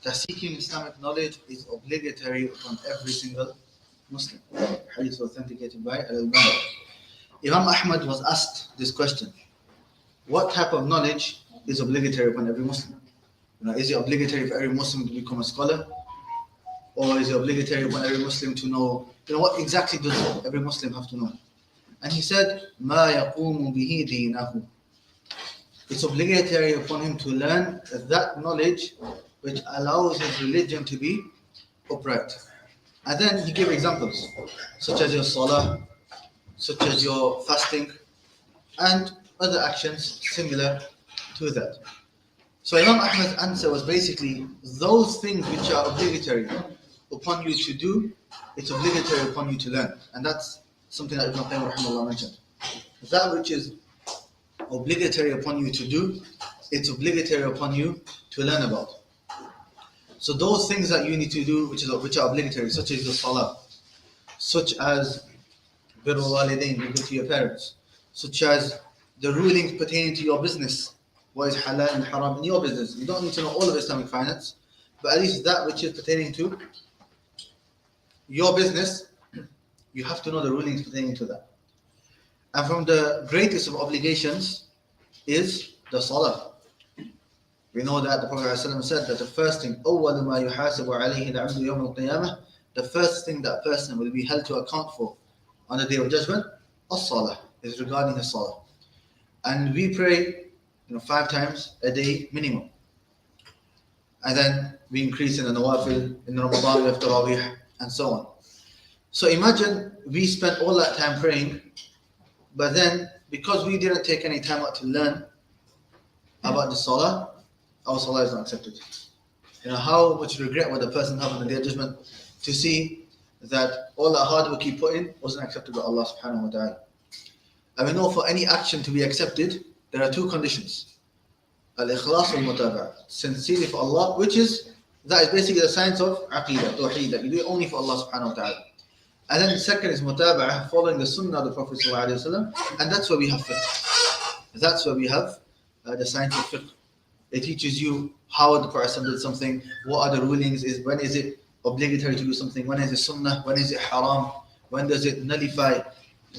that seeking Islamic knowledge is obligatory upon every single Muslim. Hadith authenticated by Al-Albani. Imam Ahmad was asked this question: what type of knowledge is obligatory upon every Muslim? Is it obligatory for every Muslim to become a scholar? Or is it obligatory upon every Muslim to know, what exactly does every Muslim have to know? And he said, مَا يَقُومُ بِهِ دِينَهُ. It's obligatory upon him to learn that knowledge which allows his religion to be upright. And then he gave examples, such as your salah, such as your fasting, and other actions similar to that. So Imam Ahmad's answer was basically, those things which are obligatory upon you to do, it's obligatory upon you to learn. And that's something that Ibn Qayyim rahimahullah mentioned. That which is obligatory upon you to do, it's obligatory upon you to learn about. So those things that you need to do, which are obligatory, such as the salah, such as birrul walidain, be good to your parents, such as the rulings pertaining to your business, what is halal and haram in your business. You don't need to know all of Islamic finance, but at least that which is pertaining to your business, you have to know the rulings pertaining to that. And from the greatest of obligations is the salah. We know that the Prophet ﷺ said that the first thing, أَوَّلُ مَا يُحَاسَبُ عَلَيْهِ الْعَبْدُ يَوْمَ الْقِيَامَةِ, the first thing that a person will be held to account for on the Day of Judgment, as-salah, is regarding his salah. And we pray 5 times a day minimum. And then we increase in the nawafil, in Ramadan we have tarawih, and so on. So imagine we spent all that time praying, but then because we didn't take any time out to learn about the salah, our salah is not accepted. How much regret would a person have on the Day of Judgment to see that all that hard work he put in wasn't accepted by Allah subhanahu wa ta'ala. And we know for any action to be accepted, there are 2 conditions. Al-ikhlas wal-mutaba'a, sincerely for Allah, that is basically the science of aqeedah, tawheed, that you do it only for Allah subhanahu wa ta'ala. And then the second is mutaba'ah, following the sunnah of the Prophet sallallahu alaihi wasallam, and that's where we have fiqh. That's where we have the science of fiqh. It teaches you how the Prophet did something, what are the rulings, when is it obligatory to do something, when is it sunnah, when is it haram, when does it nullify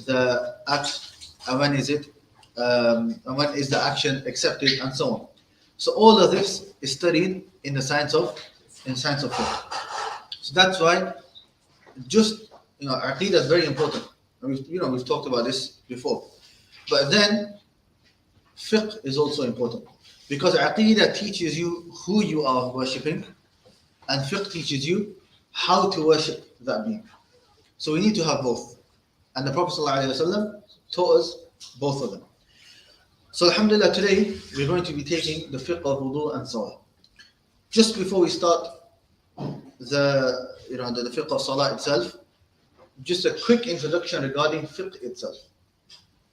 the act, and when is the action accepted, and so on. So all of this is studied in the science of fiqh. So that's why aqeedah is very important. We've talked about this before. But then fiqh is also important, because aqeedah teaches you who you are worshipping, and fiqh teaches you how to worship that being. So we need to have both. And the Prophet ﷺ taught us both of them. So alhamdulillah, today we're going to be taking the fiqh of wudu and salah. Just before we start the fiqh of salah itself, just a quick introduction regarding fiqh itself.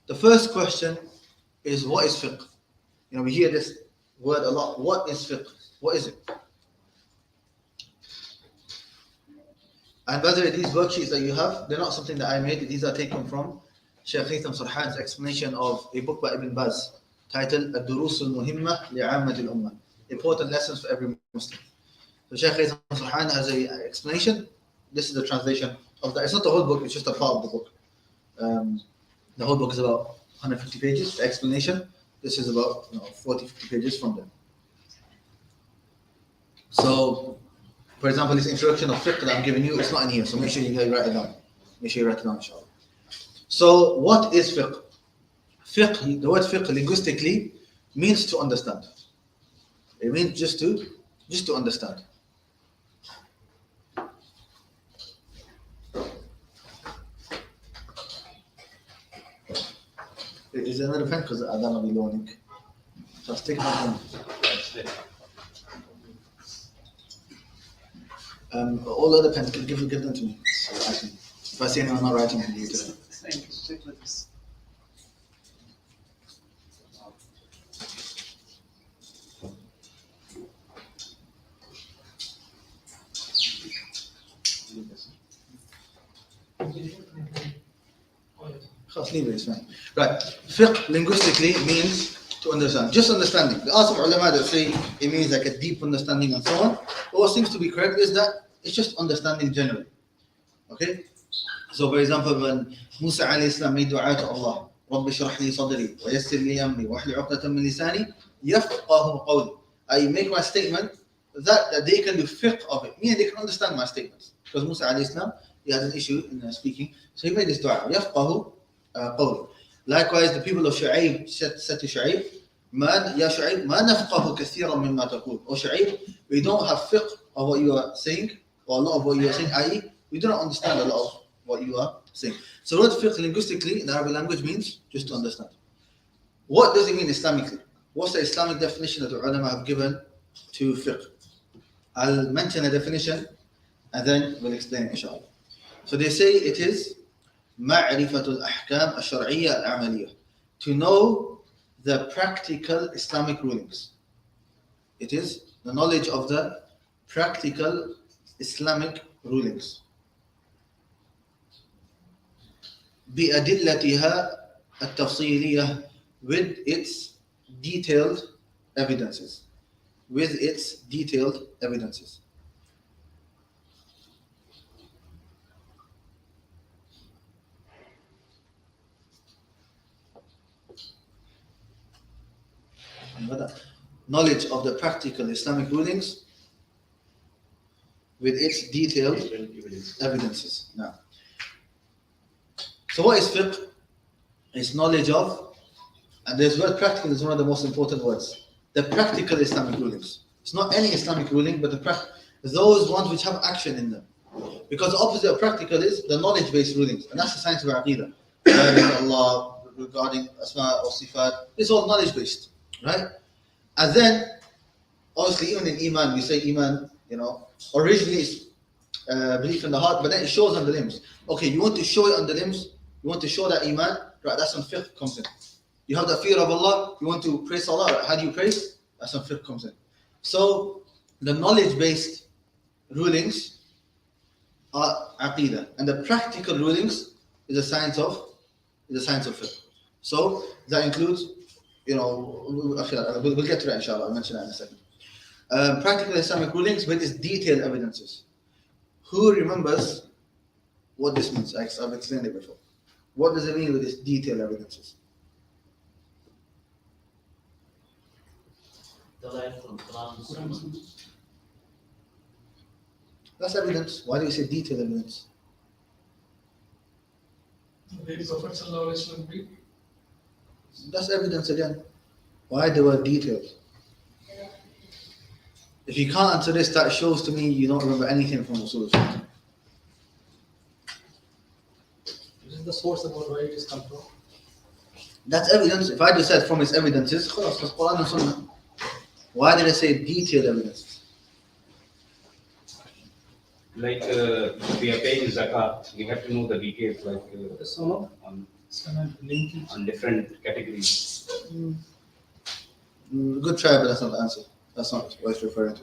The first question is, what is fiqh? We hear this word a lot. What is fiqh? What is it? And by the way, these worksheets that you have, they're not something that I made. These are taken from Shaykh Haytham Sarhan's explanation of a book by Ibn Baz titled Ad-Durus al-Muhimma li'ammat al-Ummah, important lessons for every Muslim. So Shaykh Haytham Sarhan has an explanation. This is the translation of that. It's not the whole book, it's just a part of the book. The whole book is about 150 pages, the explanation. This is about 40-50 pages from them. So, for example, this introduction of fiqh that I'm giving you, it's not in here, so make sure you write it down. Inshallah. So, what is fiqh? Fiqh, the word fiqh linguistically means to understand. It means just to understand. Is there another pen? Because I don't know the learning. So I'll stick my pen. All other pens, give them to me. So if I see anyone not writing, I can give it to them. Leave it, it's fine. Right. Fiqh linguistically means to To understand, just understanding. There are some ulama that say it means like a deep understanding and so on. But what seems to be correct is that it's just understanding generally. Okay? So for example, when Musa alayhi salam made dua to Allah, رَبِّ اشْرَحْ لِي صَدْرِي وَيَسِّرْ لِي أَمْرِي وَاحْلُلْ عُقْدَةً مِنْ لِسَانِي يَفْقَهُوا قَوْلِي. I make my statement that they can do fiqh of it, meaning they can understand my statements. Because Musa alayhi salam, he had an issue in speaking, so he made this dua, يَفْقَهُوا قَوْلِي. Likewise, the people of Shu'aib said to Shu'aib, Ya Shu'aib, مَا نَفْقَهُ كَثِيرًا مِمَّا تَقُولُ. O Shu'aib, we don't have fiqh of what you are saying, or a lot of what you are saying, i.e., we do not understand a lot of what you are saying. So the word fiqh linguistically in the Arabic language means just to understand. What does it mean Islamically? What's the Islamic definition that the ulama have given to fiqh? I'll mention a definition and then we'll explain it inshallah. So they say it is معرفة الأحكام الشرعية العملية, to know the practical Islamic rulings. It is the knowledge of the practical Islamic rulings. بأدلتها التفصيلية, with its detailed evidences. With its detailed evidences. Knowledge of the practical Islamic rulings with its detailed evidences. Now, so what is fiqh? It's knowledge of, and this word practical is one of the most important words. The practical Islamic rulings. It's not any Islamic ruling, but those ones which have action in them. Because the opposite of practical is the knowledge-based rulings, and that's the science of Aqidah. Regarding Allah, regarding Asma or Sifat, it's all knowledge-based, right? And then, obviously, even in Iman, we say Iman, originally it's belief in the heart, but then it shows on the limbs. Okay, you want to show it on the limbs, you want to show that Iman, right? That's when fiqh comes in. You have that fear of Allah, you want to praise Allah, right? How do you praise? That's when fiqh comes in. So, the knowledge-based rulings are Aqidah, and the practical rulings is the science of fiqh. So, that includes, we'll get to that inshallah, I'll mention that in a second. Practical Islamic rulings with its detailed evidences. Who remembers what this means? I've explained it before. What does it mean with its detailed evidences? The line from Quran. That's evidence. Why do you say detailed evidence? The Prophet Sallallahu Alaihi Wasallam. That's evidence again. Why the word detailed? If you can't answer this, that shows to me you don't remember anything from Usul al-Fiqh. This is the source about where it is come from. That's evidence. If I just said from its evidences, خلاص, that's Quran and Sunnah. Why did I say detailed evidence? Like we are paying zakat, we have to know the details, like on different categories. Good try, but that's not the answer. That's not what it's referring to.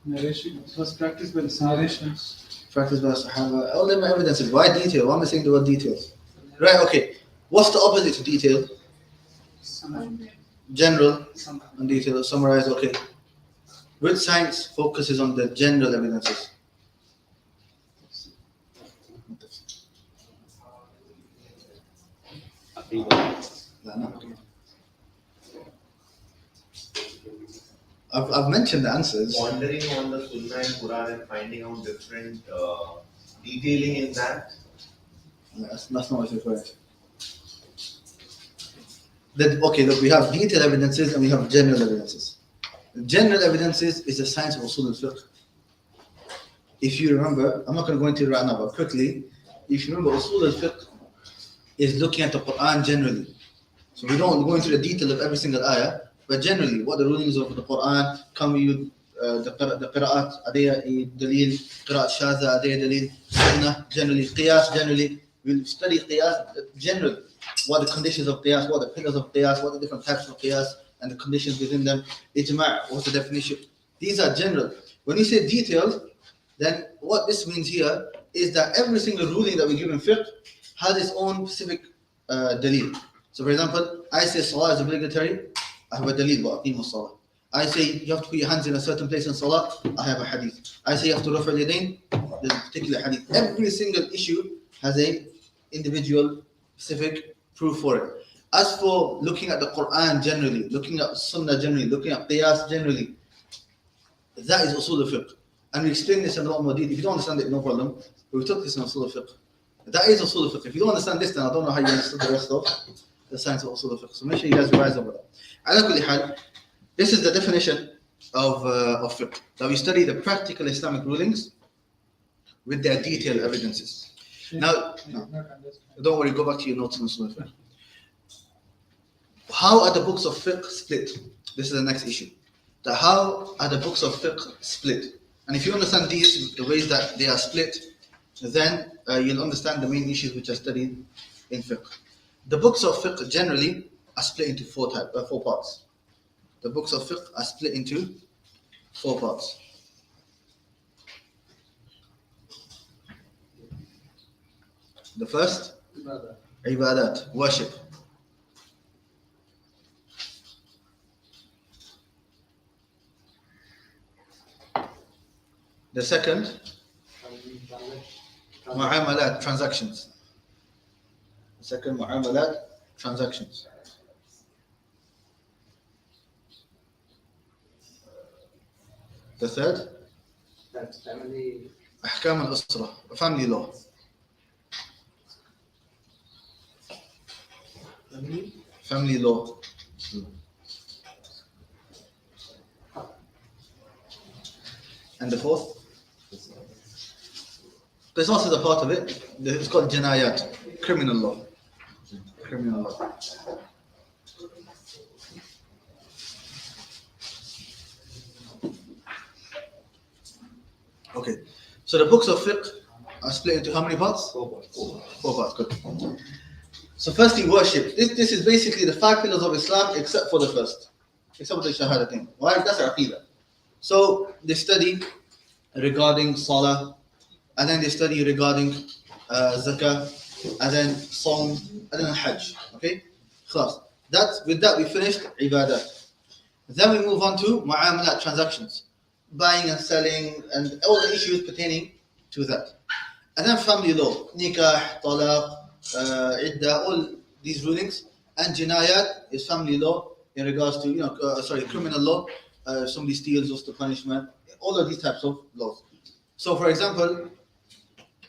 Narration. It was practiced by the narrations. Practice by the Sahaba. All them evidences. Why detail? Why am I saying the word details? Right, okay. What's the opposite to detail? General and detail. Summarize, okay. Which science focuses on the general evidences? I've mentioned the answers. Pondering on the Sunnah and Quran and finding out different detailing in that. That's not what it's referring to. Okay, look, we have detailed evidences and we have general evidences. General evidences is the science of Usul al-Fiqh. If you remember, I'm not going to go into it right now, but quickly, if you remember, Usul al-Fiqh is looking at the Quran generally. So we don't go into the detail of every single ayah, but generally, what the rulings of the Quran, can we use the qira'at, are they a dalil, qira'at shaza, are they a dalil, sunnah, generally, qiyas, generally, we'll study qiyas, generally, what are the conditions of qiyas, what are the pillars of qiyas, what are the different types of qiyas, and the conditions within them, ijma', what's the definition? These are general. When you say detailed, then what this means here is that every single ruling that we give in fiqh has its own specific dalil. So for example, I say salah is obligatory, I have a dalil, وَأَقِيمُوا الصَّلَاةِ. I say you have to put your hands in a certain place in salah, I have a hadith. I say you have to rafa al-yadayn, there's a particular hadith. Every single issue has a individual specific proof for it. As for looking at the Quran generally, looking at Sunnah generally, looking at Qiyas generally, that is usul al-fiqh. And we explain this in a lot more detail. If you don't understand it, no problem. But we took this in usul al-fiqh. That is usul al-fiqh. If you don't understand this, then I don't know how you understood the rest of the science of usul al-fiqh. So make sure you guys revise over that. Ala kulli hal, this is the definition of fiqh. That we study the practical Islamic rulings with their detailed evidences. Now, no, don't worry, go back to your notes on usul al-fiqh. How are the books of fiqh split? This is the next issue. How are the books of fiqh split? And if you understand these, the ways that they are split, then you'll understand the main issues which are studied in fiqh. The books of fiqh generally are split into four parts. The books of fiqh are split into 4 parts. The first, ibadat, worship. The second, mu'amalat, transactions. The second, mu'amalat, transactions. The third, ahkam al-usra, family law. Family law. And the fourth? Qisas is a part of it. It's called jinayat, criminal law. Criminal law. Okay, so the books of fiqh are split into how many parts? 4 parts. 4 parts, good. So firstly, worship. This is basically the 5 pillars of Islam except for the first. Except for the shahadatain. Why? That's aqidah. So they study regarding salah, and then they study regarding zakah, and then sawm, and then hajj. Okay? Khalas. With that we finished ibadah. Then we move on to mu'amalat, transactions. Buying and selling, and all the issues pertaining to that. And then family law, nikah, talaq, iddah, all these rulings. And jinayat is family law in regards to, criminal law. If somebody steals, what's the punishment? All of these types of laws. So for example,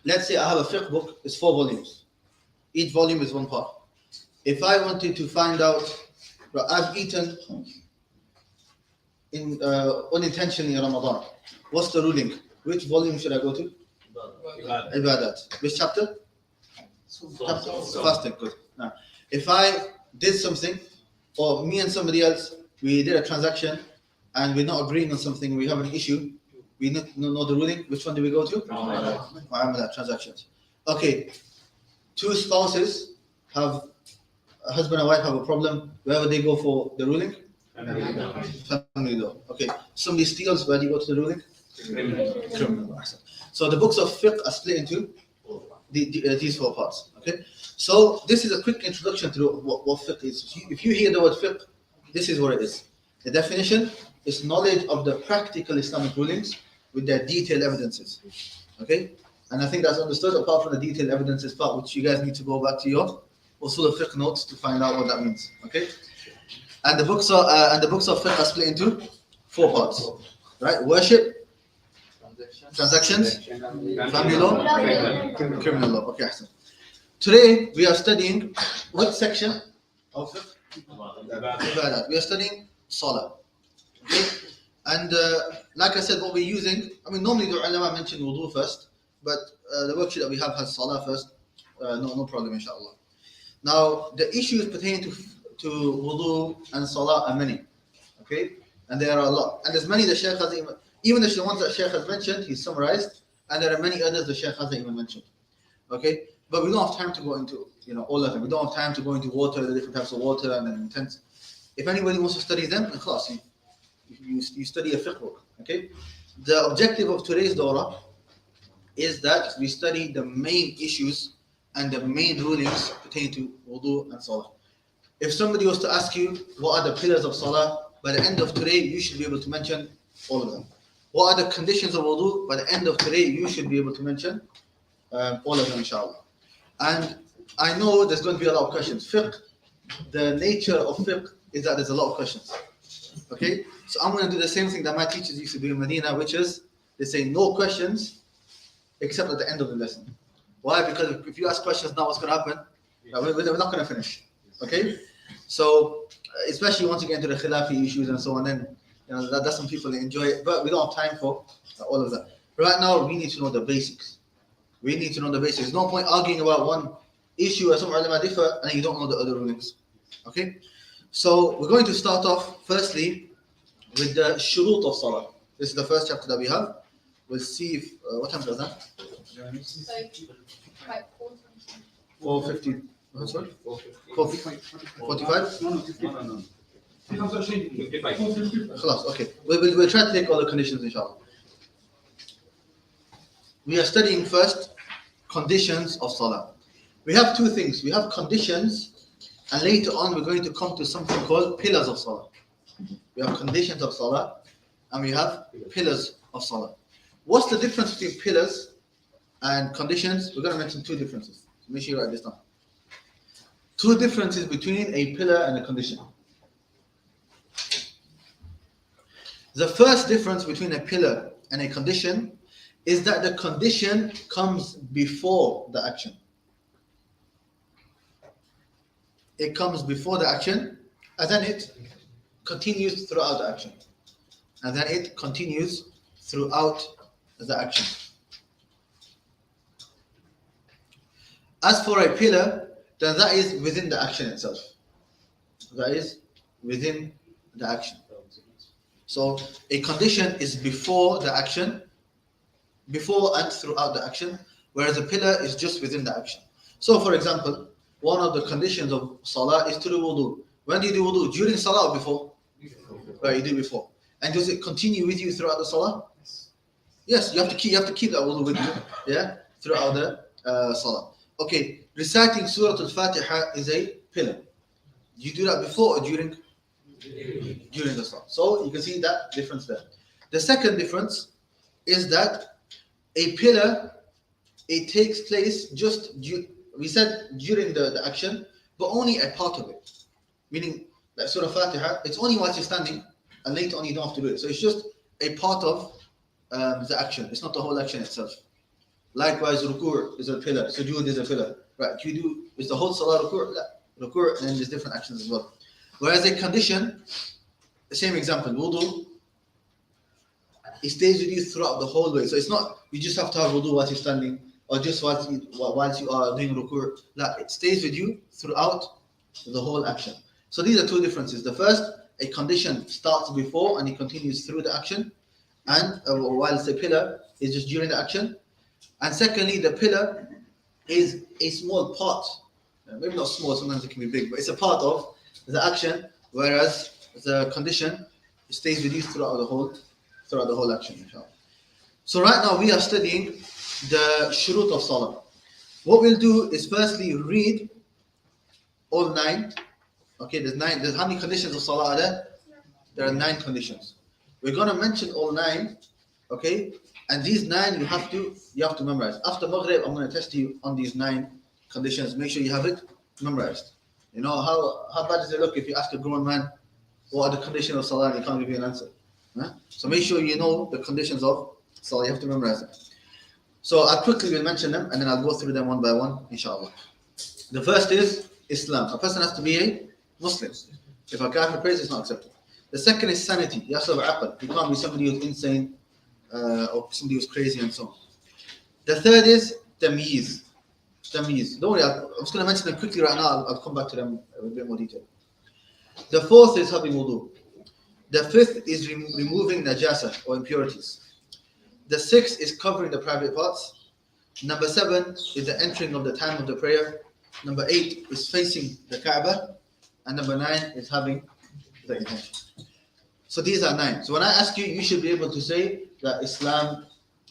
let's say I have a fiqh book, it's 4 volumes. Each volume is 1 part. If I wanted to find out, I've eaten unintentionally in Ramadan, what's the ruling? Which volume should I go to? Ibadat. Which chapter? Fasting, good. Now, if I did something, or me and somebody else, we did a transaction, and we're not agreeing on something, we have an issue, we know the ruling, which one do we go to? Mu'amalat, transactions. Okay, 2 spouses have, a husband and wife have a problem, wherever they go for the ruling? Family law. Okay, somebody steals, where do you go to the ruling? Criminal law. So the books of fiqh are split into these 4 parts. Okay, so this is a quick introduction to what fiqh is. If you hear the word fiqh, this is what it is. The definition is knowledge of the practical Islamic rulings with their detailed evidences. Okay, and I think that's understood. Apart from the detailed evidences part, which you guys need to go back to your usul al-fiqh notes to find out what that means. Okay. And the books of fiqh are split into 4 parts, right? Worship, transactions, family law, criminal law. Okay, so today we are studying what section of fiqh? Ibadat. We are studying salah. Okay, and like I said, what we're using. I mean, normally the ulama mention wudu first, but the worksheet that we have has salah first. No problem, inshallah. Now the issues pertaining to wudu and salah are many, okay, and there are a lot, and there's many the Shaykh has even the ones that Shaykh has mentioned, he's summarized, and there are many others the Shaykh hasn't even mentioned, okay, but we don't have time to go into all of them. We don't have time to go into water, the different types of water, and then intense. If anybody wants to study them, in class, you study a fiqh book, okay. The objective of today's dawrah is that we study the main issues and the main rulings pertaining to wudu and salah. If somebody was to ask you, what are the pillars of Salah, by the end of today, you should be able to mention all of them. What are the conditions of wudu? By the end of today, you should be able to mention all of them, inshallah. And I know there's going to be a lot of questions. Fiqh, the nature of fiqh is that there's a lot of questions. Okay? So I'm going to do the same thing that my teachers used to do in Medina, which is they say no questions except at the end of the lesson. Why? Because if you ask questions now, what's going to happen? We're not going to finish. Okay? So, especially once you get into the khilafi issues and so on, then that's some people enjoy it, but we don't have time for all of that. Right now, we need to know the basics. We need to know the basics. There's no point arguing about one issue or some ulama differ and you don't know the other rulings. Okay? So, we're going to start off firstly with the shurut of salah. This is the first chapter that we have. We'll see if, what time is that? 4:50. What's what? 45? No. 55. Khalas, okay. We'll try to take all the conditions, inshallah. We are studying first conditions of salah. We have two things. We have conditions, and later on we're going to come to something called pillars of salah. We have conditions of salah, and we have pillars of salah. What's the difference between pillars and conditions? We're going to mention two differences. So make sure you write this down. Two differences between a pillar and a condition. The first difference between a pillar and a condition is that the condition comes before the action. It comes before the action, and then it continues throughout the action. And then it continues throughout the action. As for a pillar, then that is within the action itself. That is within the action. So a condition is before the action, before and throughout the action, whereas a pillar is just within the action. So for example, one of the conditions of salah is to do wudu. When do you do wudu? During salah or before? Right, you do before. And does it continue with you throughout the salah? Yes, you have to keep that wudu with you, yeah, throughout the salah. Okay, reciting Surah Al-Fatiha is a pillar. You do that before or during the salah. So you can see that difference there. The second difference is that a pillar, it takes place we said during the action, but only a part of it. Meaning, like Surah Fatiha, it's only whilst you're standing, and later on you don't have to do it. So it's just a part of the action. It's not the whole action itself. Likewise, ruku' is a pillar, sujood is a pillar. Right? Is the whole salah ruku'? La. Ruku', and then there's different actions as well. Whereas a condition, the same example, wudu, it stays with you throughout the whole way. So it's not you just have to have wudu whilst you're standing, or just whilst you are doing ruku'. La, it stays with you throughout the whole action. So these are two differences. The first, a condition starts before and it continues through the action, and whilst a pillar is just during the action. And secondly, the pillar is a small part, maybe not small, sometimes it can be big, but it's a part of the action, whereas the condition stays with you throughout the whole action, inshallah. So right now we are studying the shurut of salah. What we'll do is firstly read all 9. Okay, there's how many conditions of salah are there? There are 9 conditions. We're going to mention all 9, okay? And these 9 you have to memorize. After Maghrib, I'm going to test you on these 9 conditions. Make sure you have it memorized. You know, how bad does it look if you ask a grown man, what are the conditions of salah, and he can't give you an answer? Huh? So make sure you know the conditions of salah. You have to memorize them. So I quickly will mention them, and then I'll go through them one by one, inshallah. The first is Islam. A person has to be a Muslim. If a kafir prays, it's not accepted. The second is sanity. You have to have aql. You can't be somebody who's insane, or somebody who's crazy and so on. The third is tamyiz. Tamyiz. Don't worry, I'm just going to mention them quickly right now. I'll come back to them in a bit more detail. The fourth is having wudu. The fifth is removing najasa or impurities. The sixth is covering the private parts. Number 7 is the entering of the time of the prayer. Number 8 is facing the Kaaba. And number 9 is having the intention. So these are 9. So when I ask you, you should be able to say that Islam,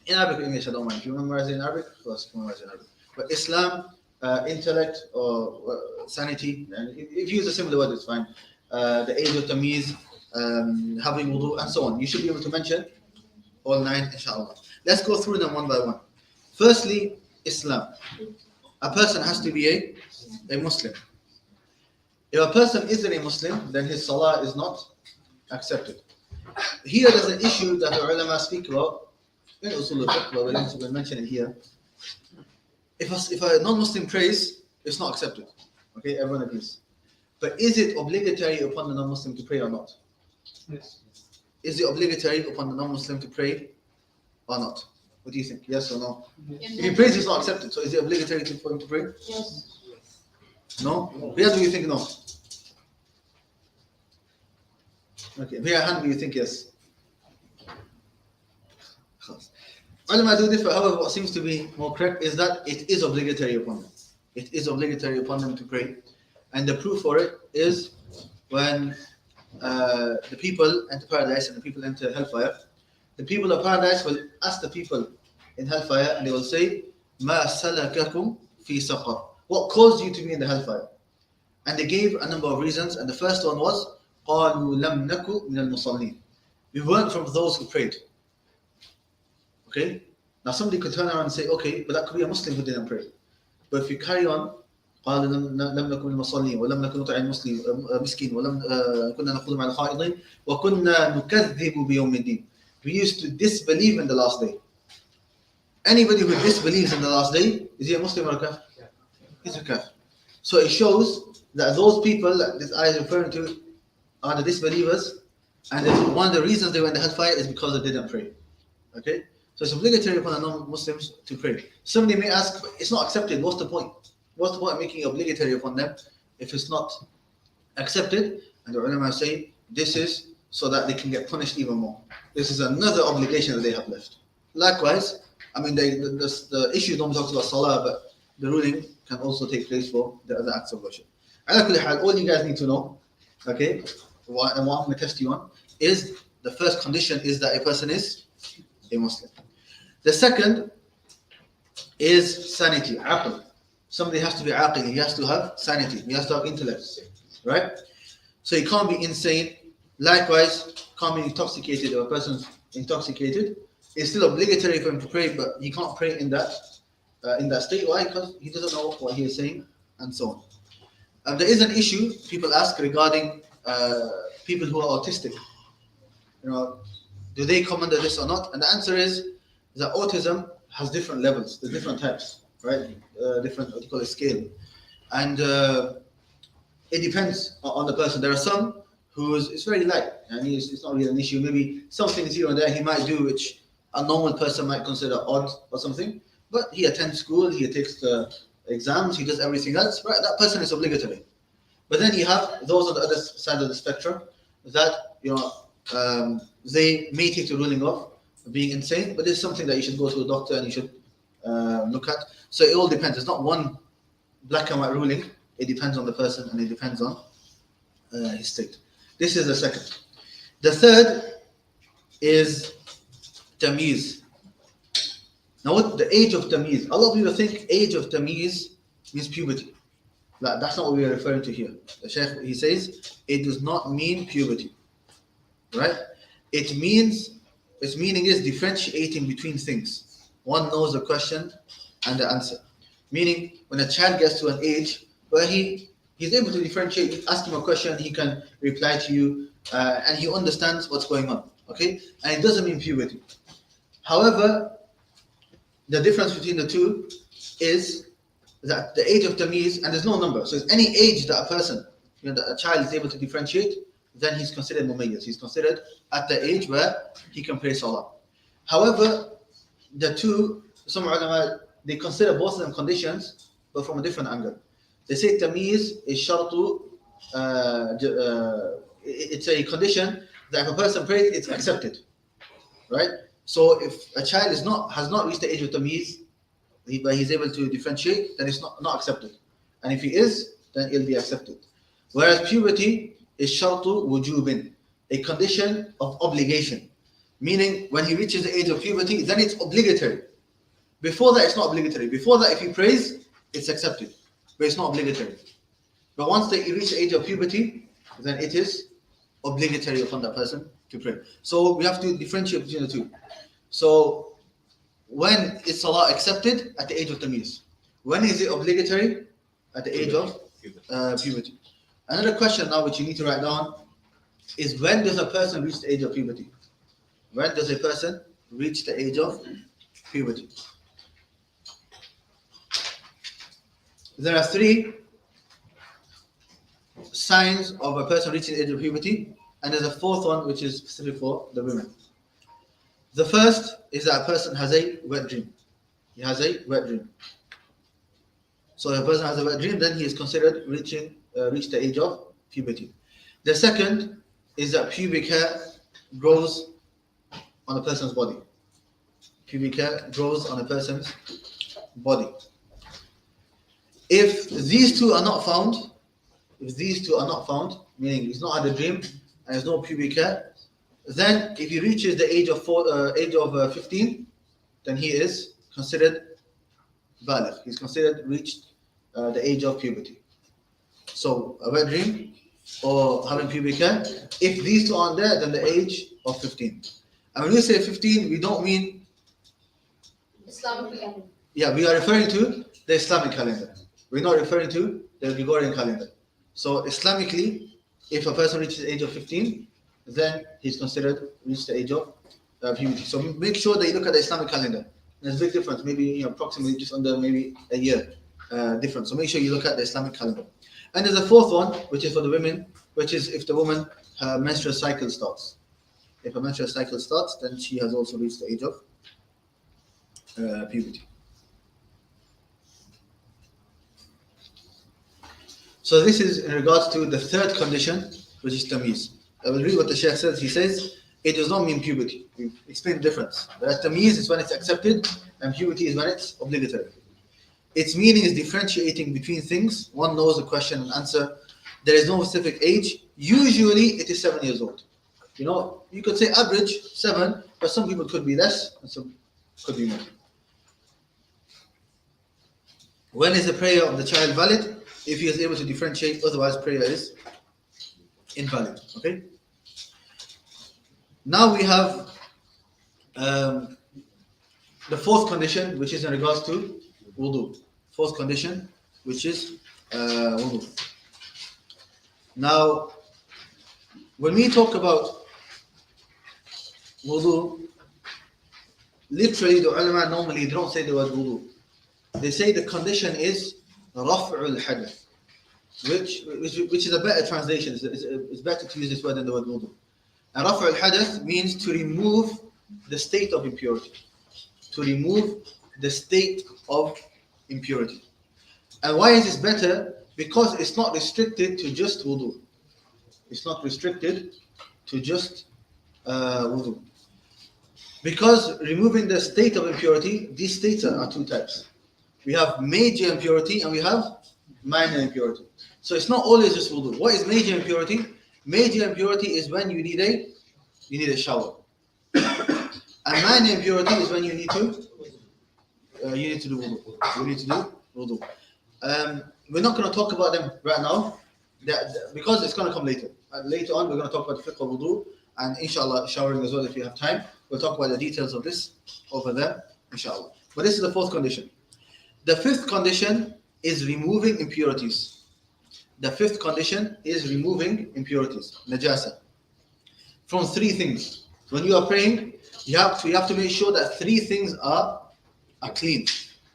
in Arabic or English, I don't mind. If you memorize it in Arabic, of course, memorize it in Arabic. But Islam, intellect or sanity, and if you use a similar word, it's fine. The age of tamyiz, having wudu, and so on. You should be able to mention all 9, inshallah. Let's go through them one by one. Firstly, Islam. A person has to be a Muslim. If a person isn't a Muslim, then his salah is not accepted. Here there's an issue that the ulama speak about in usul al-fiqh, but we're going to mention it here. If a non-Muslim prays, it's not accepted. Okay, everyone agrees. But is it obligatory upon the non-Muslim to pray or not? Yes. Is it obligatory upon the non-Muslim to pray or not? What do you think? Yes or no? Yes. If he prays, it's not accepted. So is it obligatory for him to pray? Yes. No? Riyad, do you think no? Okay, Riyad, do you think yes? Ulama do differ. However, what seems to be more correct is that it is obligatory upon them. It is obligatory upon them to pray. And the proof for it is when the people enter paradise and the people enter hellfire. The people of paradise will ask the people in hellfire and they will say, مَا سَلَكَكُمْ فِي سَقَرٍ. What caused you to be in the hellfire? And they gave a number of reasons, and the first one was, قَالُوا لَمْ نَكُ مِنَ الْمُصَلِّينَ. We weren't from those who prayed. Okay? Now somebody could turn around and say, okay, but that could be a Muslim who didn't pray. But if you carry on, قال لم نكن المصلين ولم نكن نطعم المسكين ولم كنا نخوض مع الخائضين وكنا نكذب بيوم الدين. We used to disbelieve in the last day. Anybody who disbelieves in the last day, is he a Muslim or a kafir? He's a kafir. So it shows that those people that this ayah is referring to are the disbelievers, and one of the reasons they were in the hellfire is because they didn't pray. Okay? So it's obligatory upon the non-Muslims to pray. Somebody may ask, it's not accepted, what's the point? What's the point of making it obligatory upon them if it's not accepted? And the ulama say, this is so that they can get punished even more. This is another obligation that they have left. Likewise, I mean, the issue don't talk about salah, but the ruling can also take place for the other acts of worship. All you guys need to know, okay, and what I'm going to test you on, is the first condition is that a person is a Muslim. The second is sanity, aql. Somebody has to be aqil, he has to have sanity, he has to have intellect, right? So he can't be insane. Likewise, can't be intoxicated. If a person's intoxicated, it's still obligatory for him to pray, but he can't pray in that state. Why? Because he doesn't know what he is saying, and so on. There is an issue people ask regarding people who are autistic. You know, do they come under this or not? And the answer is that autism has different levels, there's different types, right? Different, what you call it, scale, and it depends on the person. There are some it's very light, and it's not really an issue. Maybe some things here and there he might do which a normal person might consider odd or something, but he attends school, he takes the exams, he does everything else, right? That person is obligatory. But then you have those on the other side of the spectrum that, you know, they may take the ruling of being insane, but it's something that you should go to a doctor and you should look at. So it all depends. It's not one black and white ruling. It depends on the person and it depends on his state. This is the second. The third is tamyiz. Now, what the age of tamyiz? A lot of people think age of tamyiz means puberty. That's not what we are referring to here. The Shaykh, he says, it does not mean puberty, right? It means, its meaning is differentiating between things. One knows the question and the answer. Meaning, when a child gets to an age where he's able to differentiate, you ask him a question, he can reply to you, and he understands what's going on, okay? And it doesn't mean puberty. However, the difference between the two is that the age of tamyiz, and there's no number, so it's any age that a person, you know, that a child is able to differentiate, then he's considered mumayyiz. He's considered at the age where he can pray salah. However, the two, some ulama, they consider both of them conditions, but from a different angle. They say tamyiz is shartu, it's a condition that if a person prays, it's accepted, right? So if a child has not reached the age of tamyiz, but he's able to differentiate, then it's not accepted. And if he is, then it'll be accepted. Whereas puberty is shartu wujubin, a condition of obligation. Meaning, when he reaches the age of puberty, then it's obligatory. Before that, it's not obligatory. Before that, if he prays, it's accepted, but it's not obligatory. But once they reach the age of puberty, then it is obligatory upon that person to pray. So we have to differentiate between the two. So when is salah accepted? At the age of tamyiz. When is it obligatory? At the age of puberty. Another question now which you need to write down is, when does a person reach the age of puberty? When does a person reach the age of puberty? There are 3 signs of a person reaching the age of puberty, and there's a 4th one which is specific for the women. The first is that a person has a wet dream. He has a wet dream. So if a person has a wet dream, then he is considered reached the age of puberty. The second is that pubic hair grows on a person's body. Pubic hair grows on a person's body. If these two are not found, meaning he's not had a dream and there's no pubic hair, then if he reaches the age of 15, then he is considered baligh. He's considered reached the age of puberty. So a wet dream or having pubic hair, if these two aren't there, then the age of 15. And when we say 15, we don't mean Islamic calendar. Yeah, we are referring to the Islamic calendar. We're not referring to the Gregorian calendar. So Islamically, if a person reaches the age of 15, then he's considered reached the age of puberty. So make sure that you look at the Islamic calendar. There's a big difference, maybe approximately just under maybe a year difference. So make sure you look at the Islamic calendar. And there's a 4th one, which is for the women, which is if the woman, her menstrual cycle starts. If a menstrual cycle starts, then she has also reached the age of puberty. So this is in regards to the 3rd condition, which is tamyiz. I will read what the Shaykh says. He says, it does not mean puberty. We've explained the difference. Whereas tamyiz is when it's accepted, and puberty is when it's obligatory. Its meaning is differentiating between things. One knows the question and answer. There is no specific age. Usually it is 7 years old. You could say average 7, but some people could be less and some could be more. When is the prayer of the child valid? If he is able to differentiate, otherwise prayer is invalid. Okay? Now we have the 4th condition, which is in regards to wudu. 4th condition, which is wudu. Now, when we talk about wudu, literally the ulama normally don't say the word wudu. They say the condition is raf'ul hadath, which is a better translation. It's better to use this word than the word wudu. And raf'ul hadath means to remove the state of impurity. To remove the state of impurity. And why is this better? Because it's not restricted to just wudu. It's not restricted to just wudu. Because removing the state of impurity, these states are 2 types. We have major impurity and we have minor impurity. So it's not always just wudu. What is major impurity? Major impurity is when you need a shower. And minor impurity is when you need to do wudu. You need to do wudu. We're not going to talk about them right now because it's going to come later. Later on, we're going to talk about the fiqh of wudu and inshallah showering as well if you have time. We'll talk about the details of this over there, inshallah. But this is the 4th condition. The 5th condition is removing impurities. The 5th condition is removing impurities, najasa, from 3 things. When you are praying, you have to make sure that 3 things are clean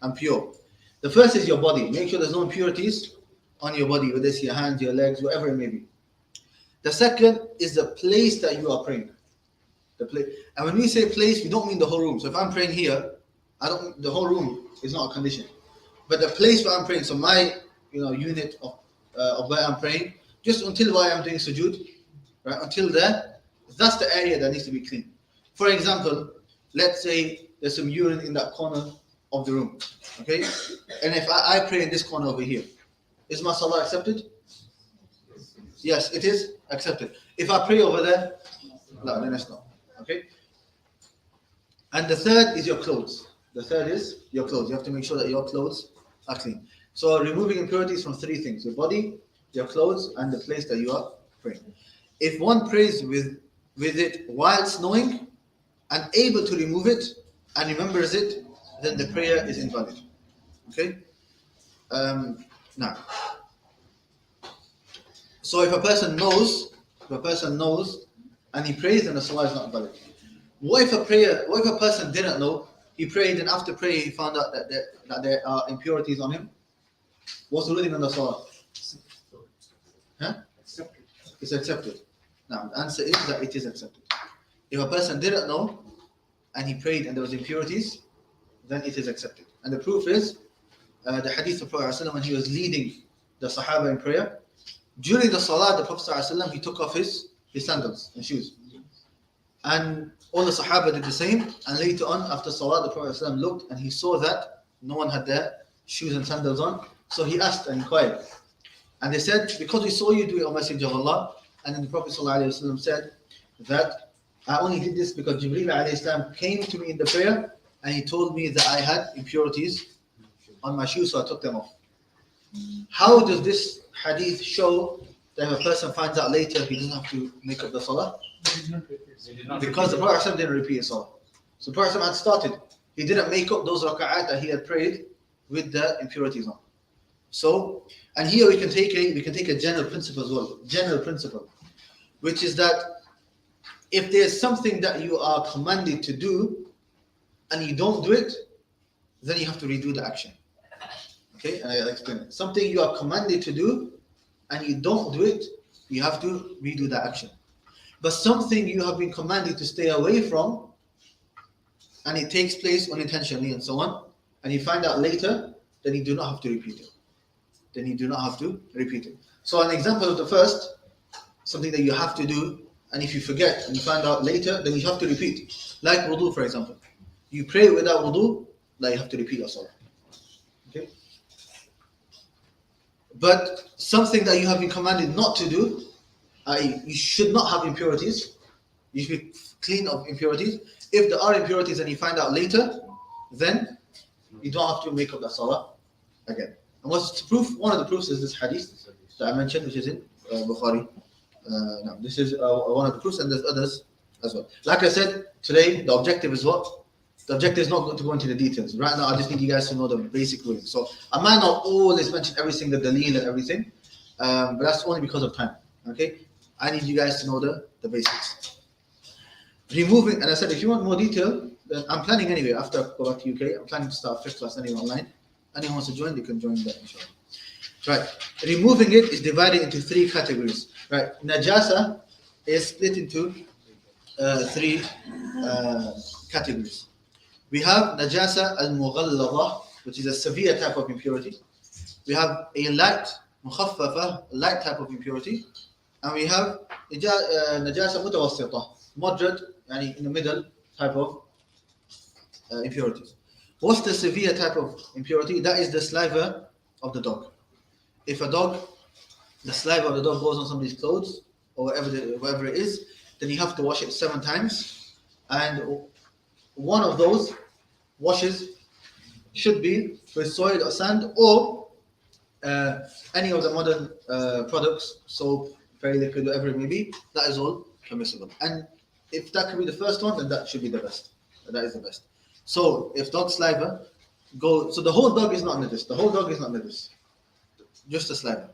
and pure. The first is your body. Make sure there's no impurities on your body, whether it's your hands, your legs, whatever it may be. The second is the place that you are praying. The place. And when we say place, we don't mean the whole room. So if I'm praying here, the whole room is not a condition. But the place where I'm praying, so my unit of where I'm praying, just until where I'm doing sujood, right? Until there, that's the area that needs to be clean. For example, let's say there's some urine in that corner of the room, okay? And if I pray in this corner over here, is my salah accepted? Yes, it is accepted. If I pray over there, no, then it's not, okay? And the third is your clothes. The third is your clothes. You have to make sure that your clothes are clean. So removing impurities from three things: your body, your clothes, and the place that you are praying. If one prays with it whilst knowing and able to remove it and remembers it, then the prayer is invalid. Okay? Now, so if a person knows and he prays, then the salah is not valid. What if a person didn't know, he prayed, and after praying he found out that there are impurities on him? What's the ruling on the salah? Huh? Accepted. It's accepted. Now the answer is that it is accepted. If a person didn't know and he prayed and there was impurities, then it is accepted. And the proof is the hadith of Prophet ﷺ when he was leading the Sahaba in prayer. During the Salah, the Prophet ﷺ, he took off his sandals and shoes. And all the Sahaba did the same. And later on, after Salah, the Prophet ﷺ looked and he saw that no one had their shoes and sandals on. So he asked and inquired. And they said, because we saw you do it, O Messenger of Allah. And then the Prophet ﷺ said that I only did this because Jibreel ﷺ came to me in the prayer and he told me that I had impurities on my shoes, so I took them off. How does this hadith show that if a person finds out later he doesn't have to make up the salah? They did not repeat. They did not Because the Prophet ﷺ didn't repeat his salah. So the Prophet ﷺ had started. He didn't make up those raka'at that he had prayed with the impurities on. So, and here we can take a general principle as well. General principle, which is that if there's something that you are commanded to do and you don't do it, then you have to redo the action. Okay, and I'll explain it. Something you are commanded to do and you don't do it, you have to redo that action. But something you have been commanded to stay away from and it takes place unintentionally and so on, and you find out later, then you do not have to repeat it. So an example of the first, something that you have to do, and if you forget and you find out later, then you have to repeat. Like wudu, for example. You pray without wudu, then you have to repeat your salah. Okay? But something that you have been commanded not to do, you should not have impurities. You should be clean of impurities. If there are impurities and you find out later, then you don't have to make up the salah again. And what's the proof? One of the proofs is this hadith that I mentioned, which is in Bukhari. Now, this is one of the proofs, and there's others as well. Like I said, today the objective is what? The objective is not to go into the details. Right now, I just need you guys to know the basic ruling. So I might not always mention every single daleel and everything, but that's only because of time. Okay, I need you guys to know the basics. Removing, and I said, if you want more detail, then I'm planning anyway. After I go back to UK, I'm planning to start fifth class anyway online. Anyone wants to join, they can join that, inshallah. Right. Removing it is divided into three categories. Right. Najasa is split into three categories. We have Najasa al-Mughalladha, which is a severe type of impurity. We have a light, Mukhaffafa, light type of impurity. And we have Najasa Mutawassita, moderate, yani in the middle type of impurities. What's the severe type of impurity? That is the saliva of the dog. If a dog, the saliva of the dog goes on somebody's clothes or whatever it is, then you have to wash it 7 times. And one of those washes should be with soil or sand or any of the modern products, soap, fairy liquid, whatever it may be. That is all permissible. And if that could be the first one, then that should be the best. That is the best. So if dog saliva go, so the whole dog is not najis. The whole dog is not najis. Just the saliva.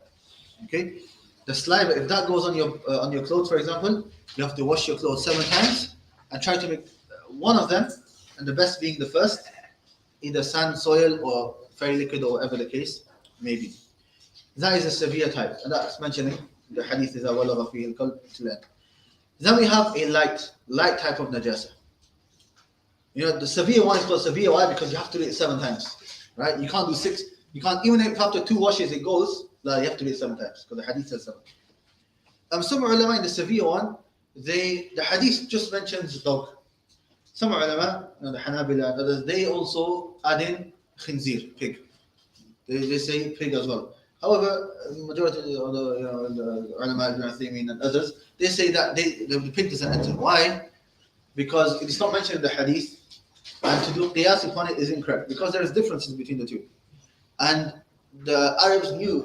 Okay. The saliva, if that goes on your clothes, for example, you have to wash your clothes 7 times and try to make one of them, and the best being the first, either sand, soil, or fairy liquid, or whatever the case may be. That is a severe type, and that's mentioning the hadith is a walagha fihi al-qalb to the end. Then we have a light type of najasa. You know, the severe one is called severe. Why? Because you have to do it 7 times, right? You can't do 6. You can't, even if after 2 washes it goes, you have to do it 7 times because the hadith says 7. Some ulama in the severe one, the hadith just mentions the dog. Some ulama, the Hanabila and others, they also add in khinzir, pig. They say pig as well. However, majority of the ulama, Ibn Uthaymeen and others, they say that the pig doesn't enter. Why? Because it is not mentioned in the hadith, and to do qiyas upon it is incorrect, because there is differences between the two. And the Arabs knew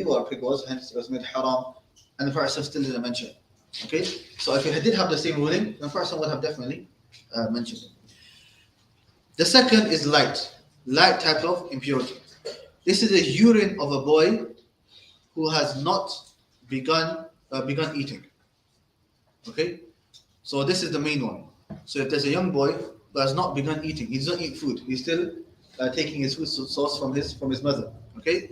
what pig was, hence it was made haram, and the Prophet still didn't mention it. Okay, so if it did have the same ruling, the Prophet would have definitely mentioned it. The second is light type of impurity. This is the urine of a boy who has not begun eating. Okay, so this is the main one. So if there's a young boy who has not begun eating, he doesn't eat food, he's still taking his food source from his mother. Okay,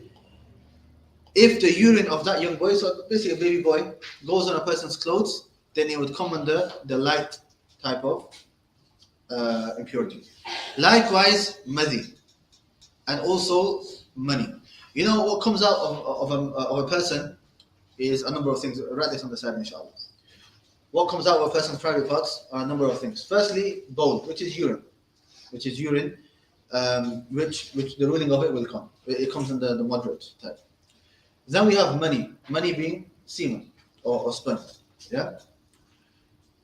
if the urine of that young boy, so basically a baby boy, goes on a person's clothes, then it would come under the light type of impurity. Likewise, madhi, and also money. You know what comes out of a person is a number of things. Write this on the side, inshallah. What comes out of a person's private parts are a number of things. Firstly, bowl, which is urine, which the ruling of it will come. It comes in the moderate type. Then we have money being semen or sperm. Yeah.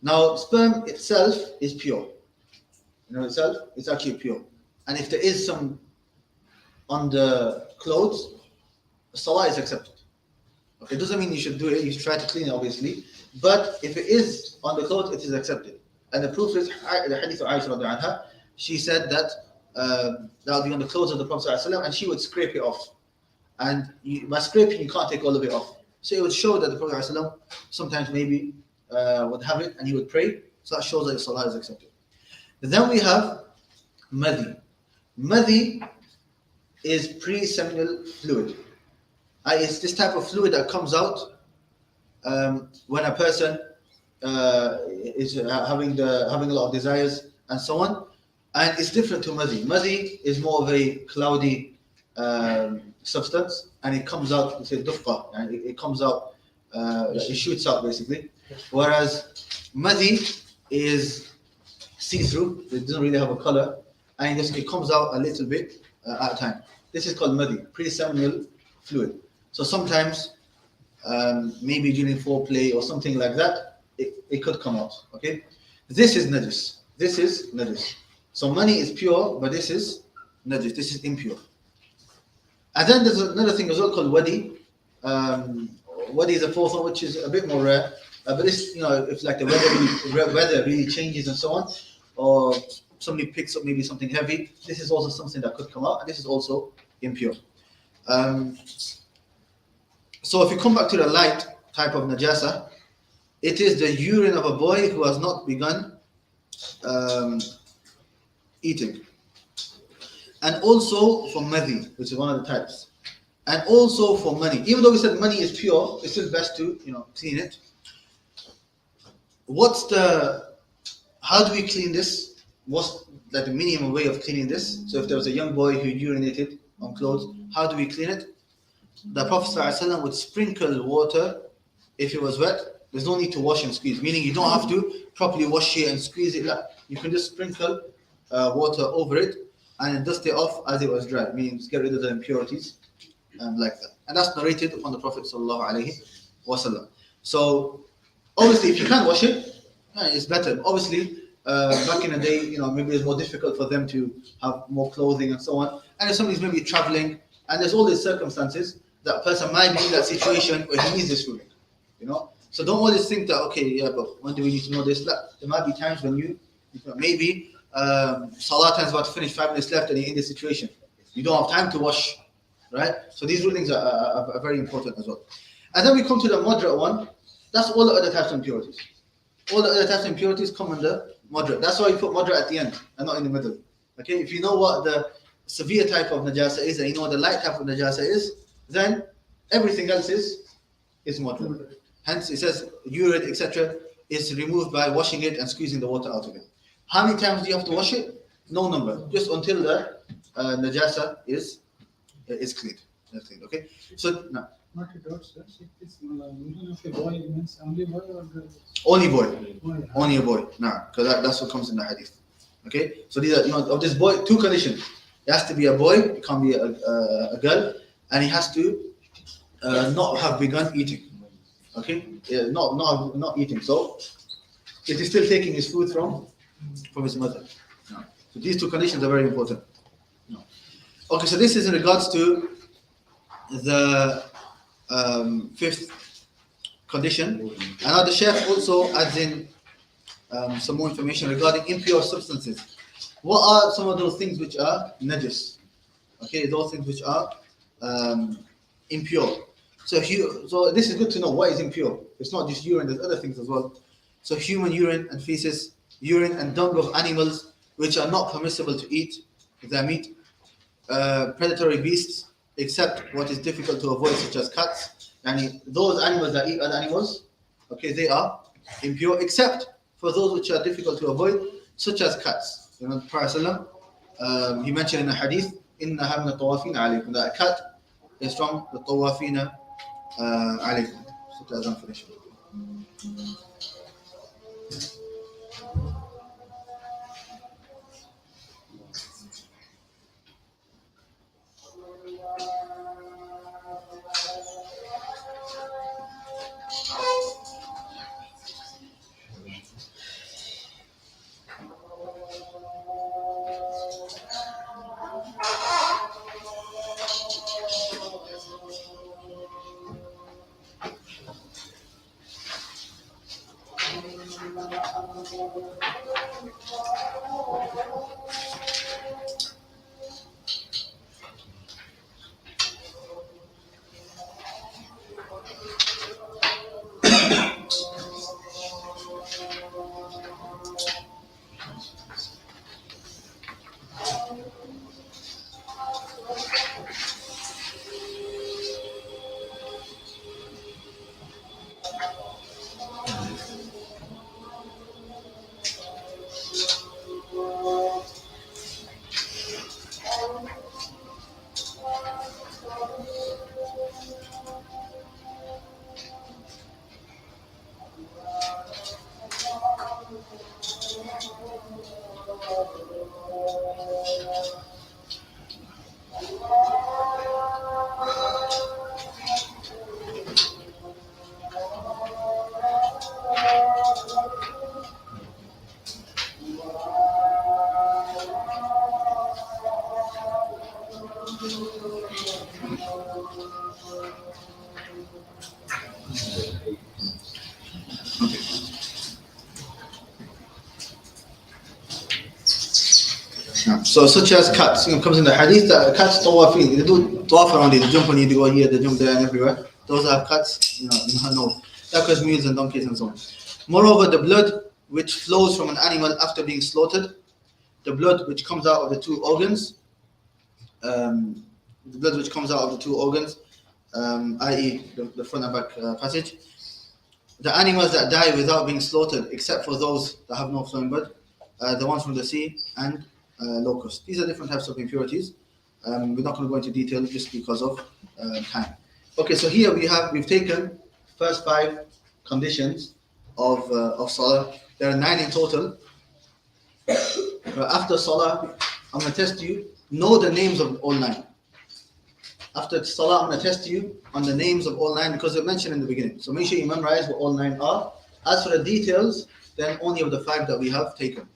Now, sperm itself is pure. It's actually pure. And if there is some on the clothes, salah is accepted. Okay, it doesn't mean you should do it. You should try to clean it, obviously. But if it is on the clothes, it is accepted. And the proof is the hadith of Aisha radiallahu anha. She said that that will be on the clothes of the Prophet ﷺ, and she would scrape it off. And by scraping, you can't take all of it off. So it would show that the Prophet ﷺ sometimes maybe would have it and he would pray. So that shows that the salah is accepted. Then we have madhi. Madhi is pre-seminal fluid. It's this type of fluid that comes out when a person is having a lot of desires and so on. And it's different to madhi. Madhi is more of a cloudy substance, and it comes out, it's a dufqa, and it comes out, it shoots out basically. Whereas madhi is see-through, it doesn't really have a color, and it comes out a little bit at a time. This is called madhi, pre-seminal fluid. So sometimes, maybe during foreplay or something like that, it could come out. Okay, this is najis. So money is pure, but this is najis. This is impure. And then there's another thing as well called wadi. Wadi is a fourth one, which is a bit more rare. But this, if like the weather really changes and so on, or somebody picks up maybe something heavy, this is also something that could come out, and this is also impure. So if you come back to the light type of najasa, it is the urine of a boy who has not begun eating. And also for madhi, which is one of the types. And also for money. Even though we said money is pure, it's still best to clean it. How do we clean this? What's like the minimum way of cleaning this? So if there was a young boy who urinated on clothes, how do we clean it? The Prophet ﷺ would sprinkle water if it was wet. There's no need to wash and squeeze, meaning you don't have to properly wash it and squeeze it. You can just sprinkle water over it and dust it off as it was dry, meaning just get rid of the impurities like that. And that's narrated on the Prophet ﷺ. So obviously, if you can't wash it, it's better. Obviously, back in the day, maybe it's more difficult for them to have more clothing and so on. And if somebody's maybe traveling, and there's all these circumstances, that person might be in that situation where he needs this ruling. So don't always think that, okay, yeah, but when do we need to know this? There might be times when maybe salah time is about to finish, 5 minutes left, and you're in this situation. You don't have time to wash, right? So these rulings are very important as well. And then we come to the moderate one. That's all the other types of impurities. All the other types of impurities come under moderate. That's why you put moderate at the end and not in the middle. Okay, if you know what the severe type of najasa is and you know what the light type of najasa is, then everything else is moderate. Hence it says urine, etc. is removed by washing it and squeezing the water out again. How many times do you have to wash it? No number. Just until the najasa is cleaned. Okay. So now. Not a dot, sir. It's usually if a boy means only boy or girl? Only boy. Only a boy. Nah, because that's what comes in the hadith. Okay. So these are of this boy, 2 conditions. It has to be a boy. It can't be a girl, and he has to not have begun eating. Okay. Not eating. So it is still taking his food from his mother. No. So these 2 conditions are very important. No. Okay. So this is in regards to the fifth condition. And the Sheikh also adds in some more information regarding impure substances. What are some of those things which are najis? Okay, those things which are impure. So this is good to know what is impure. It's not just urine, there's other things as well. So human urine and feces, urine and dung of animals which are not permissible to eat their meat, predatory beasts, except what is difficult to avoid, such as cats. And those animals that eat other animals, okay, they are impure, except for those which are difficult to avoid, such as cats. You know, the Prophet he mentioned in a hadith, إِنَّهَا مِنَ الطَّوَافِينَ عَلَيْكُمْ, that a cat is from the طَوَافِينَ عَلَيْكُمْ. So as I'm finishing. So such as cats, you know, comes in the hadith that cats tawafin, they do tawaf around it, they jump on you, they go here, they jump there and everywhere. Those are cats, you know, no. That cause mules and donkeys and so on. Moreover, the blood which flows from an animal after being slaughtered, the blood which comes out of the two organs, i.e. the front and back passage. The animals that die without being slaughtered, except for those that have no flowing blood, the ones from the sea and locusts. These are different types of impurities. We're not going to go into detail just because of time. Okay, so here we've taken first 5 conditions of Salah. There are 9 in total. After Salah, I'm going to test you. Know the names of all 9. After Salah, I'm going to test you on the names of all 9 because they're mentioned in the beginning. So make sure you memorize what all 9 are. As for the details, then only of the 5 that we have taken.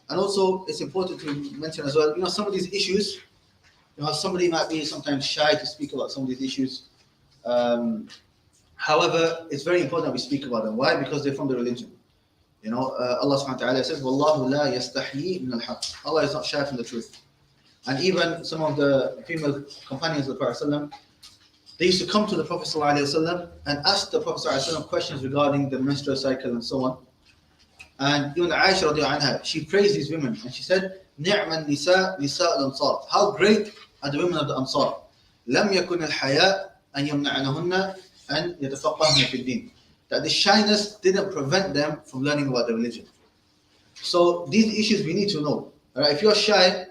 And also, it's important to mention as well, you know, some of these issues, you know, somebody might be sometimes shy to speak about some of these issues. However, it's very important that we speak about them. Why? Because they're from the religion. You know, Allah subhanahu wa ta'ala says, وَاللَّهُ لَا يَسْتَحْيِي مِنَ الْحَقِّ. Allah is not shy from the truth. And even some of the female companions of the Prophet, they used to come to the Prophet ﷺ and ask the Prophet ﷺ questions regarding the menstrual cycle and so on. And even Aisha radiallahu anha, she praised these women and she said, نِعْمَ النِّسَاء نِسَاء الْأَنصَارِ. How great are the women of the Ansar. لَمْ يَكُنِ الْحَيَاء أَنْ يَمْنَعْنَهُنَّ أَنْ يَتَفَقَّهْنَ فِي الدِّينِ. That the shyness didn't prevent them from learning about the religion. So these issues we need to know. Right? If you're shy,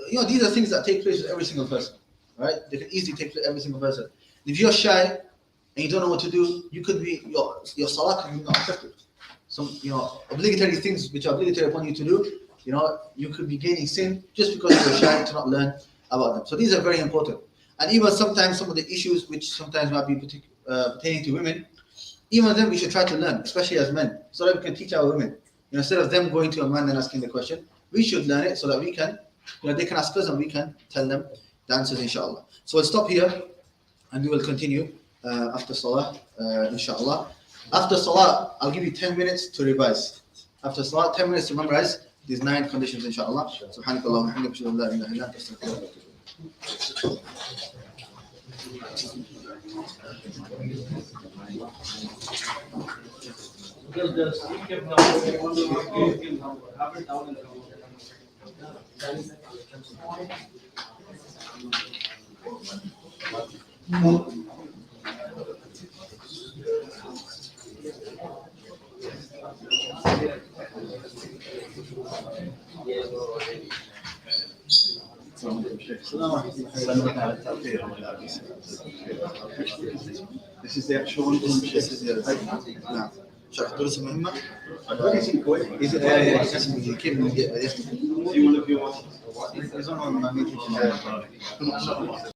you know, these are things that take place with every single person. Right? They can easily take place with every single person. If you're shy and you don't know what to do, you could be your salah can be not accepted. Some, you know, obligatory things which are obligatory upon you to do, you know, you could be gaining sin just because you're shy to not learn about them. So these are very important. And even sometimes some of the issues which sometimes might be pertaining to women, even then we should try to learn, especially as men, so that we can teach our women. You know, instead of them going to a man and asking the question, we should learn it so that we can, you know, they can ask us and we can tell them the answers, inshallah. So we'll stop here. and we will continue after Salah, inshallah. After Salah, I'll give you 10 minutes to revise. After Salah, 10 minutes to memorize these 9 conditions, inshallah. Subhanakallah wa bihamdika, ashhadu an la ilaha illa anta, astaghfiruka wa atubu ilayk. Because the speed kept number, they want to give number, have it down in the This is the actual This is the نعم. شرح دروس مهمة. Is it you came yesterday? He's on my meeting tomorrow.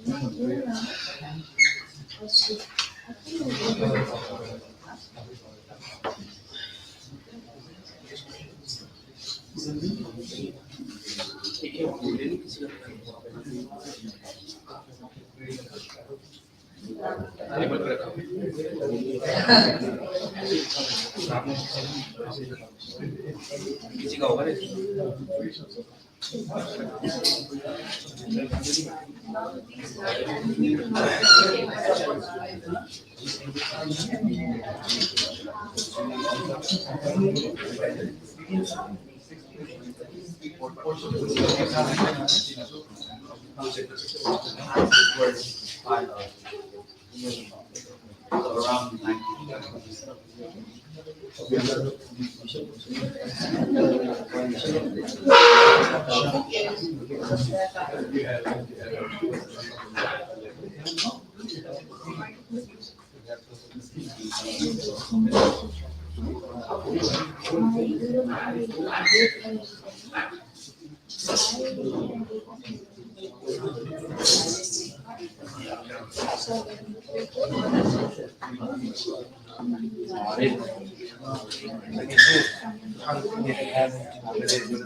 Around 90.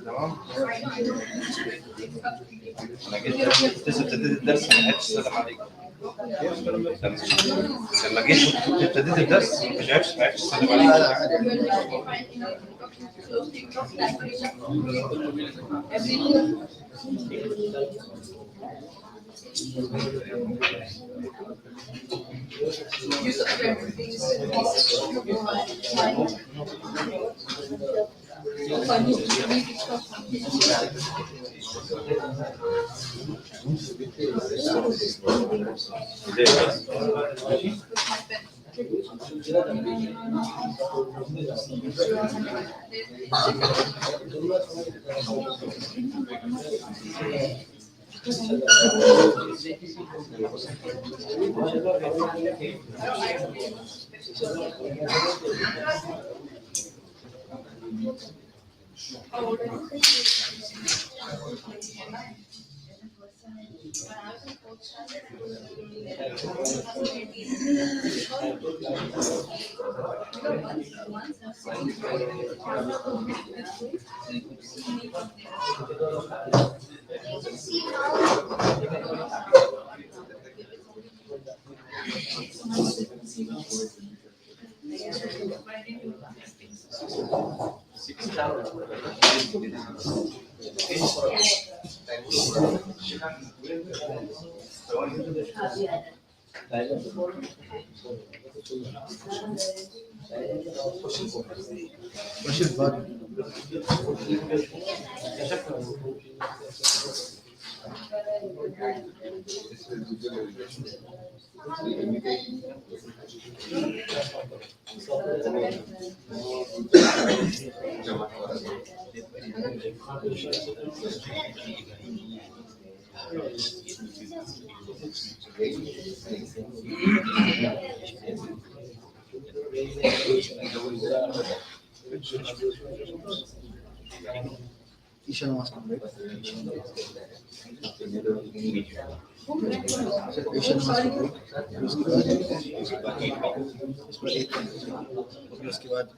تمام. انا جيت لسه ابتديت الدرس ما لحقتش اسلم عليك. لما جيت ابتديت الدرس مش عرفتش اسلم لا عليك. لا عادي. وش الفرق؟ ايش انا ماسك بريك؟ ايش انا ماسك بريك؟ उसके बाद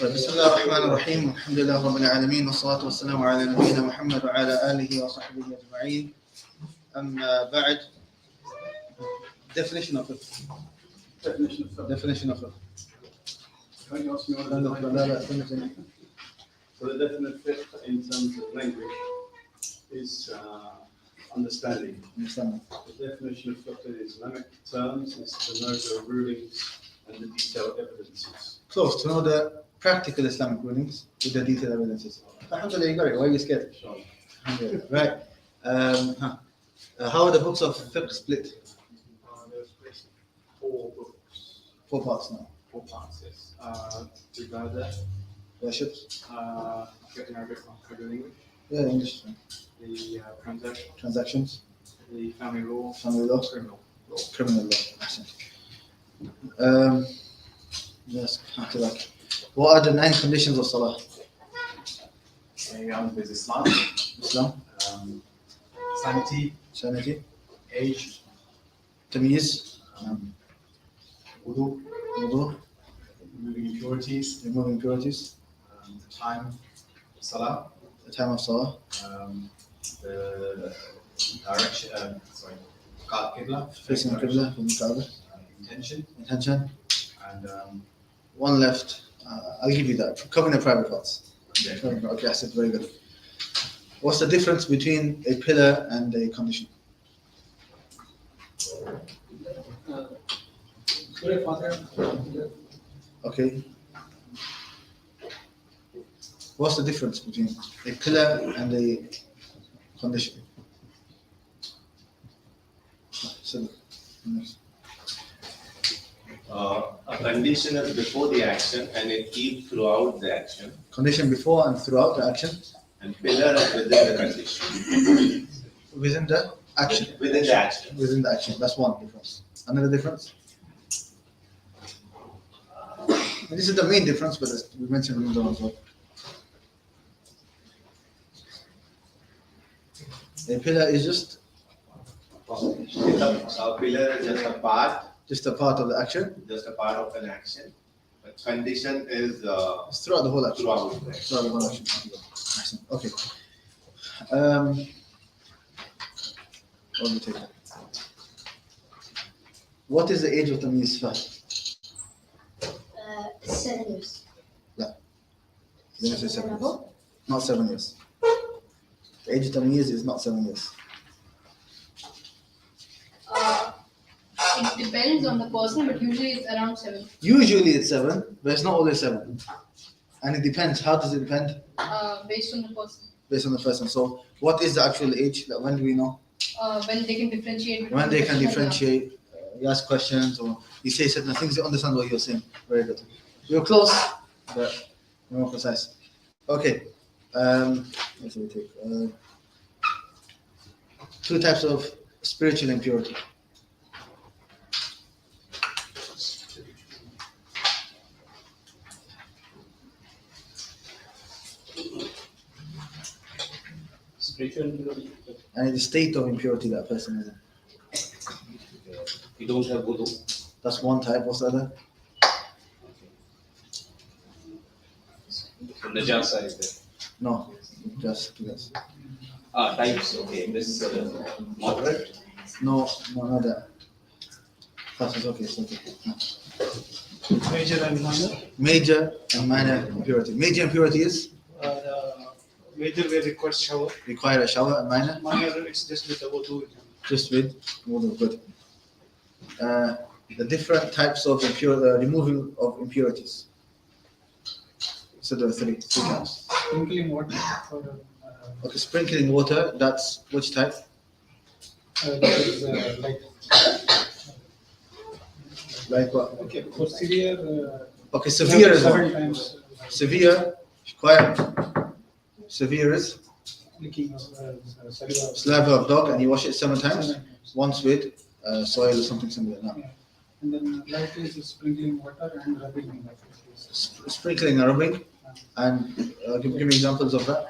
بسم الله الرحمن الرحيم الحمد لله رب العالمين والصلاة والسلام على نبينا محمد وعلى آله وصحبه أجمعين. أما بعد, definition of it. Definition of it. Can you ask me what لا the لا لا definition. So the definite fit in terms of language is understanding. Understand. The definition of fiqh in Islamic terms is to know the rulings and the detailed evidences. So to know the practical Islamic rulings with the detailed evidences. Alhamdulillah, you got it. Why are you scared? Inshallah. Alhamdulillah. Right. How are the books of fiqh split? There's basically 4 books, 4 parts now. 4 parts, yes. Ibadah, Worships, getting Arabic and English, Yeah, English. The Transactions, the family law, family law, criminal. criminal law. Ahsan. Yes, after that. What are the 9 conditions of Salah? There's Islam, Islam, sanity, sanity, age, tamyiz, wudu, wudu, removing impurities, removing impurities, the time of salah, the time of Salah, the direction, qibla, facing Qibla, from the Kaaba, intention, intention. and One left. I'll give you that. Covering the private parts. yeah. Okay, I said very good. What's the difference between a pillar and a condition? Surah Fatiha. Okay. What's the difference between a pillar and a condition? So, next. A condition is before the action and it keeps throughout the action. Condition before and throughout the action. And pillar is within the condition. Within the action. Within the action. Within the action. That's one difference. Another difference? And this is the main difference, but we mentioned another one as well. A pillar is just A pillar is just a part of the action. just a part of an action. But condition is It's throughout the whole action. throughout. Throughout the whole action. Excellent. Okay. What do we take? What is the age of the Misfah? 7 years. Let me say 7 years. Not 7 years. The age of the Tamyiz is not 7 years. It depends on the person, but usually it's around 7. Usually it's 7, but it's not always 7. And it depends. How does it depend? Based on the person. Based on the person. So, what is the actual age? When do we know? When they can differentiate. When they can between differentiate, you ask questions, or you say certain things, you understand what you're saying. Very good. You're close, but more precise. Okay. What do we take? 2 types of spiritual impurity. Spiritual impurity. And the state of impurity that person is in. You don't have wudu. That's one type. What's the other? So najasa is there. No, just yes. Types. Okay. This moderate. No, not that. That's okay. It's okay. No. Major and minor. Major and minor impurity. Major impurity is Major will require shower. require a shower, and minor Minor, it's just with the wudu. just with wudu. Good. The different types of removing of impurities. So there are three types. Sprinkling water for Okay, sprinkling water. That's which type? that is like Like what? okay for severe. Okay, severe is 7 one. times Severe, quite severe is leaking of saliva. saliva of dog, and you wash it 7 times. 7 times. Once with soil or something similar. No. And then light is sprinkling water and rubbing in that. Sprinkling and rubbing, and give me examples of that.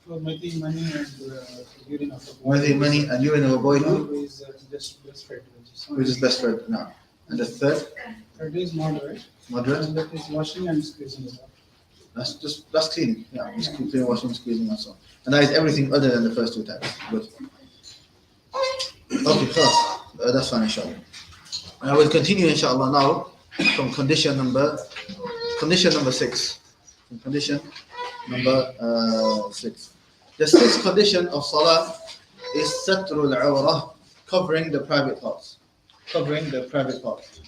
For making money and urine of the Whether money and urine of a boy who is just breastfed. is best friend now. And the third, Third is moderate. moderate. And that is washing and squeezing it out. That's cleaning. Yeah, just cleaning, washing, squeezing, and so on. And that is everything other than the first 2 types. Good. Okay, first, that's fine, inshallah. And I will continue, inshallah, now from condition number 6. From condition number 6. The 6th condition of salah is satrul awrah, covering the private parts. Covering the private parts.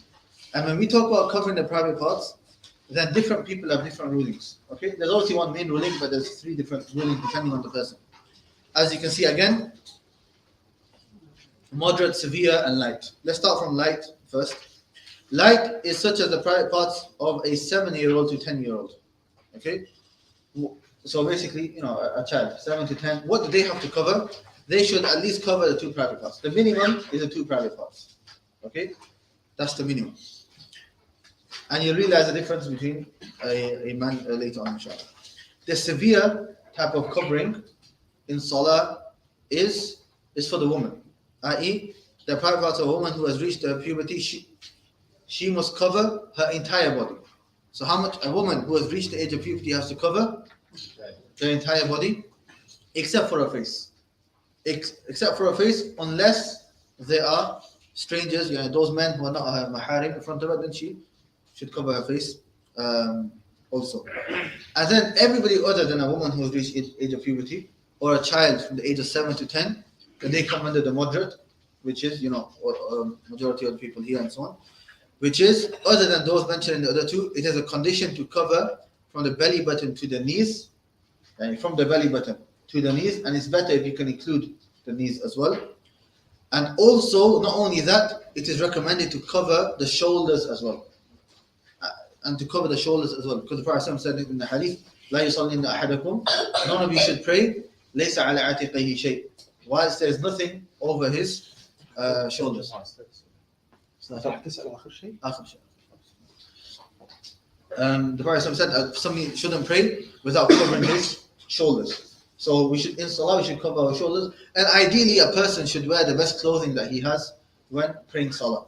And when we talk about covering the private parts, then different people have different rulings. Okay, there's obviously one main ruling, but there's 3 different rulings depending on the person. As you can see again, moderate, severe, and light. Let's start from light first. Light is such as the private parts of a 7-year-old to 10-year-old. Okay, So basically, a child, 7 to 10, what do they have to cover? They should at least cover the 2 private parts. The minimum is the 2 private parts. Okay? That's the minimum. And you realize the difference between a man later on, inshallah. The severe type of covering in Salah is for the woman. I.e., the private parts of a woman who has reached puberty, she must cover her entire body. So how much a woman who has reached the age of puberty has to cover? The entire body, except for her face. Except for her face, unless they are strangers, those men who are not her maharim in front of her, then she should cover her face also. And then everybody other than a woman who has reached age of puberty, or a child from the age of 7 to 10, then they come under the moderate, which is, majority of the people here and so on, which is, other than those mentioned in the other two, it is a condition to cover from the belly button to the knees, and from the belly button to the knees, and it's better if you can include the knees as well. And also, not only that, it is recommended to cover the shoulders as well. And to cover the shoulders as well, because the Prophet said in the hadith, لا يصلين أحدكم, none of you should pray, ليس على عاتقه شيء, whilst there is nothing over his shoulders. The Prophet said somebody shouldn't pray without covering his shoulders. So we should, in Salah, we should cover our shoulders. And ideally, a person should wear the best clothing that he has when praying Salah.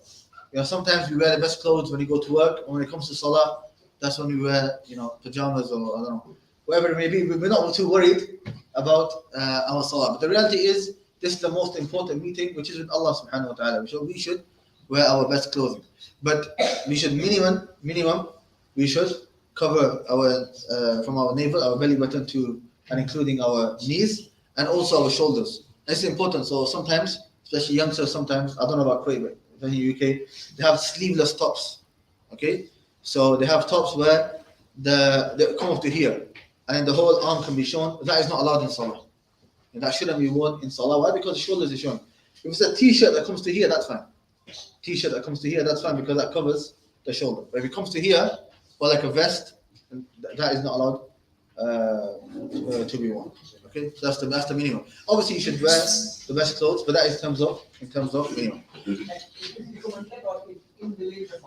Sometimes we wear the best clothes when we go to work, and when it comes to Salah, that's when we wear, pajamas or I don't know, whatever it may be. We're not too worried about our Salah. But the reality is, this is the most important meeting, which is with Allah subhanahu wa ta'ala. So we should wear our best clothing. But we should minimum, we should cover our from our navel, our belly button to, and including our knees, and also our shoulders. It's important. So sometimes, especially youngsters, sometimes, I don't know about Kuwait, but in the UK, they have sleeveless tops. Okay? So they have tops where they come up to here, and the whole arm can be shown. That is not allowed in Salah. And that shouldn't be worn in Salah. Why? Because the shoulders are shown. If it's a t-shirt that comes to here, that's fine. T-shirt that comes to here, that's fine, because that covers the shoulder. But if it comes to here, or like a vest, that is not allowed to be worn. Okay, so that's the minimum. Obviously, you should wear the best clothes, but that is in terms of minimum.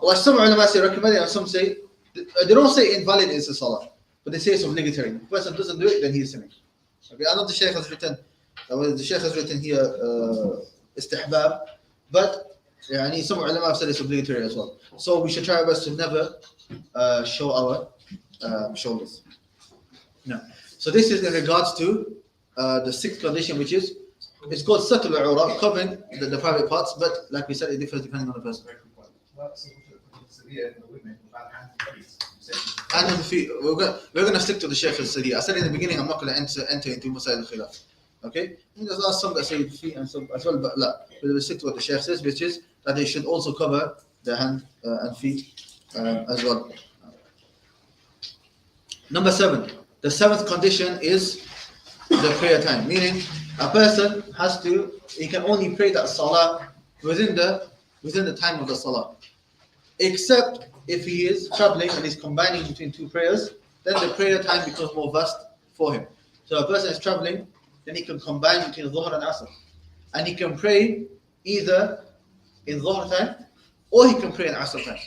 Well, some ulama say recommended, and some say they don't say invalid is a salah, but they say it's obligatory. If the person doesn't do it, then he is sinning. Okay, I know the Shaykh has written here istihbab, but some ulama have said it's obligatory as well. So we should try our best to never show our shoulders. No. So this is in regards to the sixth condition, which is, it's called satr al-awra, covering the private parts, but like we said, it differs depending on the person. And on the feet, we're going to stick to the Shaykh al-Sadiq. I said in the beginning, I'm not going to enter into Masail al-Khilaf. Okay? There's some that say feet and some as well, but we'll stick to what the Shaykh says, which is that they should also cover their hand and feet as well. Number 7. The 7th condition is the prayer time, meaning a person he can only pray that salah within the time of the salah, except if he is traveling and is combining between 2 prayers, then the prayer time becomes more vast for him. So a person is traveling, then he can combine between Dhuhr and Asr, and he can pray either in Dhuhr time or he can pray in Asr time.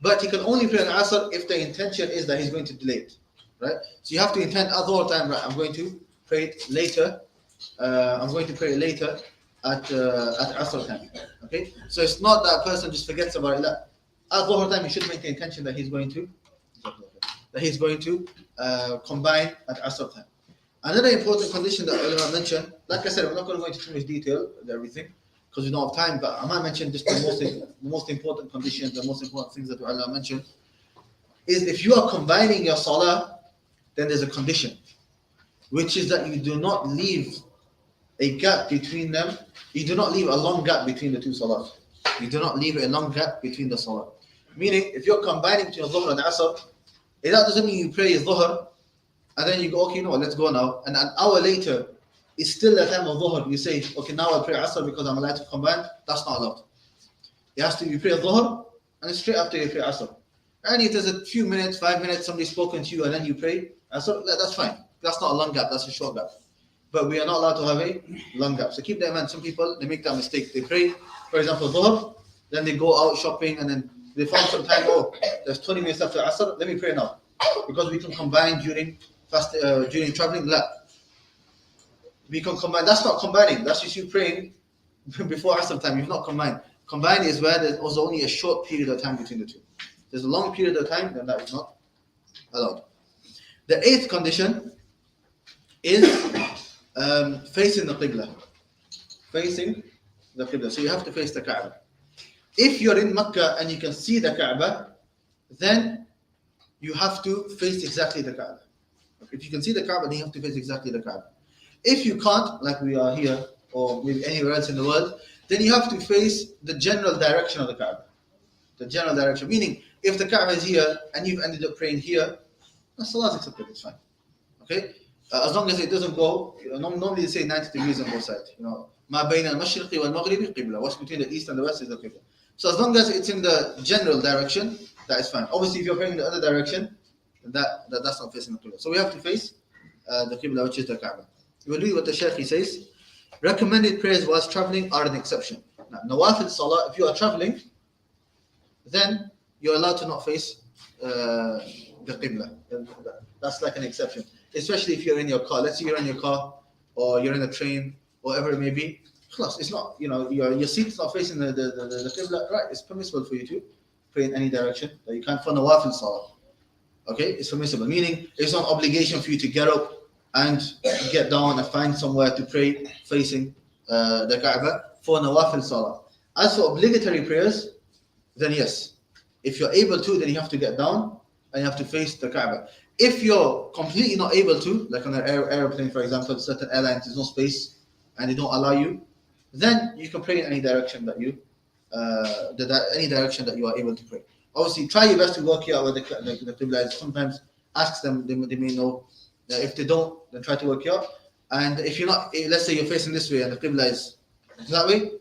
But he can only pray in Asr if the intention is that he's going to delay it. Right? So you have to intend at Dhuhr time, right? I'm going to pray it later. I'm going to pray it later at Asr time. Okay? So it's not that a person just forgets about it. At Dhuhr time, he should make the intention that he's going to combine at Asr time. Another important condition that ulama mentioned, like I said, we're not going to go into too much detail with everything because we don't have time, but I might mention just the most important conditions, the most important things that ulama mentioned, is if you are combining your salah, then there's a condition, which is that you do not leave a gap between them. You do not leave a long gap between the 2 salahs. You do not leave a long gap between the salah. Meaning, if you're combining between Dhuhr and Asr, that doesn't mean you pray Dhuhr, and then you go, okay, let's go now. And an hour later, it's still the time of Dhuhr. You say, okay, now I'll pray Asr because I'm allowed to combine. That's not allowed. It has to be pray Dhuhr, and straight after you pray Asr. And if there's a few minutes, 5 minutes, somebody's spoken to you, and then you pray Asr, that's fine. That's not a long gap, that's a short gap. But we are not allowed to have a long gap. So keep that in mind. Some people, they make that mistake. They pray, for example, Dhuhr, then they go out shopping and then they find some time, oh, there's 20 minutes after Asr, let me pray now. Because we can combine during traveling. La. We can combine, that's not combining, that's just you praying before Asr time. You've not combined. Combined is where there was only a short period of time between the two. There's a long period of time, then that is not allowed. The 8th condition is facing the Qibla. Facing the Qibla. So you have to face the Kaaba. If you're in Makkah and you can see the Kaaba, then you have to face exactly the Kaaba. If you can see the Kaaba, then you have to face exactly the Kaaba. If you can't, like we are here, or maybe anywhere else in the world, then you have to face the general direction of the Kaaba. The general direction. Meaning, if the Kaaba is here and you've ended up praying here, the salah is accepted, it's fine. Okay? As long as it doesn't go, normally they say 90 degrees on both sides. ما بين المشرق والمغرب قبلة. What's between the east and the west is the Qibla. So as long as it's in the general direction, that is fine. Obviously, if you're praying in the other direction, that's not facing the Qibla. So we have to face the Qibla, which is the Kaaba. You will read what the Shaykh says. Recommended prayers whilst traveling are an exception. Now, Nawafil Salah, if you are traveling, then you're allowed to not face the Qibla. That's like an exception. Especially if you're in your car. Let's say you're in your car, or you're in a train, or whatever it may be. It's not, your seat's not facing the Qibla, right? It's permissible for you to pray in any direction. But you can't for Nawafil Salah. Okay? It's permissible. Meaning, it's not an obligation for you to get up and get down and find somewhere to pray facing the Kaaba for Nawafil Salah. As for obligatory prayers, then yes. If you're able to, then you have to get down and you have to face the Kaaba. If you're completely not able to, like on an airplane, for example, certain airlines, there's no space and they don't allow you, then you can pray in any direction that you are able to pray. Obviously, try your best to work out where the Qibla is. Sometimes ask them, they may know. If they don't, then try to work it out. And if you're not, let's say you're facing this way and the Qibla is that way,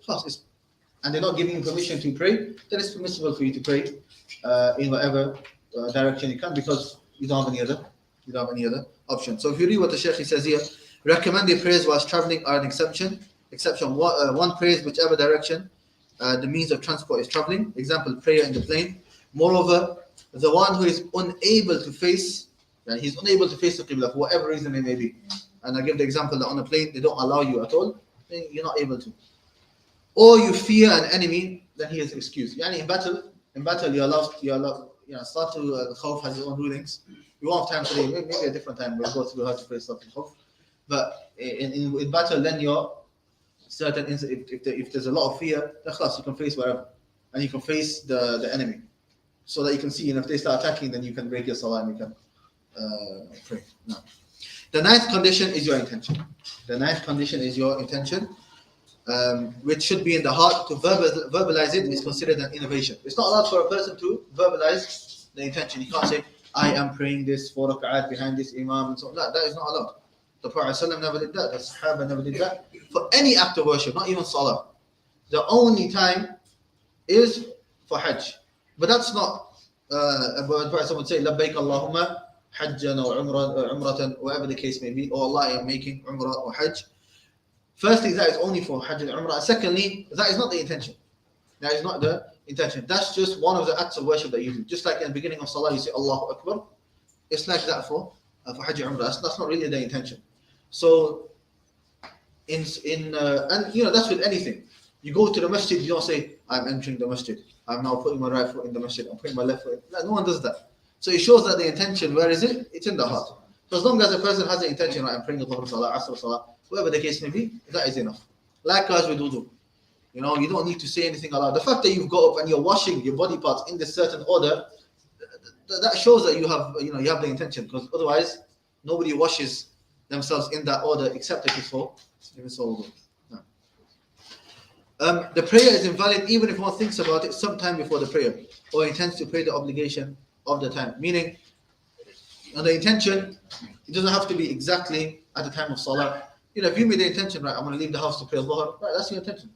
and they're not giving you permission to pray, then it's permissible for you to pray in whatever direction you can, because you don't have any other option. So if you read what the Shaykh says here, recommended prayers whilst traveling are an exception. One prays whichever direction the means of transport is traveling. Example, prayer in the plane. Moreover, the one who is unable to face the Qibla for whatever reason it may be. And I give the example that on a plane they don't allow you at all, then you're not able to. Or you fear an enemy, then he is excused. In battle you're allowed, start to the Khawf has its own rulings. We won't have time today, maybe a different time we'll go through how to pray Salat al-Khawf. But in battle, then you're certain, if there's a lot of fear, then you can face wherever. And you can face the enemy. So that you can see, and if they start attacking, then you can break your salah and you can pray. No. The 9th condition is your intention. Which should be in the heart. To verbalize it is considered an innovation. It's not allowed for a person to verbalize the intention. You can't say, I am praying this 4 rak'at behind this imam and so on. That is not allowed. The Prophet ﷺ never did that. The Sahaba never did that. For any act of worship, not even salah. The only time is for Hajj. But that's not, the Prophet would say, Labbaik Allahumma Hajjan or Umratan, whatever the case may be. Or Allah, I am making Umrah or Hajj. Firstly, that is only for Hajj and Umrah. Secondly, that is not the intention. That is not the intention. That's just one of the acts of worship that you do. Just like in the beginning of Salah, you say Allahu Akbar. It's like that for Hajj and Umrah. That's not really the intention. So, and that's with anything. You go to the masjid, you don't say, I'm entering the masjid. I'm now putting my right foot in the masjid. I'm putting my left foot in. No one does that. So it shows that the intention, where is it? It's in the heart. So as long as a person has the intention, right, I'm praying Dhuhr Salah, Asr Salah, whatever the case may be, that is enough. Likewise with wudu. You don't need to say anything aloud. The fact that you've got up and you're washing your body parts in this certain order, that shows that you have the intention. Because otherwise, nobody washes themselves in that order except if it's for wudu. No. The prayer is invalid even if one thinks about it sometime before the prayer or intends to pray the obligation of the time. Meaning, the intention, it doesn't have to be exactly at the time of Salah. If you made the intention, right, I'm going to leave the house to pray Dhuhr, right, that's your intention.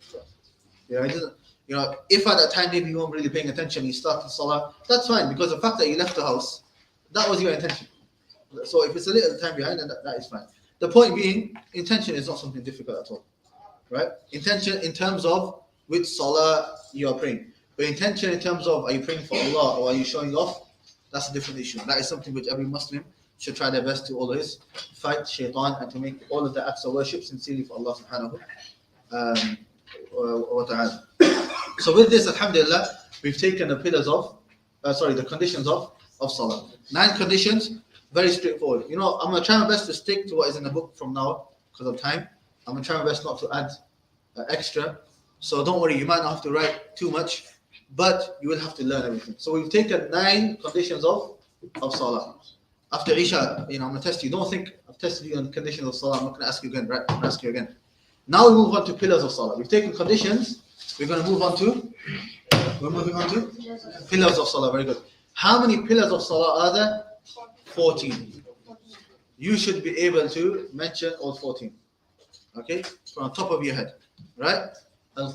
If at that time maybe you weren't really paying attention, you started Salah, that's fine, because the fact that you left the house, that was your intention. So if it's a little time behind, then that is fine. The point being, intention is not something difficult at all, right? Intention in terms of which salah you are praying. But intention in terms of are you praying for Allah or are you showing off, that's a different issue. That is something which every Muslim should try their best to always fight shaitan and to make all of the acts of worship sincerely for Allah subhanahu wa ta'ala. So with this, alhamdulillah, we've taken the pillars of, the conditions of salah. 9 conditions, very straightforward. You know, I'm going to try my best to stick to what is in the book from now because of time. I'm going to try my best not to add extra. So don't worry, you might not have to write too much, but you will have to learn everything. So we've taken 9 conditions of salah. After Isha, I'm going to test you. Don't think I've tested you on conditions of salah. I'm not going to ask you again, right? I'm going to ask you again. Now we move on to pillars of salah. We've taken conditions. We're going to move on to, pillars of salah. Very good. How many pillars of salah are there? 14. You should be able to mention all 14. Okay? From the top of your head. Right? In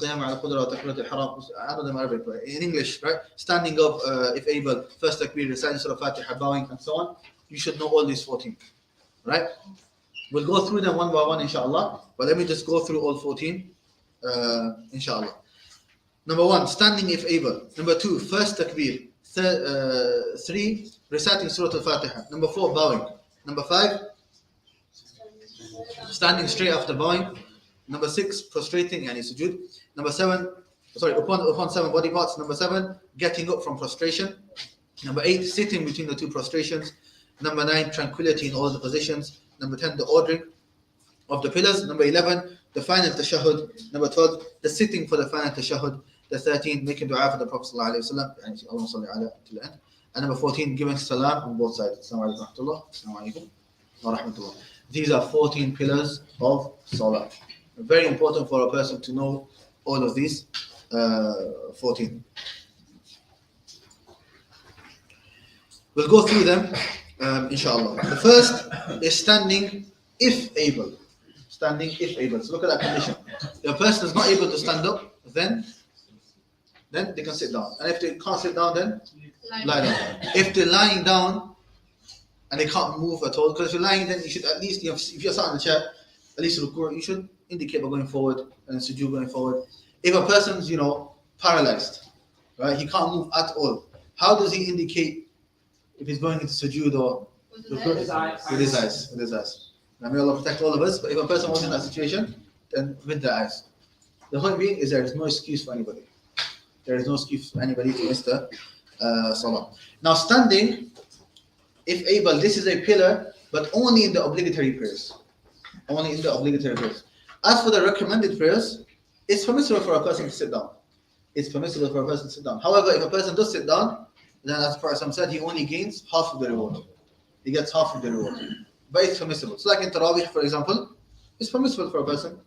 English, right? Standing up, if able, first takbir, reciting Surah Fatiha, bowing, and so on. You should know all these 14. Right? We'll go through them one by one, inshallah. But let me just go through all 14, inshallah. Number 1, standing if able. Number 2, first takbir. 3, reciting Surah Al-Fatiha. Number 4, bowing. Number 5, standing straight after bowing. Number 6, prostrating, yani sujood. Number 7, upon 7 body parts. Number 7, getting up from prostration. Number 8, sitting between the 2 prostrations. Number 9, tranquility in all the positions. Number 10, the ordering of the pillars. Number 11, the final tashahhud. Number 12, the sitting for the final tashahhud. The 13, making dua for the Prophet ﷺ, and number 14, giving salam on both sides. Assalamu alaikum wa rahmatullah. These are 14 pillars of salah. Very important for a person to know all of these 14. We'll go through them, inshallah. The first is standing if able. Standing if able. So look at that condition. If a person is not able to stand up, then they can sit down. And if they can't sit down, then lie down. If they're lying down and they can't move at all, because if you're lying, then you should at least, if you're sat on the chair, at least you should indicate by going forward and sujood going forward. If a person's, paralyzed, right, he can't move at all, how does he indicate if he's going into sujood or with his eyes? Now may Allah protect all of us, but if a person was in that situation, then with the eyes. The point being is there is no excuse for anybody. There is no excuse for anybody to miss the salah. Now standing, if able, this is a pillar, but only in the obligatory prayers. Only in the obligatory prayers. As for the recommended prayers, it's permissible for a person to sit down. It's permissible for a person to sit down. However, if a person does sit down, then as Prophet said, he only gains half of the reward. He gets half of the reward. But it's permissible. So like in Tarawih, for example, it's permissible for a person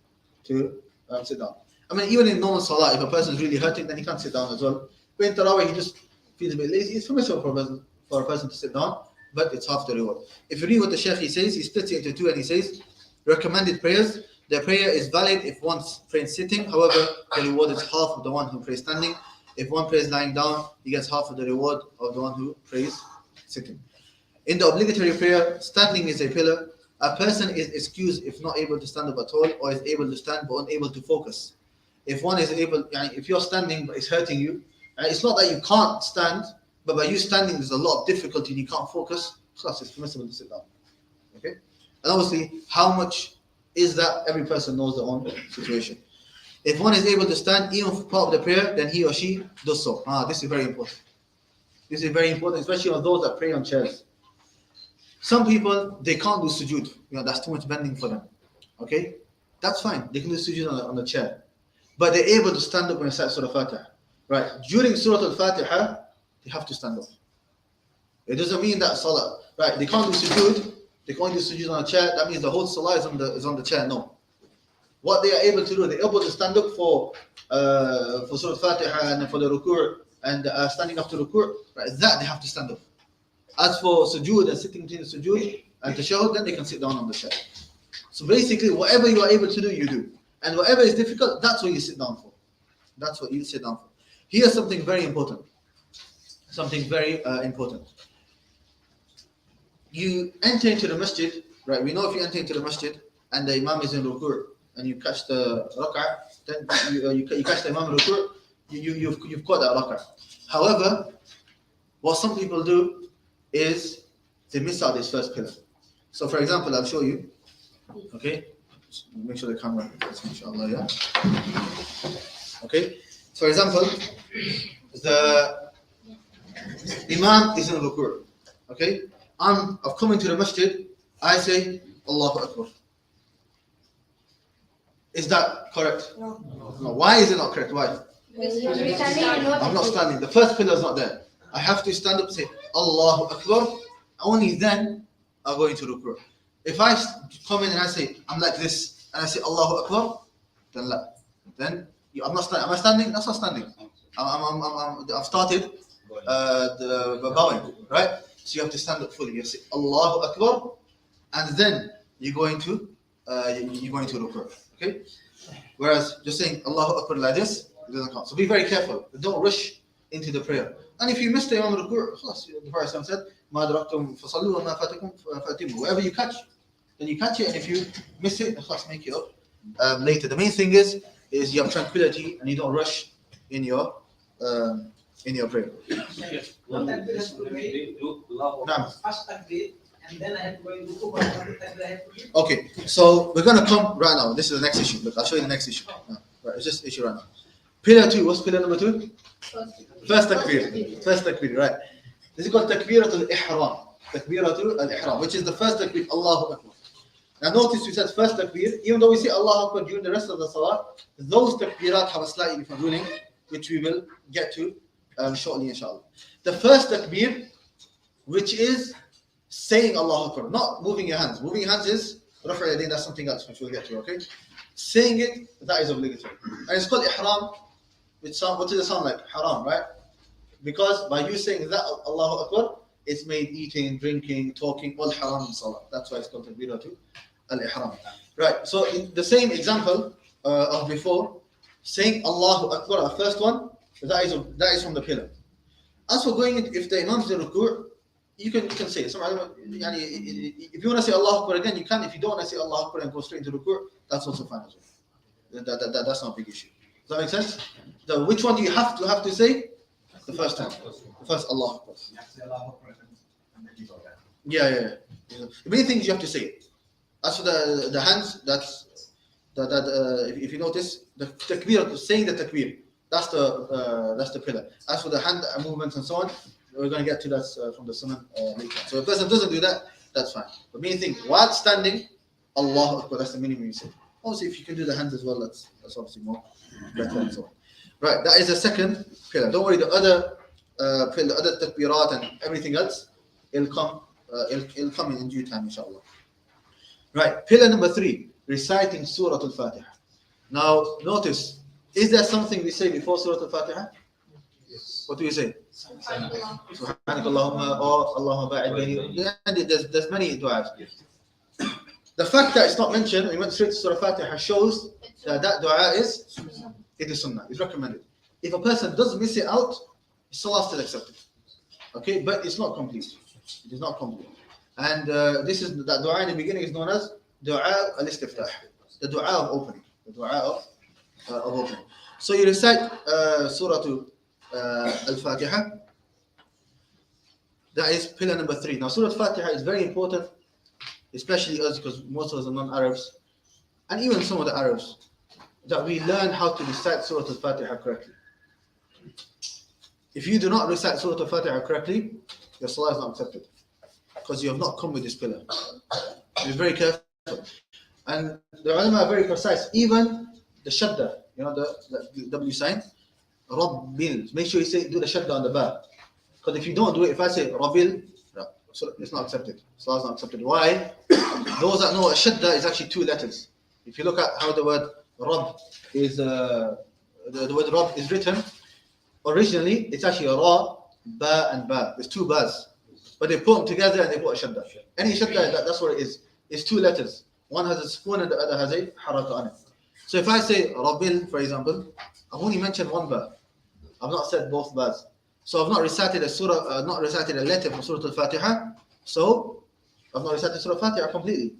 to sit down. I mean, even in normal salah, if a person is really hurting, then he can't sit down as well. But in Tarawih, he just feels a bit lazy. It's permissible for a person to sit down, but it's half the reward. If you read what the Shaykh he says, he splits it into 2 and he says, recommended prayers, the prayer is valid if one's praying sitting. However, the reward is half of the one who prays standing. If one prays lying down, he gets half of the reward of the one who prays sitting. In the obligatory prayer, standing is a pillar. A person is excused if not able to stand up at all, or is able to stand but unable to focus. If one is able, if you're standing but it's hurting you, it's not that you can't stand, but by you standing there's a lot of difficulty and you can't focus, so it's permissible to sit down. Okay? And obviously, how much is that? Every person knows their own situation. If one is able to stand even for part of the prayer, then he or she does so. This is very important. This is very important, especially on those that pray on chairs. Some people, they can't do sujood. That's too much bending for them. Okay? That's fine. They can do sujood on the chair. But they're able to stand up and recite Surah Fatiha. Right? During Surah Al-Fatiha, they have to stand up. It doesn't mean that salah, right? They can't do sujood. They can't do sujood on a chair. That means the whole salah is on the chair. No. What they are able to do, they're able to stand up for Surah Fatiha and for the ruku' and standing after ruku'. Right? That they have to stand up. As for sujood and sitting between the sujood and tashahhud, then they can sit down on the chair. So basically, whatever you are able to do, you do. And whatever is difficult, that's what you sit down for. That's what you sit down for. Here's something very important. Something very important. you enter into the masjid, right? We know if you enter into the masjid and the imam is in ruku' and you catch the rak'ah, then you catch the imam in ruku', you've caught that rak'ah. However, what some people do is they miss out this first pillar. So for example, I'll show you. Okay, make sure the camera is inshallah, yeah. Okay, so for example, the imam is in ruku'. Okay, I've come into the masjid, I say Allahu Akbar. Is that correct? No. Why is it not correct? Why? I'm not standing. The first pillar is not there. I have to stand up and say Allahu Akbar. Only then I go into ruku'. If I come in and I say I'm like this and I say Allahu Akbar, then I'm not standing. Am I standing? That's not standing. I've started the bowing, right? So you have to stand up fully. You say Allahu Akbar, and then you go into ruku'. Okay. Whereas just saying Allahu Akbar like this, it doesn't count. So be very careful. Don't rush into the prayer. And if you miss the Imam ruku', the Prophet said, "Ma adraktum fasallu wa ma fatakum fatimu." Whatever you catch, then you catch it, and if you miss it, make it up later. The main thing is you have tranquility and you don't rush in your prayer. One takbir has to be first takbir, and then I have to go into ruku', but after takbir I have to leave. Okay, so we're gonna come right now. This is the next issue. Look, I'll show you the next issue. Right, it's just issue right now. Pillar 2. What's pillar number 2? First takbir. First takbir, right? This is called takbiratul ihram. Takbiratul ihram, which is the first takbir. Allahu Akbar. Now notice we said first takbir. Even though we say Allahu Akbar during the rest of the salah, those takbirat have a slightly different ruling, which we will get to shortly, inshallah. The first takbir, which is saying Allahu Akbar, not moving your hands. Moving your hands is rafa' yadayn, that's something else, which we'll get to, okay? Saying it, that is obligatory. And it's called ihram, what does it sound like? Haram, right? Because by you saying that Allahu Akbar, it's made eating, drinking, talking, all haram in salah. That's why it's called takbiratul al-ihram. Right, so in the same example of before, saying Allahu Akbar, the first one, that is from the pillar. As for going in, if the imam's in ruku', you can say it. If you want to say Allahu Akbar again, you can. If you don't want to say Allahu Akbar and go straight into ruku', that's also fine as well. That's not a big issue. Does that make sense? Which one do you have to say? The first time. The first Allahu Akbar. Yeah. The main thing is you have to say it. As for the hands, if you notice, the takbir, saying the takbir, that's the pillar. As for the hand movements and so on, we're going to get to that from the sunnah later. So if a person doesn't do that, that's fine. The main thing, while standing, Allahu Akbar, that's the minimum you say. Also, if you can do the hands as well, that's obviously more better and so on. Right, that is the second pillar. Don't worry, the other pillar, the other takbirat and everything else, it'll come in due time, inshallah. Right, pillar number 3, reciting Surah Al-Fatiha. Now, notice, is there something we say before Surah Al-Fatiha? Yes. What do we say? Subhanakallahumma or Allahumma ba'id bayni. There's many du'as. The fact that it's not mentioned, we went straight to Surah Al-Fatiha, shows that du'a is sunnah, it's recommended. If a person does miss it out, his salah is still accepted. Okay, but it's not complete. It is not complete. And this is that du'a in the beginning is known as du'a al-istiftah, the du'a of opening, the du'a of opening. So you recite Surah Al-Fatiha. That is pillar number 3. Now Surah Al-Fatiha is very important, especially us, because most of us are non-Arabs, and even some of the Arabs, that we learn how to recite Surah Al-Fatiha correctly. If you do not recite Surah Al-Fatiha correctly, your salah is not accepted, because you have not come with this pillar. Be very careful. And the ulama are very precise. Even the shadda, the W sign, Rabbil. Make sure you do the shadda on the ba. Because if you don't do it, if I say Rabbil, so it's not accepted. Salah is not accepted. Why? Those that know a shadda is actually 2 letters. If you look at how the word Rab is, the word Rab is written, originally it's actually a Ra, Ba and Ba. There's 2 Bas. But they put them together and they put a shadda. Any shadda, that's what it is. It's 2 letters. One has a sukun and the other has a haraka on it. So if I say Rabbil, for example, I've only mentioned 1 Ba. I've not said both Bas. So I've not recited a letter from Surah Al-Fatiha. So I've not recited Surah Fatiha completely.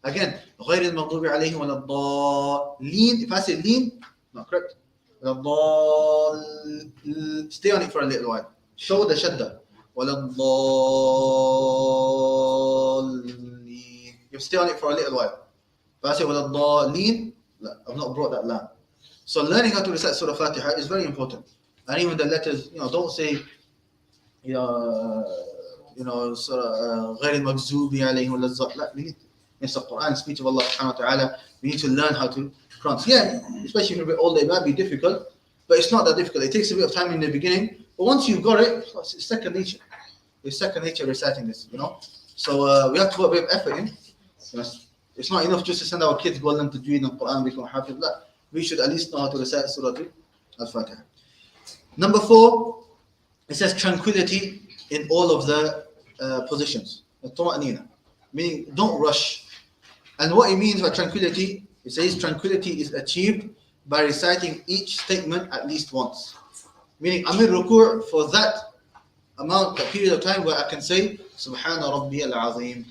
Again, غير المغضوب عليهم ولا الضالين. If I say lean, not correct. ولا الضال. Stay on it for a little while. Show the shadda. ولا الضالين. You stay on it for a little while. If I say ولا الضالين, I've not brought that lamb. So learning how to recite Surah Fatiha is very important. And even the letters, don't say, Surah غير المغضوب عليهم ولا الضالين. It's the Quran, speech of Allah subhanahu wa ta'ala. We need to learn how to pronounce. Yeah, especially if you're a bit older, it might be difficult, but it's not that difficult. It takes a bit of time in the beginning, but once you've got it, it's second nature. It's second nature reciting this, So we have to put a bit of effort in. It's not enough just to send our kids, go learn to read the Quran, become hafiz. We should at least know how to recite Surah Al-Fatiha. Number 4, it says tranquility in all of the positions. الطمأنينة, meaning don't rush. And what it means by tranquility, it says tranquility is achieved by reciting each statement at least once. Meaning I'm in ruku' for that period of time where I can say Subhana Rabbi al-Azim.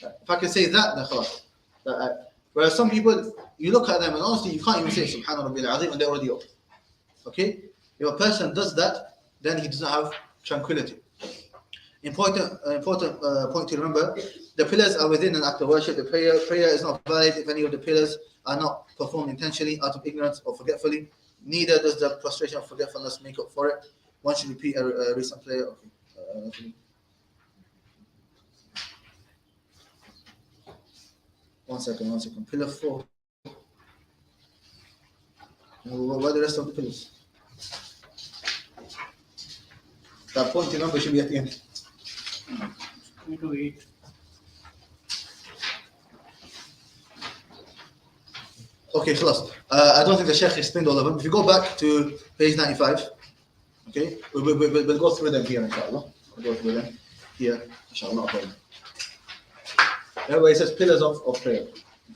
If I can say that, then khalas. Whereas some people, you look at them and honestly you can't even say Subhana Rabbi al-Azim and they're already off. Okay? If a person does that, then he doesn't have tranquility. Important point to remember, the pillars are within an act of worship. The prayer is not valid if any of the pillars are not performed intentionally, out of ignorance or forgetfully. Neither does the prostration of forgetfulness make up for it. One should repeat a recent prayer. Okay. One second. Pillar 4. What are the rest of the pillars? That point to remember should be at the end. 8. Okay, خلاص. I don't think the Sheikh explained all of them. If you go back to page 95, okay, we'll go through them here, inshallah. We'll go through them here, inshallah. Everybody says pillars of prayer.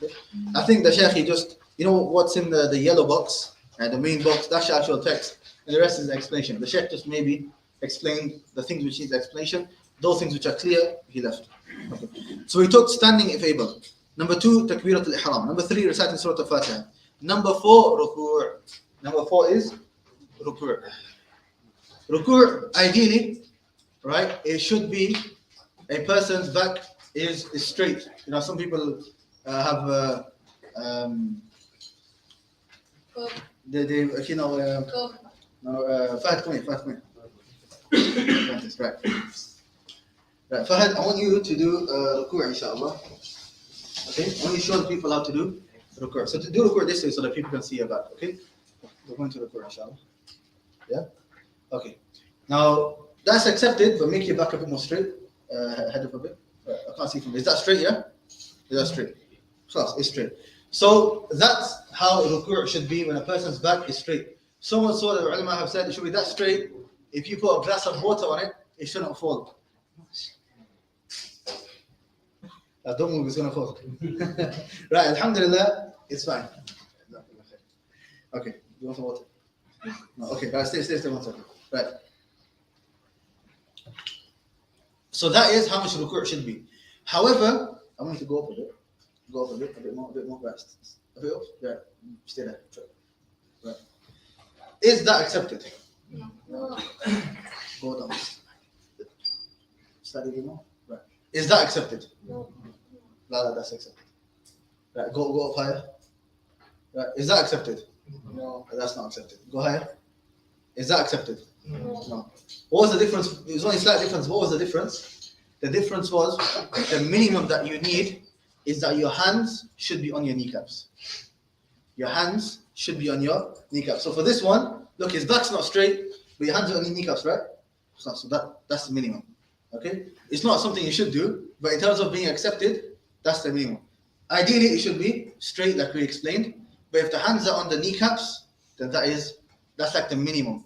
Okay? I think the Sheikh just, what's in the yellow box, and the main box, that's the actual text, and the rest is the explanation. The Sheikh just maybe explained the things which needs explanation. Those things which are clear, he left. Okay. So we took standing if able. Number 2, takbirat al-ihram. Number 3, reciting Surah Al-Fatiha. Number 4, ruku'. Number 4 is ruku'. Ruku', ideally, right, it should be a person's back is straight. Some people have Fahad, come here. Right. Right, Fahad, I want you to do ruku', inshallah. Okay, I want you to show the people how to do ruku'. So to do ruku' this way so that people can see your back. Okay, we're going to ruku', inshallah. Yeah. Okay. Now that's accepted, but make your back a bit more straight. Head up a bit. Right, I can't see from. Is that straight? Yeah. Is that straight? Class, it's straight. So that's how ruku' should be when a person's back is straight. So much so that the ulama have said it should be that straight. If you put a glass of water on it, it shouldn't fall. Don't move, it's going to fall. Right, alhamdulillah, it's fine. Okay, you want some water? No, okay, right, stay 1 second. Right. So that is how much ruku' should be. However, I want you to go up a bit. Go up a bit more, right. A bit up, yeah, stay there. Right. Is that accepted? No. Go down. Slightly more. Right. Is that accepted? No. No, that's accepted. Right. Go up higher. Right. Is that accepted? No. That's not accepted. Go higher. Is that accepted? No. What was the difference? It was only a slight difference. What was the difference? The difference was the minimum that you need is that your hands should be on your kneecaps. Your hands should be on your kneecaps. So for this one, look, his back's not straight, but your hands are on your kneecaps, right? So that's the minimum. Okay? It's not something you should do, but in terms of being accepted, that's the minimum. Ideally, it should be straight, like we explained. But if the hands are on the kneecaps, then that's like the minimum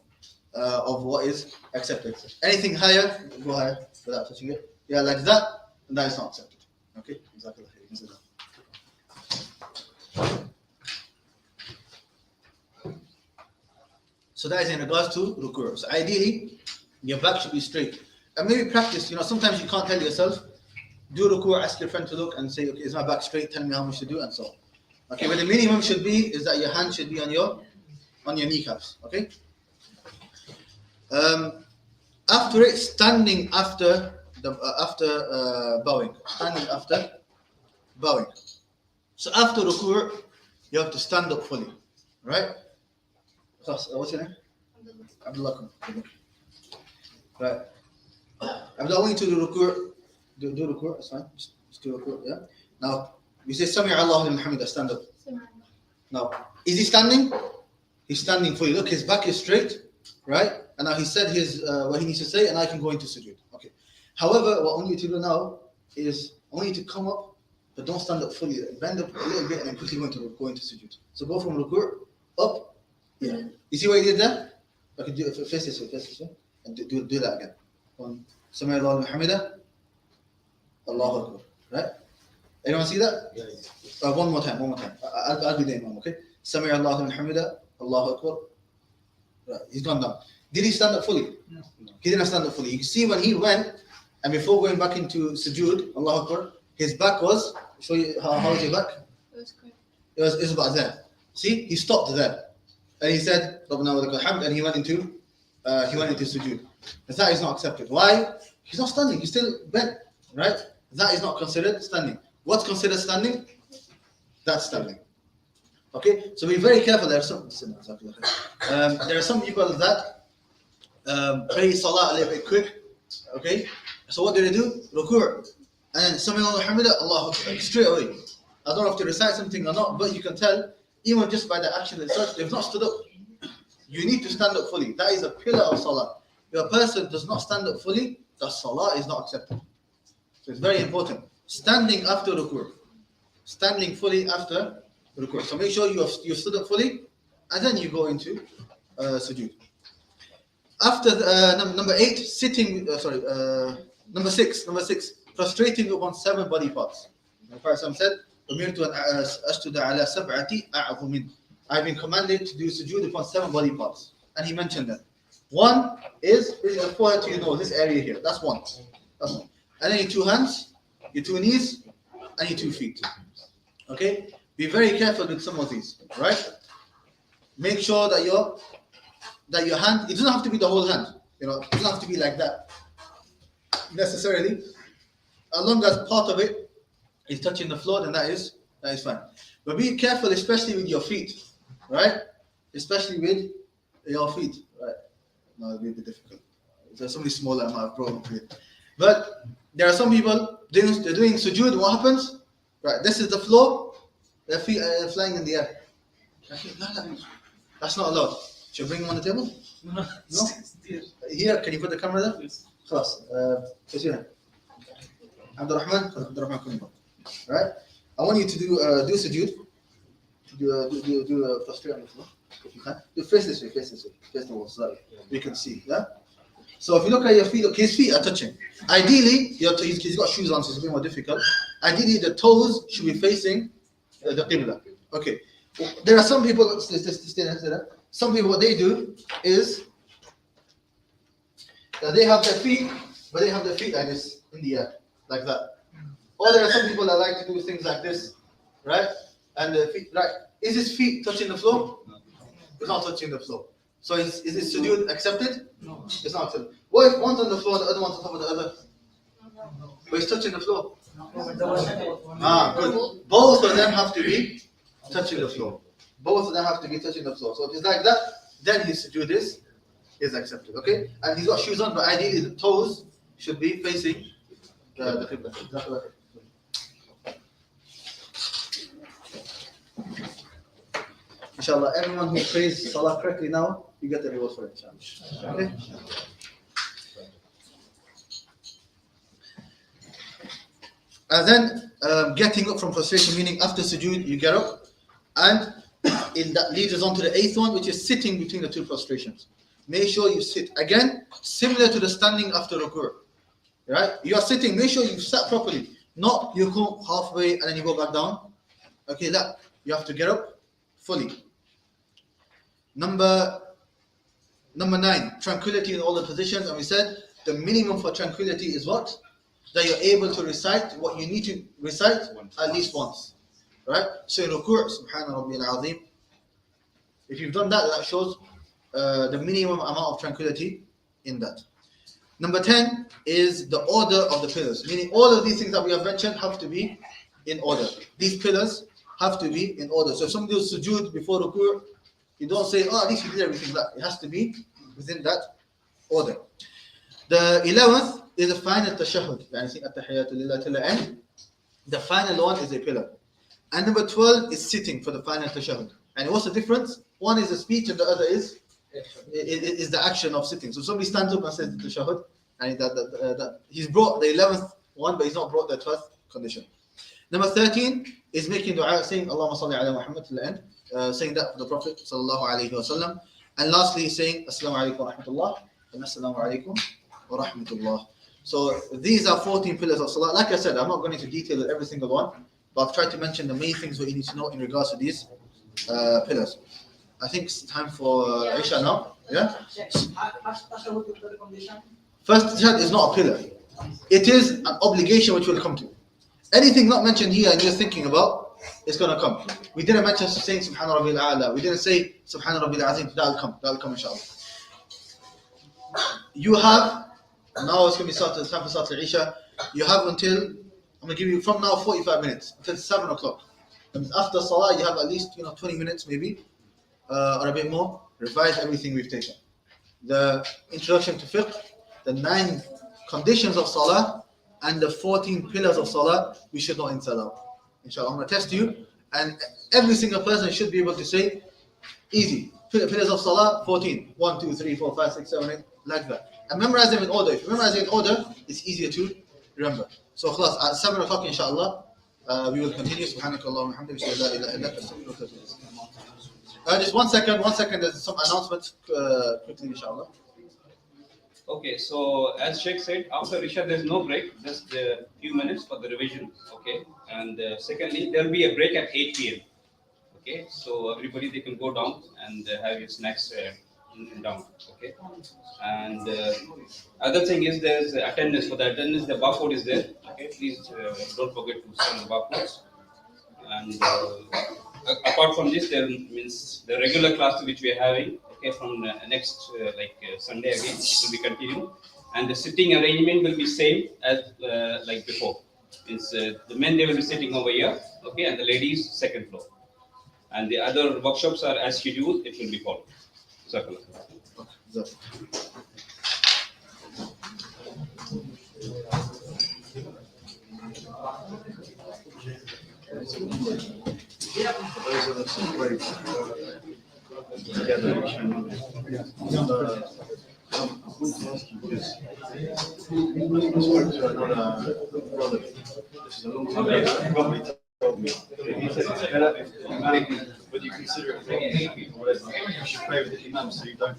of what is accepted. Anything higher, go higher without touching it. Yeah, like that, and that is not accepted. Okay? Exactly. So that is in regards to ruku'. So ideally, your back should be straight. And maybe practice, sometimes you can't tell yourself, do ruku', ask your friend to look and say, okay, is my back straight? Tell me how much to do, and so on. Okay, but the minimum should be is that your hand should be on your kneecaps. Okay. After it, standing after bowing. Standing after bowing. So after ruku', you have to stand up fully, right? What's your name? Abdullah. Right. Abdullah, I want you to do ruku'. Do ruku', that's fine. Just do ruku', yeah? Now, we say, Sami Allahu liman hamidah, stand up. Now, is he standing? He's standing fully. Look, his back is straight, right? And now he said his what he needs to say, and I can go into sujood. Okay. However, what I want you to do now is, I want you to come up, but don't stand up fully. Bend up a little bit and then quickly go into sujood. So go from ruku' up. Yeah. You see what he did there? Okay, do it. Face this way. And do that again. One. Sami Allahu liman hamidah. Allahu Akbar. Right? Anyone see that? Yeah. One more time. I'll be the imam, okay? Sami Allahu liman hamidah. Allahu Akbar. Right. He's gone down. Did he stand up fully? No. He didn't stand up fully. You can see when he went, and before going back into sujood, Allahu Akbar, his back was, show you how is your back? It was about there. See, he stopped there. And he said, Rabbana wa lakal hamd, and he went into sujood. That is not accepted. Why? He's not standing, he's still bent, right? That is not considered standing. What's considered standing? That's standing. Okay, so be very careful. There are some people that pray salah a little bit quick. Okay, so what do? Ruku', and then Sami Allahu Hamidah, Allahu Akbar, straight away. I don't have to recite something or not, but you can tell, even just by the action itself, they've not stood up. You need to stand up fully. That is a pillar of salah. If a person does not stand up fully, the salah is not accepted. So it's very important. Standing after ruku'. Standing fully after ruku'. So make sure you stood up fully, and then you go into sujood. After number 8, sitting. Number 6. Prostrating upon 7 body parts. The Prophet said, I've been commanded to do sujood upon 7 body parts, and he mentioned that. One is the forehead to your nose, this area here. That's one. And then your 2 hands, your 2 knees, and your 2 feet. Okay? Be very careful with some of these, right? Make sure that your hand, it doesn't have to be the whole hand. It doesn't have to be like that necessarily. As long as part of it is touching the floor, then that is fine. But be careful, especially with your feet, right? Especially with your feet, right? No, it'll be a bit difficult. If there's somebody smaller, I might have problem with it. But there are some people, they're doing sujood, what happens? Right, this is the floor, their feet are flying in the air. That's not allowed. Should I bring them on the table? No? Here, can you put the camera there? Yes. Class. What's your name? Abdurrahman, right? I want you to do sujood. Do prostrate on the floor if you can. Do face this way, face the wall, so that you can see. Yeah. So if you look at your feet, okay, his feet are touching. Ideally, he's got shoes on, so it's a bit more difficult. Ideally, the toes should be facing the qibla. Okay. There are some people. Some people, what they do is that they have their feet, but they have their feet like this in the air, like that. Or there are some people that like to do things like this, right? And the feet, right? Is his feet touching the floor? No. It's not touching the floor. So is this sujood accepted? No. It's not accepted. What if one's on the floor, the other one's on top of the other? But it's touching the floor. Good. Both of them have to be touching the floor. Both of them have to be touching the floor. So if it's like that, then his sujood is accepted. Okay? And he's got shoes on, but ideally the toes should be facing the qibla. Inshallah, everyone who prays salah correctly now, you get the reward for it, inshallah. Okay? And then getting up from prostration, meaning after sujood, you get up, and that leads us on to the 8th one, which is sitting between the 2 prostrations. Make sure you sit. Again, similar to the standing after ruku'. Right? You are sitting, make sure you sat properly. Not you go halfway and then you go back down. Okay, that you have to get up fully. Number 9, tranquility in all the positions. And we said the minimum for tranquility is what? that you're able to recite what you need to recite at least once. Right? So in ruku', Subhana Rabbil Azim. If you've done that, that shows the minimum amount of tranquility in that. Number 10 is the order of the pillars, meaning all of these things that we have mentioned have to be in order. These pillars have to be in order. So if somebody does sujood before ruku', you don't say, oh, at least you did everything. That it has to be within that order. The 11th is the final tashahhud, يعني at-tahiyatu lillah till the end. The final one is a pillar. And number 12 is sitting for the final tashahhud. And what's the difference? One is the speech and the other is the action of sitting. So somebody stands up and says the tashahhud, and he's brought the 11th one, but he's not brought the 12th condition. Number 13 is making dua, saying Allahumma salli ala Muhammad till the end, saying that for the Prophet sallallahu alaihi wasallam. And lastly, saying Assalamu alaikum wa rahmatullah and Assalamu alaikum wa rahmatullah. So these are 14 pillars of salah. Like I said, I'm not going into detail with every single one, but I've tried to mention the main things what you need to know in regards to these pillars. I think it's time for Isha now. Yeah. First jihad is not a pillar. It is an obligation which will come to. Anything not mentioned here and you're thinking about, it's going to come. We didn't mention saying Subhana Rabbil A'la. We didn't say Subhana Rabbil Azim. That will come inshallah. You have, now it's going to be time for Salat al-Isha. You have until, I'm going to give you from now 45 minutes until 7 o'clock. And after Salah, you have at least 20 minutes maybe, or a bit more. Revise everything we've taken. The introduction to fiqh, the 9 conditions of Salah, and the 14 pillars of Salah, we should know inside out. Inshallah, I'm going to test you, and every single person should be able to say, easy. Pillars of Salah, 14. 1, 2, 3, 4, 5, 6, 7, 8, like that. And memorize them in order. If you memorize them in order, it's easier to remember. So, khalas, at 7 o'clock, inshallah, we will continue. Subhanakallah wa hamdika, la ilaha illa anta, astaghfiruka wa atubu ilayk. Just 1 second, there's some announcements quickly, inshallah. Okay, so as Sheikh said, after Isha there's no break, just a few minutes for the revision. Okay, and secondly, there'll be a break at 8 p.m. Okay, so everybody they can go down and have your snacks down. Okay, and other thing is there's attendance. For the attendance, the barcode is there. Okay, please don't forget to send the barcodes. And apart from this, there means the regular class which we are having. Okay, from next Sunday again, it will be continued, and the sitting arrangement will be same as like before. Means the men they will be sitting over here, okay, and the ladies second floor, and the other workshops are as scheduled. It will be followed. Circle. Together, I want to ask you this. I spoke to another brother. This is a long time ago. He probably told me. He said it's better if the imam, whether you consider it or whatever, you should pray with the imam so you don't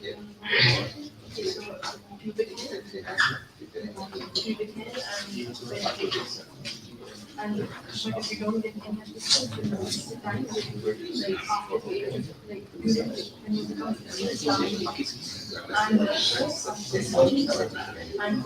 And but if you don't get any of this, then it's the time that you will like after the like when you become and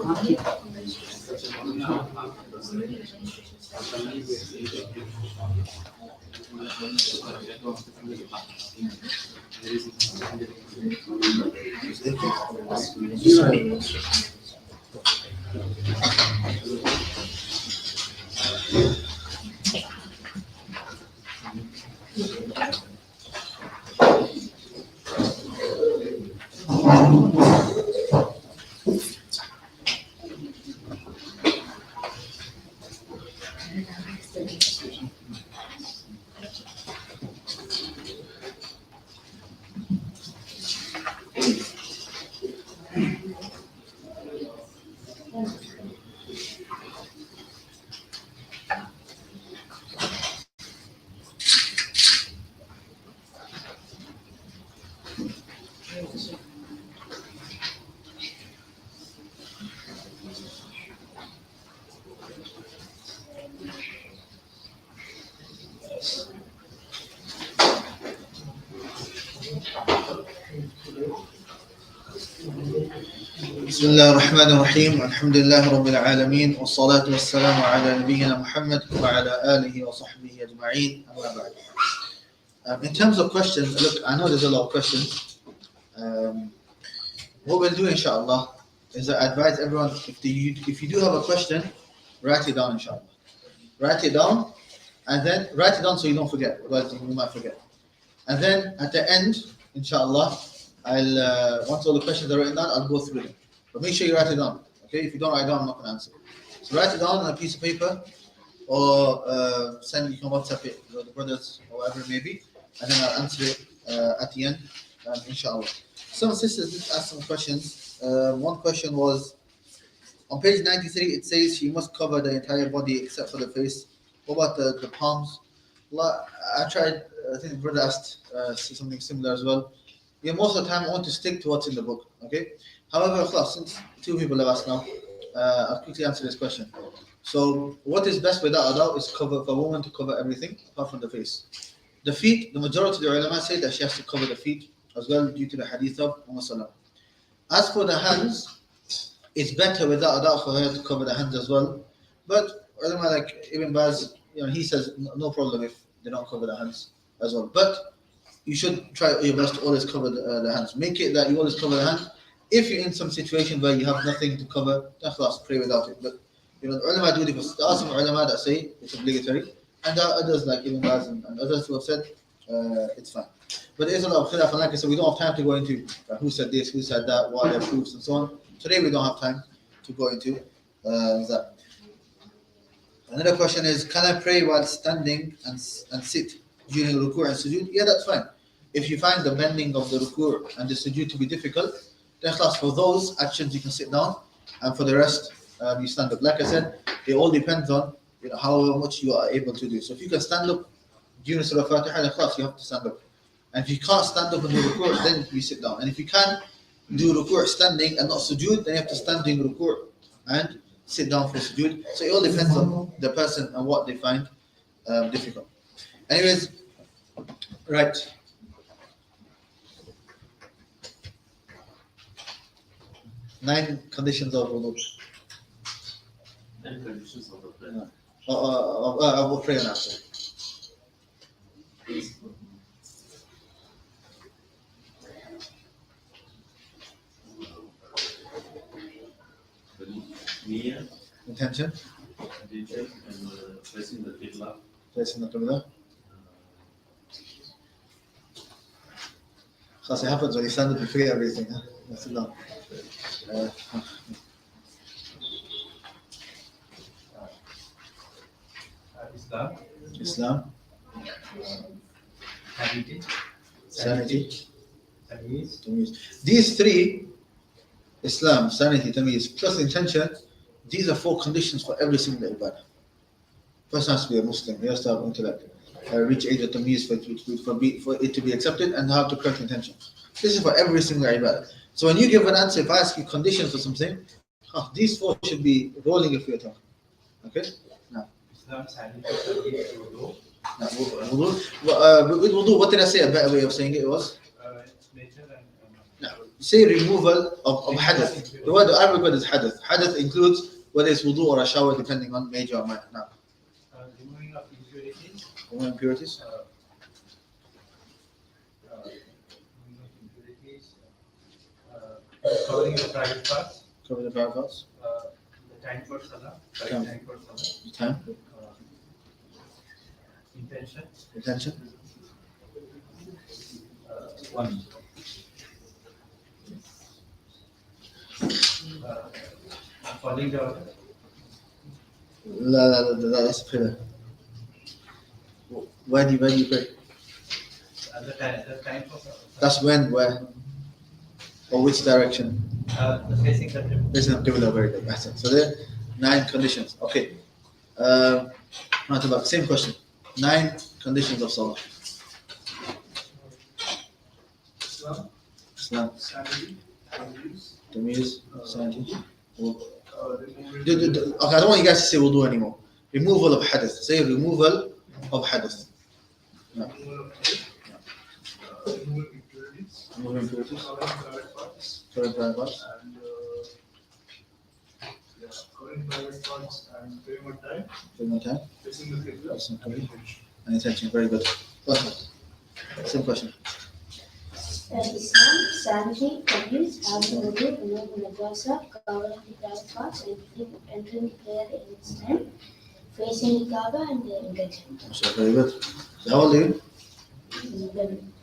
بسم الله الرحمن الرحيم الحمد لله رب العالمين والصلاة والسلام على نبينا محمد وعلى آله وصحبه أجمعين أما بعد. In terms of questions, look, I know there's a lot of questions. What we'll do inshallah is I advise everyone, if you do have a question, write it down inshallah. Write it down and then write it down so you don't forget, otherwise you might forget. And then at the end, inshallah, once all the questions are written down, I'll go through them. But make sure you write it down. Okay, if you don't write it down, I'm not going to answer. So write it down on a piece of paper or you can WhatsApp it to the brothers or whatever it may be, and then I'll answer it at the end, inshallah. Some sisters did ask some questions. One question was, on page 93, it says she must cover the entire body except for the face. What about the palms? Well, I tried, I think the brother asked something similar as well. Yeah, most of the time I want to stick to what's in the book, okay? However, since two people have asked now, I'll quickly answer this question. So, what is best without a doubt is for a woman to cover everything apart from the face. The feet, the majority of the ulama say that she has to cover the feet as well due to the hadith of Wodhu Salah. As for the hands, it's better without a doubt for her to cover the hands as well. But ulama like Ibn Baz, he says no problem if they don't cover the hands as well. But you should try your best to always cover the hands. Make it that you always cover the hands. If you're in some situation where you have nothing to cover, then pray without it. But the ulama do this. There are some ulama that say it's obligatory, and there are others like Ibn Baz and others who have said it's fine. But there is a lot of khilaf, and like I said, we don't have time to go into who said this, who said that, what are their proofs, and so on. Today we don't have time to go into that. Another question is, can I pray while standing and sit during ruku' and sujood? Yeah, that's fine. If you find the bending of the ruku' and the sujood to be difficult, then for those actions you can sit down, and for the rest you stand up. Like I said, it all depends on how much you are able to do. So if you can stand up during Surah Fatiha, then you have to stand up. And if you can't stand up and do ruku', then you sit down. And if you can do ruku' standing and not sujood, then you have to stand doing ruku' and sit down for sujood. So it all depends on the person and what they find difficult. Anyways, right. 9 conditions of wudu. 10 conditions of the prayer. I will pray on after. Niyyah, Intention. intention, and facing the qibla. Placing the qibla. It happens when you stand up, you forget everything. Huh? Sit down. Islam. Sanity. Tamyiz. These 3, Islam, sanity, tamyiz, plus intention, these are 4 conditions for every single ibadah. First has to be a Muslim, he has to have intellect, reach age of tamyiz for it to be accepted, and have the correct intention. This is for every single ibadah. So when you give an answer, if I ask you conditions for something, these four should be rolling if you're talking. Okay? Now. Now, wudu. With wudu, what did I say? A better way of saying it was? No. Say removal of hadith. The Arabic word is hadith. Hadith includes whether it's wudu or a shower, depending on major or minor. Now. Removing of impurities. Removing impurities. Covering the private parts. Cover the private parts. The time for salah. Time. Time for salah. Time. Intention. Intention. One. Following the order. La, that's a pillar. Where do you pray? The time for salah. That's when, where, or which direction? Facing the temple. This is not Qibla, very good. That's it. So there are 9 conditions. Okay. Not about same question. 9 conditions of Salah. Islam. Tamyiz. Sanity. Okay, I don't want you guys to say wudu anymore. Removal of hadith. Say removal of hadith. No. Removal impurities. Covering private parts. Taking my time. And attention. Very good. Perfect. Same question. Islam, sanity, abuse, having wudu, removing najasa, covering the private parts, entering prayer in its time, facing the Kaaba and the intention. Very good. So how old are you?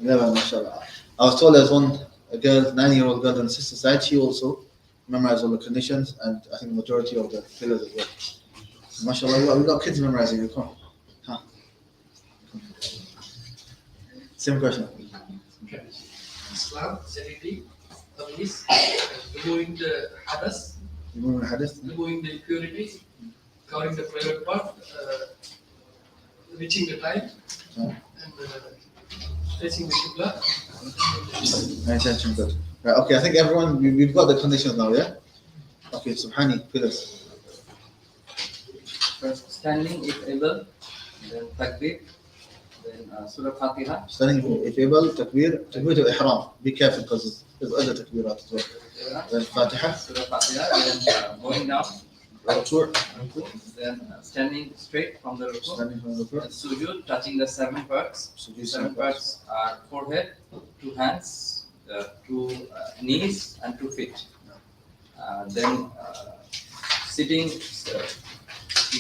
11, mashallah. I was told there's a girl, 9-year-old girl on the sister side, she also memorized all the conditions and I think the majority of the pillars as well. Mashallah, we got kids memorizing it. Come on. Huh. Same question. Islam, sanity, abuse, removing the hadas, Removing the hadith. removing the impurities, covering the private part, reaching the time, and facing the Qibla. Attention, good. Right, okay, I think everyone, we've got the conditions now, yeah? Okay, Subhani, pillars. First, standing if able, then takbir, then Surah Fatiha. Standing if able, takbir to ihram. Be careful because there's other takbirat as well. Then Fatiha. Surah Fatiha, then going down, Ruku'. then standing straight from the ruku. Standing from the Then sujood, touching the 7 parts. Sujood, 7 parts are forehead, 2 hands, 2 knees, and 2 feet. Then sitting,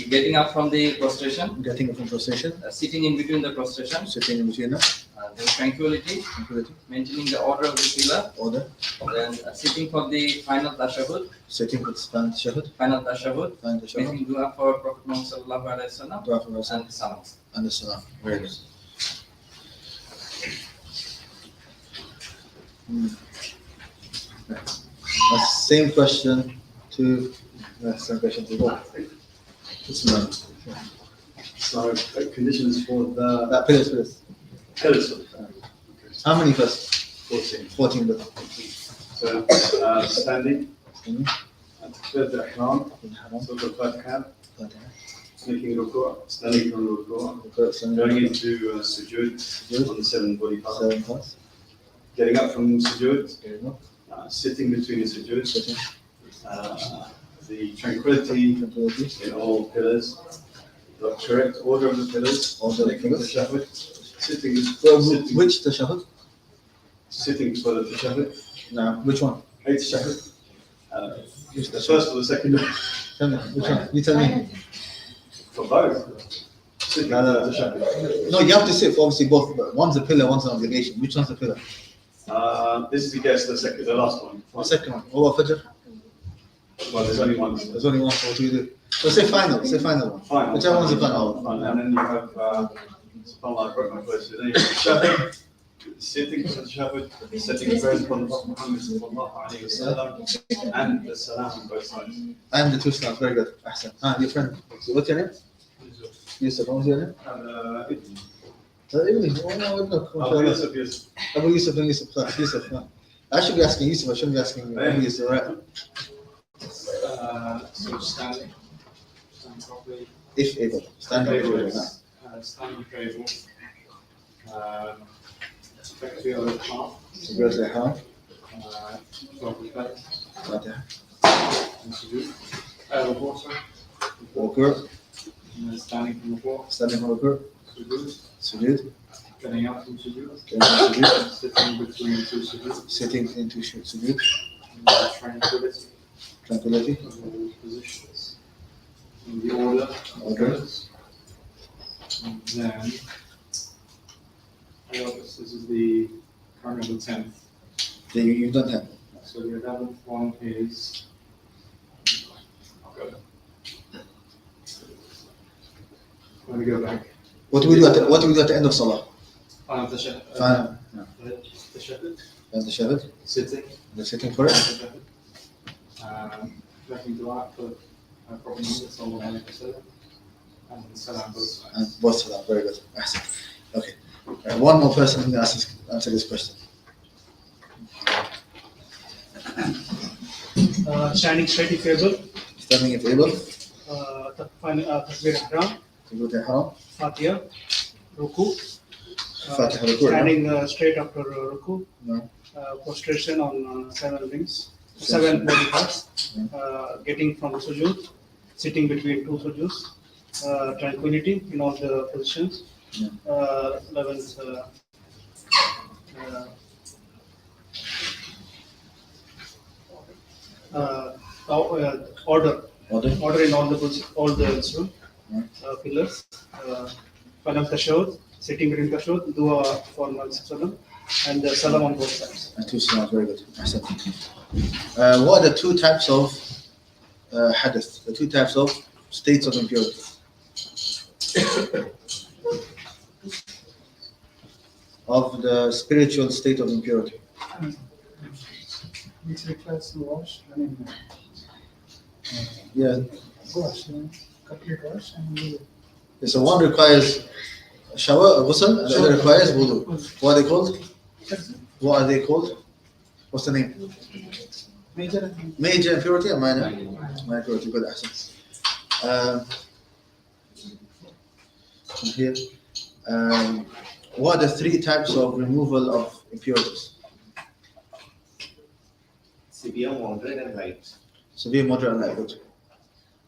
getting up from the prostration, Getting up from prostration. sitting in between the prostration, Sitting in between them. then tranquility, maintaining the order of the pillar, Order. then sitting for the final tashahhud, Sitting with stand shahud. final tashahhud, Find the shahud. making dua for Prophet Muhammad sallallahu alaihi wasallam, Dua for Rasul. and salams. And the salam. Very good. Same question to same question to both. Bismillah. So, conditions for the That pillars. pillars. How many first? 14. 14 good. So, standing, Mhm. and third the ihram, so the Fatiha, making ruku', standing from ruku', going into sujood on the 7 body parts, 7 parts. getting up from sujood, There you go. sitting between the sujood, Sitting. The tranquility Tranquility. in all pillars, the correct order of the pillars, Order of the making the pillars. tashahhud, sitting, Which tashahud? sitting for the tashahhud, No. Which one? 8 tashahhud, Which the tashahud? first or the second, Tell me. Which one? You tell me. for both. Sitting No, no, for the tashahhud. No, you have to sit for obviously both. But one's a pillar, one's an obligation. Which one's the pillar? This is the guess, the last one. The second one. What about Fajr? Well, there's only one. There's only one. So what do we do? So say final. Say final one. Final. Whichever one's the final one. And then you have, subhanAllah, I broke my voice. Then you have tashahhud, sitting for the tashahhud, setting prayers upon Prophet Muhammad sallallahu alaihi wasallam, and the salam on both sides. And the two stars. Very good. Ahsan. Your friend. So what's your name? Yusuf. What was your name? Abu Yusuf, yes. Abu Yusuf, then Yusuf, class, Yusuf. No. I should be asking Yusuf, I shouldn't be asking Abu Yusuf, right? So standing properly. If able. Standing Able, able. yes. Standing able. Effectively over the half. So go to the half. 12 respect. Okay. And sujood. Report, sorry. Ruku. And then standing from the floor. Standing from ruku. Sujood. Sujood. Getting up from sujood. Getting from sujood. Sitting between two sujood. Sitting into sujood. And then tranquility. Tranquility. Of all positions. In the order. Order. And then, this is the current of the 10th. Then you've done that. So the 11th one is. I'll go. Let me go back. What do we do at the end of Salah? Final tashahhud. Final. Tashahhud. And the shahad. Sitting. The sitting for it. Tashahhud. Making dua for Prophet Muhammad sallallahu alaihi wasallam. And salam both sides. And both salam. Very good. Ahsan. Okay. One more person can answer this question. Standing straight if able. Standing if able. Takbir ihram. To the haram. Fatiha. Ruku. Fatiha ruku. Standing straight after ruku. No. Prostration on 7 rings. 7 body parts. Getting from sujood. Sitting between two sujoods. Tranquility in all the positions. 11th. Order in all the instrument, pillars. Final tashahhud, sitting between tashahhud, dua for Nabi and the salam on both sides. And two salams, very good. What are the two types of hadith? The two types of states of impurity? Of the spiritual state of impurity. Which requires to wash. I mean, Yeah. wash, complete wash, and So one requires a shower, a ghusl, and the other requires wudu. What are they called? What are they called? What's the name? Major impurity or minor? Minor impurity. Good answer. Here. What are the three types of removal of impurities? Severe, moderate, and light. Severe, moderate, and light. Good.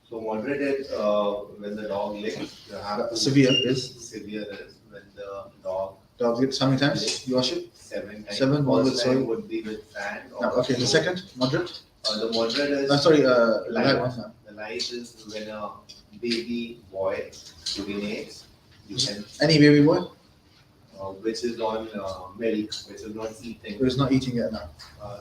So moderate is when the dog licks. You have to Severe is? Severe is when the dog. Dog licks how many times? You wash it? 7 times. 7, moderate, First sorry. time would be with sand. No, okay, the second, moderate? The moderate is. Light one. No. The light is when a baby boy urinates. You can. Any baby boy? Which is on milk, which is not eating. Who is not eating yet now?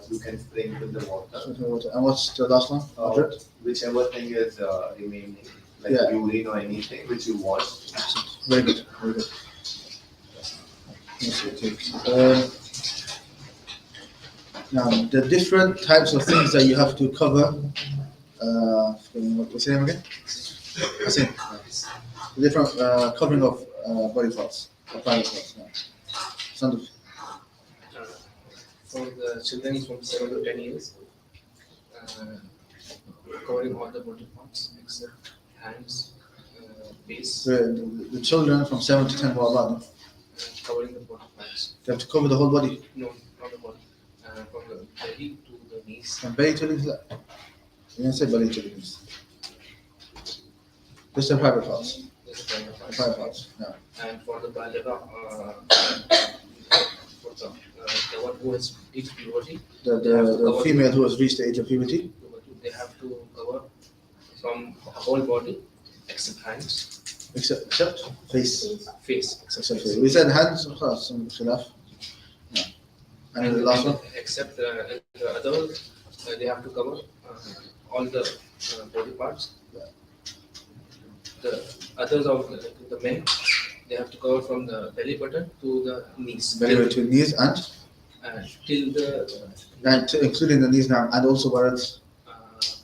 You can sprinkle the water. And what's the last one? Moderate? Whichever thing is remaining, like Yeah. urine or anything which you wash. Very good, very good. Now, the different types of things that you have to cover. What's your name again? Hassan. The different covering of body parts, or private parts. Yeah. Sandhu. For the children from 7 to 10 years, covering all the body parts except hands, face, The children from 7 to 10, what about them? covering the body parts. They have to cover the whole body. No, not the body. From the belly to the knees. From belly to knees. You didn't say belly to knees. Just the private parts. Just the private parts. Private parts. Yeah. And for the baligha, the one who has reached puberty, The female who has reached the age of puberty. they have to cover from the whole body except hands. Except face. Face. Except face. We said hands, some khilaf. Yeah. And the last one? Except the other, they have to cover all the body parts. The others of the men, they have to cover from the belly button to the knees. Belly button to knees and till the including the knees now, and also where it's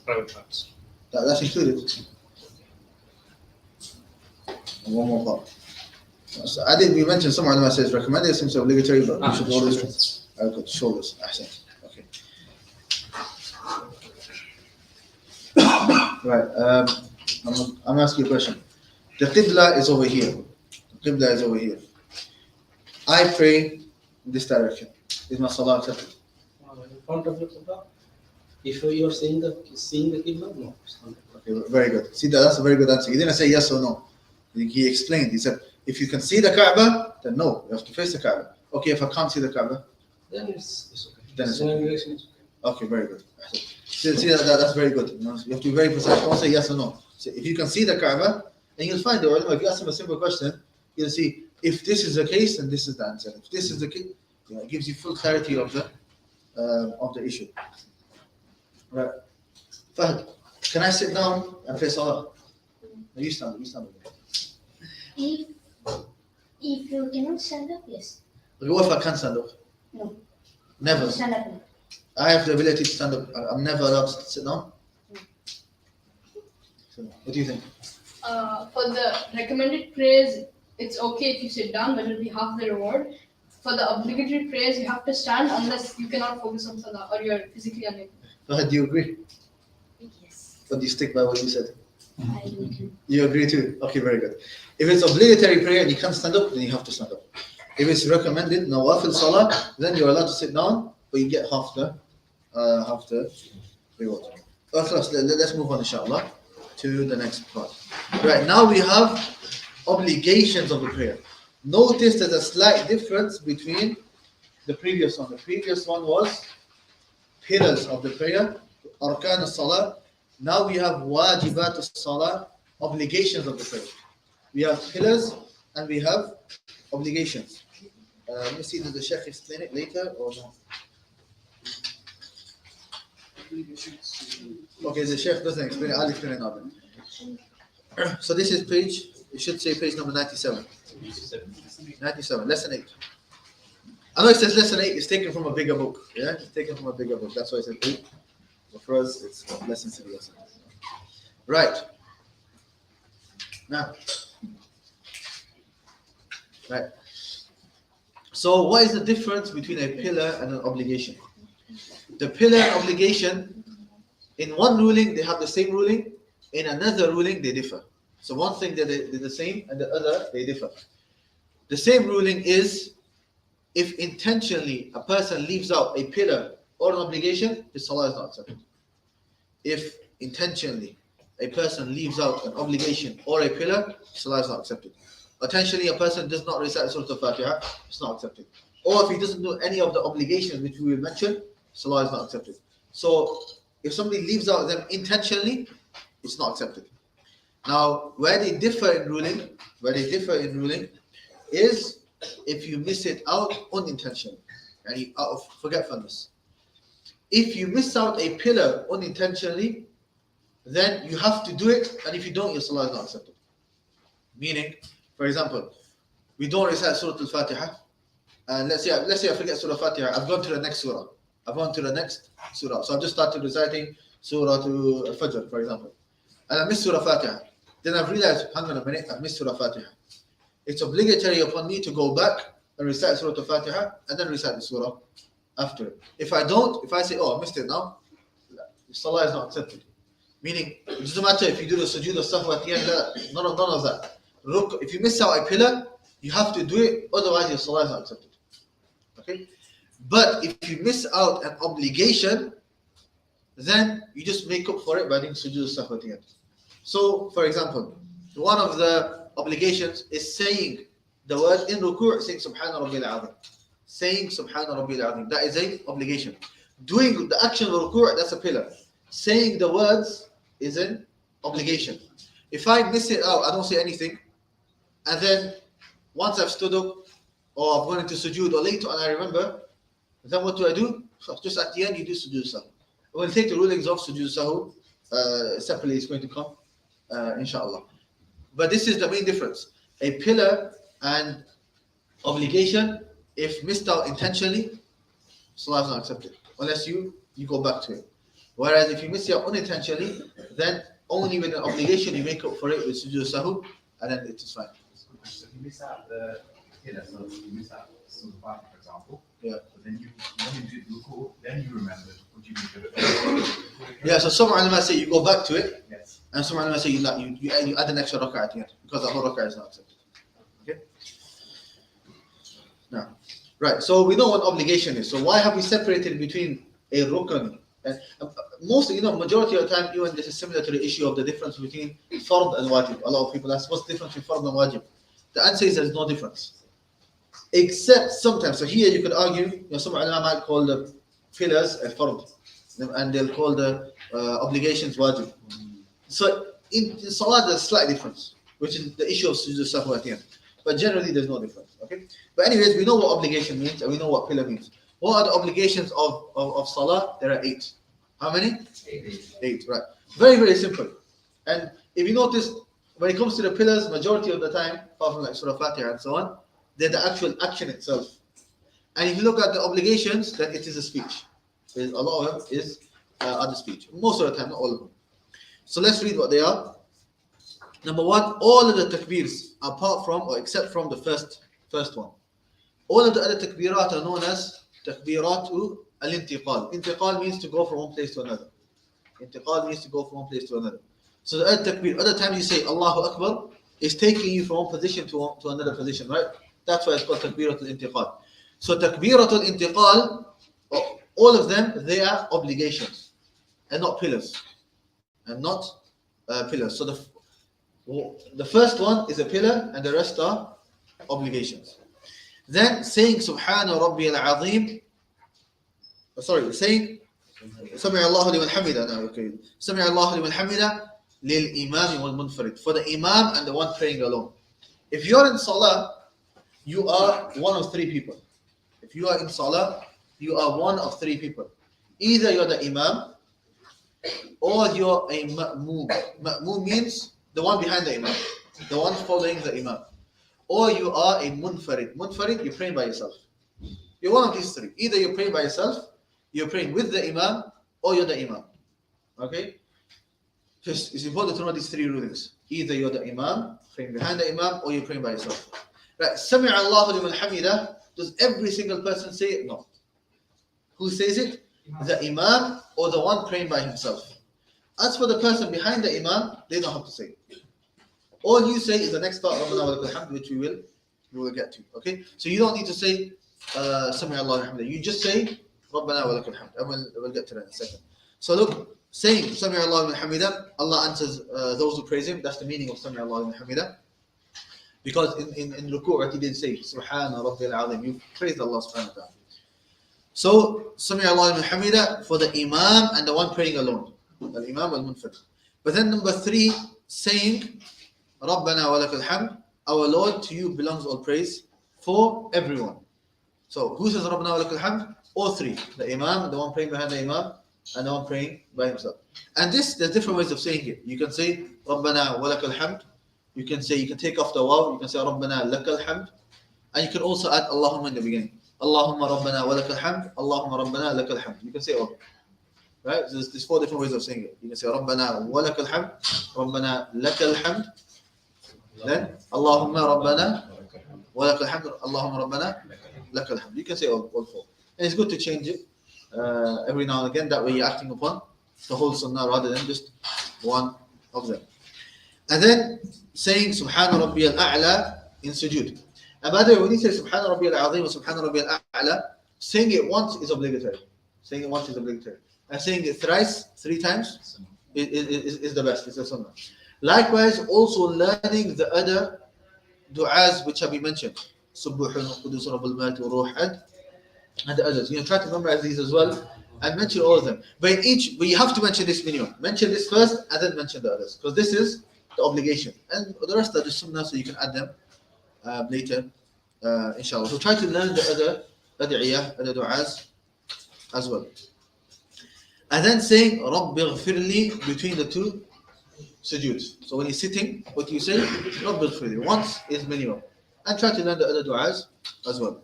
private parts. that's included. And one more part. So I think we mentioned some ulama says recommended, some say obligatory, but we should always good shoulders. Ahsan. Okay. Right. I'm asking you a question. The qibla is over here. The qibla is over here. I pray in this direction. Is my salah accepted? In front of the Qibla, if you are seeing the Qibla, no. It's not. Okay, very good. See, that's a very good answer. He didn't say yes or no. He explained. He said, if you can see the Kaaba, then no, you have to face the Kaaba. Okay, if I can't see the Kaaba, Then it's okay. then it's Same okay. direction is okay. Okay, very good. See that's very good. You have to be very precise. Don't say yes or no. So if you can see the Kaaba, and you'll find the ulama, if you ask him a simple question, you'll see if this is the case, then this is the answer. If this is the case, it gives you full clarity of the issue. Right. Fahd, can I sit down and pray salah? No, you stand. If you cannot stand up, yes. Okay, what if I can't stand up? No. Never. Stand up. No. I have the ability to stand up. I'm never allowed to sit down. So, what do you think? For the recommended prayers, it's okay if you sit down, but it'll be half the reward. For the obligatory prayers, you have to stand unless you cannot focus on salah or you're physically unable. Fahd, do you agree? Yes. Or do you stick by what you said? I do too. You agree too? Okay, very good. If it's obligatory prayer and you can't stand up, then you have to stand up. If it's recommended nawafil salah, then you're allowed to sit down, but you get half the reward. Okay, let's move on, inshallah, to the next part. Right, now we have obligations of the prayer. Notice there's a slight difference between the previous one. The previous one was pillars of the prayer, arkan al-salah. Now we have wajibat al-salah, obligations of the prayer. We have pillars and we have obligations. Let me see, does the Sheikh explain it later or no? Okay, the Sheikh doesn't explain it, I'll explain it now then. So this is page, it should say page number 97. 97, lesson 8. I know it says lesson 8, it's taken from a bigger book. Yeah, it's taken from a bigger book. That's why it says 8. But for us, it's lesson 3 lesson. Right. Now. Right. So what is the difference between a pillar and an obligation? The pillar and obligation, in one ruling, they have the same ruling. In another ruling, they differ. So one thing they're the same, and the other, they differ. The same ruling is, if intentionally a person leaves out a pillar or an obligation, his salah is not accepted. If intentionally a person leaves out an obligation or a pillar, salah is not accepted. Intentionally a person does not recite Surah Al-Fatiha, it's not accepted. Or if he doesn't do any of the obligations which we will mention, salah is not accepted. So if somebody leaves out them intentionally, it's not accepted. Now, where they differ in ruling is if you miss it out unintentionally, and out of forgetfulness. If you miss out a pillar unintentionally, then you have to do it, and if you don't, your salah is not accepted. Meaning, for example, we don't recite Surah Al-Fatiha, and let's say I forget Surah Al-Fatiha, I've gone to the next surah. So I've just started reciting Surah Al-Fajr, for example, and I missed Surah Al-Fatiha. Then I've realized, hang on a minute, I've missed Surah Al-Fatiha. It's obligatory upon me to go back and recite Surah Al-Fatiha and then recite the surah after it. If I say, oh, I missed it now, the salah is not accepted. Meaning, it doesn't matter if you do the sujood of sahwa at the end, none of that. If you miss out a pillar, you have to do it, otherwise your salah is not accepted. Okay? But if you miss out an obligation, then you just make up for it by doing sujood of sahwa at the end. So, for example, one of the obligations is saying the word in ruku', saying Subhana Rabbil Azim. Saying Subhana Rabbil Azim. That is an obligation. Doing the action of ruku', that's a pillar. Saying the words is an obligation. If I miss it out, I don't say anything, and then once I've stood up, or I've gone into sujood, or later on I remember, then what do? Just at the end, you do sujood sahu. We'll take the rulings of sujood sahu separately, it's going to come, inshallah. But this is the main difference. A pillar and obligation, if missed out intentionally, salah is not accepted, unless you go back to it. Whereas if you miss it out unintentionally, then only with an obligation you make up for it with sujood sahu, and then it is fine. So you miss out the pillar, so you miss out Surah Al-Fatiha, for example. Yeah. But then when you did ruku, then you remembered. Would you do Yeah, so some ulama say you go back to it, Yes. and some ulama say you add an extra rak'ah at the end, because the whole rak'ah is not accepted. Okay? Now, right, so we know what obligation is. So why have we separated between a rukn and mostly, majority of the time, even this is similar to the issue of the difference between fard and wajib. A lot of people ask, what's the difference between fard and wajib? The answer is there's no difference. Except sometimes, so here you could argue, some ulama might call the pillars a fard, and they'll call the obligations wajib. So in salah, there's a slight difference, which is the issue of sujood sahwa at the end. But generally, there's no difference. Okay. But anyways, we know what obligation means, and we know what pillar means. What are the obligations of salah? There are 8. How many? 8. Right. Very, very simple. And if you notice, when it comes to the pillars, majority of the time, apart from like Surah Fatiha and so on, they're the actual action itself. And if you look at the obligations, then it is a speech. A lot of them is other speech. Most of the time, not all of them. So let's read what they are. Number 1, all of the takbirs, apart from or except from the first one. All of the other takbirat are known as takbiratu al-intiqal. Intiqal means to go from one place to another. Intiqal means to go from one place to another. So the other takbir, other times you say Allahu Akbar, is taking you from one position to another position, right? That's why it's called takbiratul intiqal. So takbiratul intiqal, all of them, they are obligations and not pillars. And not pillars. So the first one is a pillar and the rest are obligations. Then saying Subhana Rabbi al-Azim, saying Sami Allahu liman hamida. Okay. Sami Allahu liman hamida lil imam wal munfarid. For the imam and the one praying alone. If you're in salah, you are one of 3 people. If you are in salah, you are one of 3 people. Either you're the imam or you're a ma'moom. Ma'moom means the one behind the imam, the one following the imam. Or you are a munfarid. Munfarid, you're praying by yourself. You're one of these 3. Either you're praying by yourself, you're praying with the imam, or you're the imam. Okay? Just, it's important to know these 3 rulings. Either you're the imam, praying behind the imam, or you're praying by yourself. Right? Sami Allahu liman hamida. Does every single person say it? No. Who says it? The imam or the one praying by himself. As for the person behind the imam, they don't have to say it. All you say is the next part, Rabbana wa lakal hamd, which we will get to. Okay? So you don't need to say Sami Allahu hamda. You just say Rabbana wa lakal hamd. And we'll get to that in a second. So look, saying Sami Allahu liman hamida, Allah answers those who praise Him. That's the meaning of Sami Allahu liman hamida. Because in ruku' He didn't say Subhana Rabbil Azim. You praised Allah subhanahu wa ta'ala. So Sami Allahu liman hamida for the imam and the one praying alone. The imam al munfarid. But then number 3, saying Rabbana wa lakal hamd, our Lord, to you belongs all praise for everyone. So who says Rabbana wa lakal hamd? All 3. The imam, the one praying behind the imam, and the one praying by himself. And there's different ways of saying it. You can say Rabbana wa lakal hamd. You can take off the waw. You can say Rabbana lakal hamd. And you can also add Allahumma in the beginning. Allahumma Rabbana wa lakal hamd. Allahumma Rabbana lakal hamd. You can say all. Right? So there's 4 different ways of saying it. You can say Rabbana wa lakal hamd. Rabbana lakal hamd. Then Allahumma Rabbana wa lakal hamd. Allahumma Rabbana lakal hamd. You can say all 4. And it's good to change it every now and again. That way you're acting upon the whole sunnah rather than just one of them. And then saying Subhana Rabbi al-A'la in sujood. And by the way, when you say Subhana Rabbi al-Azim or Subhana Rabbi al-A'la, saying it once is obligatory. Saying it once is obligatory. And saying it thrice, 3 times, is the best. It's a sunnah. Likewise, also learning the other du'as which have been mentioned. Subbuhun Qudusun Rabbul Maliki wa Ruh and the others. Try to memorize these as well and mention all of them. But you have to mention this minimum. Mention this first and then mention the others. Because this is the obligation. And the rest are just sunnah, so you can add them later, inshallah. So try to learn the other ad'iyah, other du'as as well. And then saying Rabbi ghfirli between the 2 sujood. So when you're sitting, what do you say? Rabbi ghfirli. Once is minimum. And try to learn the other du'as as well.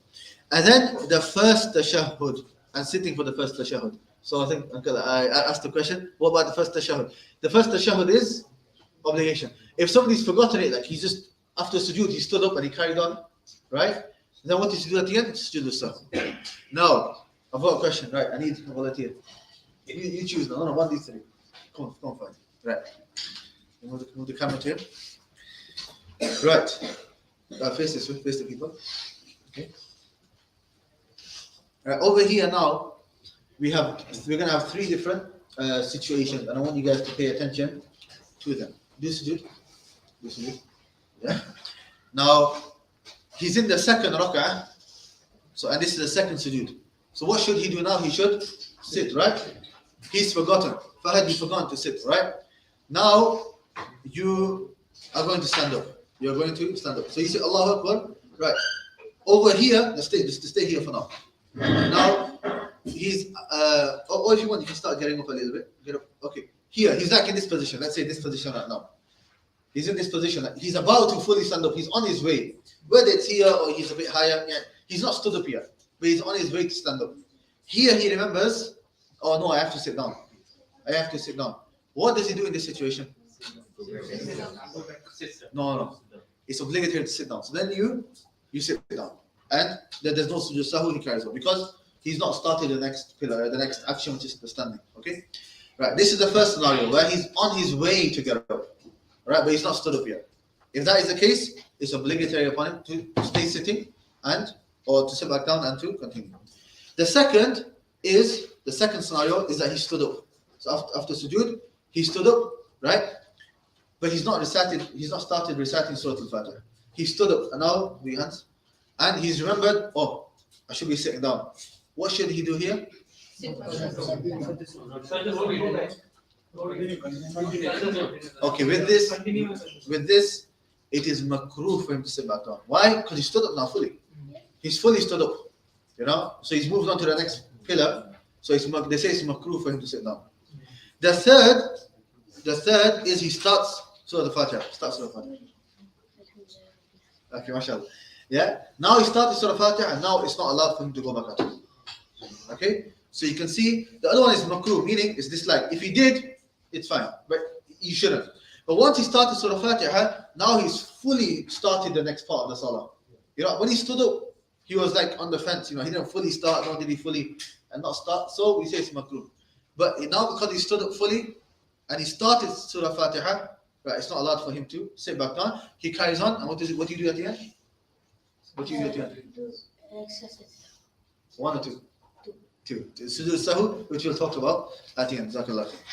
And then the first tashahhud, and sitting for the first tashahhud. So I think, Uncle, I asked the question, what about the first tashahhud? The first tashahhud is obligation. If somebody's forgotten it, like he's just After sujood, he stood up and he carried on, right? And then what did he do at the end? Sujood al-sahwi. Now, I've got a question, right? I need a volunteer. You choose now. No, one of these three. Come on, fine. Right. Move the camera to him. Right. Face this way, face the people. Okay. Right. Over here now, we're gonna have three different situations, and I want you guys to pay attention to them. Do sujood. Yeah. Now, he's in the second rak'ah. So, and this is the second sujood. So what should he do now? He should sit, right? He's forgotten. Fahad, you've forgotten to sit, right? Now, you are going to stand up. You're going to stand up. So you say Allahu Akbar, right? Over here, let's stay here for now. Now, he's, or if you want, you can start getting up a little bit. Get up. Okay. Here, he's like in this position. Let's say this position right now. He's in this position. He's about to fully stand up. He's on his way. Whether it's here or he's a bit higher, yeah, he's not stood up yet, but he's on his way to stand up. Here, he remembers, oh no, I have to sit down. What does he do in this situation? No. It's obligatory to sit down. So then you sit down. And then there's no sujood sahwi, he carries on. Because he's not started the next pillar, the next action, which is the standing. Okay? Right, this is the first scenario where he's on his way to get up. Right, but he's not stood up yet. If that is the case, it's obligatory upon him to stay sitting or to sit back down and to continue. The second scenario is that he stood up. So after sujood, he stood up, right? But he's not started reciting Surah Al-Fatiha. He stood up, and now we hands. And he's remembered, oh, I should be sitting down. What should he do here? Okay, with this, it is makruh for him to sit back down. Why? Because he stood up now fully. He's fully stood up, so he's moved on to the next pillar. So they say it's makruh for him to sit down. The third is he starts Surah Al-Fatiha. Okay, mashallah. Yeah. Now he started Surah Al-Fatiha, and now it's not allowed for him to go back at all. Okay. So you can see the other one is makruh, meaning it's disliked. If he did, it's fine, but you shouldn't. But once he started Surah Al-Fatiha, now he's fully started the next part of the salah. When he stood up, he was like on the fence. He didn't fully start, nor did he fully and not start. So we say it's makruh. But now because he stood up fully and he started Surah Al-Fatiha, right? It's not allowed for him to sit back down. He carries on, and what do you do at the end? One or two? Two. Sujood sahwi, which we'll talk about at the end.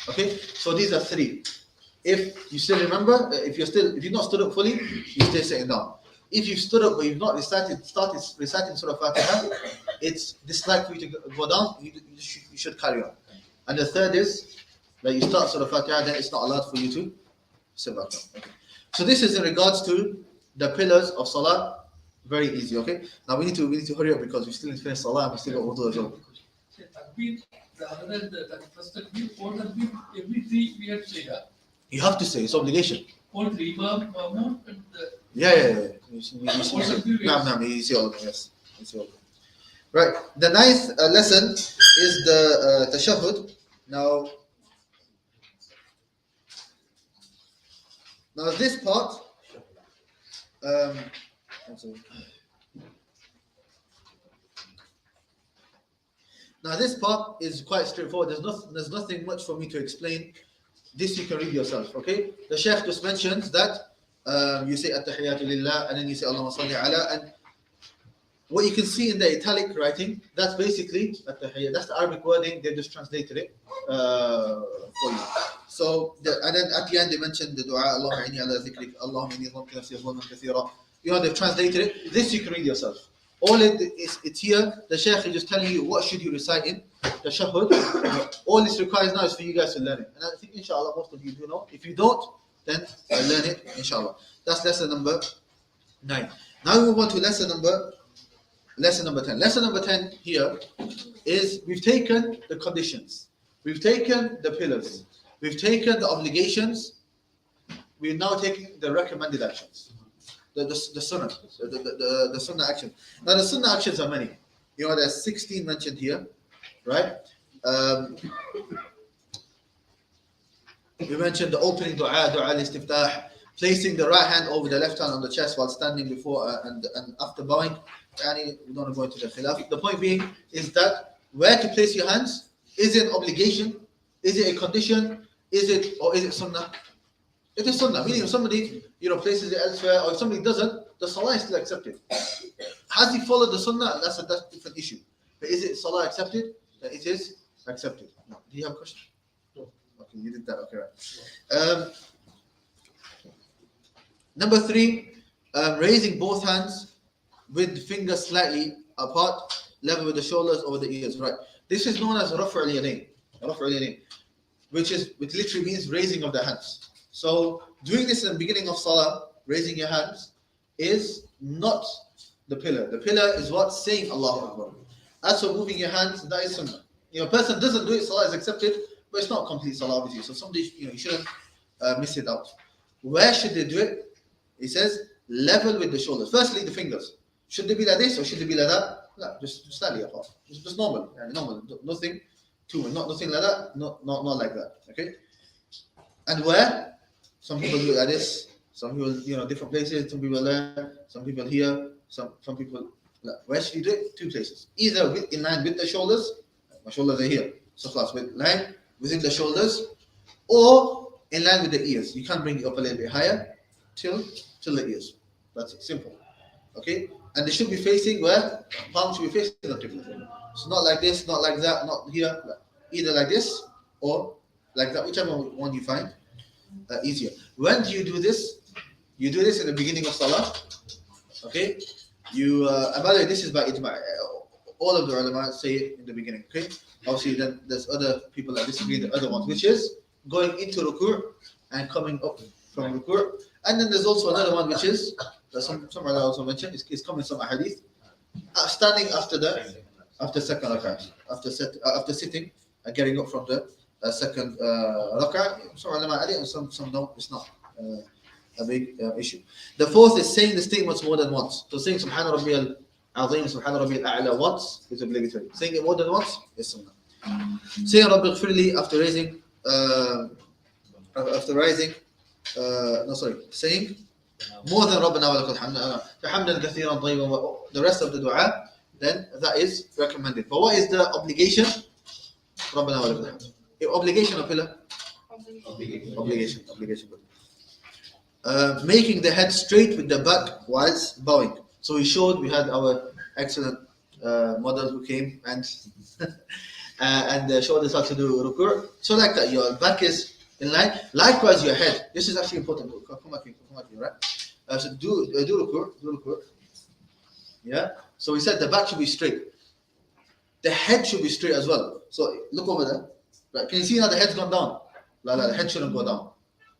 Okay, so these are three. If you still remember, if you've not stood up fully, you stay sitting down. If you've stood up but you've not started reciting Surah Fatiha, it's disliked for you to go down. You should carry on. And the third is that you start Surah Fatiha, then it's not allowed for you to sit back down. Okay. So this is in regards to the pillars of Salah. Very easy. Okay. Now we need to hurry up because we still need to finish Salah and we still got Wodhu as well. Takbir, other than the first takbir, four takbir, every three we have to say that. You have to say, it's obligation. All three, Imam, Mamun, and Yeah. You see all of them, yes. You see all of them. Right. The ninth lesson is the tashahhud. Now this part, Now this part is quite straightforward. There's nothing much for me to explain. This you can read yourself, okay? The Shaykh just mentions that you say At-Tahiyatu Lillah and then you say Allahumma salli ala, and what you can see in the italic writing, that's basically At-Tahiyat. That's the Arabic wording, they just translated it for you. So, and then at the end they mentioned the dua, Allahumma inni ala zikrik, Allahumma inni dhamki nafsi dhulman kathira. They've translated it. This you can read yourself. All it's here. The Shaykh is just telling you what should you recite in the tashahhud. All this requires now is for you guys to learn it. And I think inshallah most of you do know. If you don't, then learn it inshallah. That's lesson number 9. Now we move on to lesson number 10. Lesson number 10 here is we've taken the conditions. We've taken the pillars. We've taken the obligations. We're now taking the recommended actions. The sunnah, the sunnah action. Now the sunnah actions are many. There's 16 mentioned here, right? We mentioned the opening dua al-istiftah. placing the right hand over the left hand on the chest while standing before and after bowing. We don't go into the khilaf. The point being is that where to place your hands, is it an obligation? Is it a condition? Is it sunnah? It is sunnah, meaning if somebody places it elsewhere, or if somebody doesn't, the salah is still accepted. Has he followed the sunnah? That's a different issue. But is it salah accepted? It is accepted. Do you have a question? No. Okay, you did that. Okay, right. Number 3, raising both hands with fingers slightly apart, level with the shoulders over the ears. Right. This is known as Raf'u al-Yadayn, which literally means raising of the hands. So doing this in the beginning of salah, raising your hands, is not the pillar. The pillar is what? Saying Allahu Akbar. As for moving your hands, that is sunnah. A person doesn't do it, salah is accepted, but it's not complete salah obviously. So somebody, you shouldn't miss it out. Where should they do it? It says level with the shoulders. Firstly, the fingers. Should they be like this or should they be like that? No, just slightly apart. Just normal. Normal. Nothing too much. Nothing like that. Not like that. Okay. And where? Some people do it like this. Some people, different places. Some people there. Some people here. Some people. Where should you do it? 2 places. Either in line with the shoulders. My shoulders are here. So class with line within the shoulders, or in line with the ears. You can't bring it up a little bit higher till the ears. That's it. Simple. Okay. And they should be facing where? Palm should be facing the qibla. So not like this, not like that, not here. Either like this or like that, whichever one you find easier. When do you do this? You do this in the beginning of salah. Okay. And by the way, this is by ijma'. All of the ulama say it in the beginning. Okay. Obviously, then there's other people that disagree with the other ones, which is going into ruku' and coming up from ruku'. And then there's also another one, which is some ulama also mentioned. It's coming some hadith. Standing after second rak'ah, after sitting and getting up from the second rak'ah. Some ulama add it, and some don't. It's not a big issue. The 4th is saying the statements more than once. So saying Subhana Rabbiyal Azim, Subhana Rabbiyal A'la once is obligatory. Saying it more than once is sunnah. Saying Rabbi Ghfirli after rising, saying more than Rabbana wa lakal hamd, hamdan kathiran tayyiban, the rest of the dua, then that is recommended. But what is the obligation? Rabbana wa lakal hamd. Obligation or pillar? Obligation. Making the head straight with the back whilst bowing. So we had our excellent model who came and showed us how to do ruku'. So like that, your back is in line. Likewise, your head. This is actually important. Come back here, right? So do ruku'. Yeah. So we said the back should be straight. The head should be straight as well. So look over there. Right. Can you see how the head's gone down? The head shouldn't go down.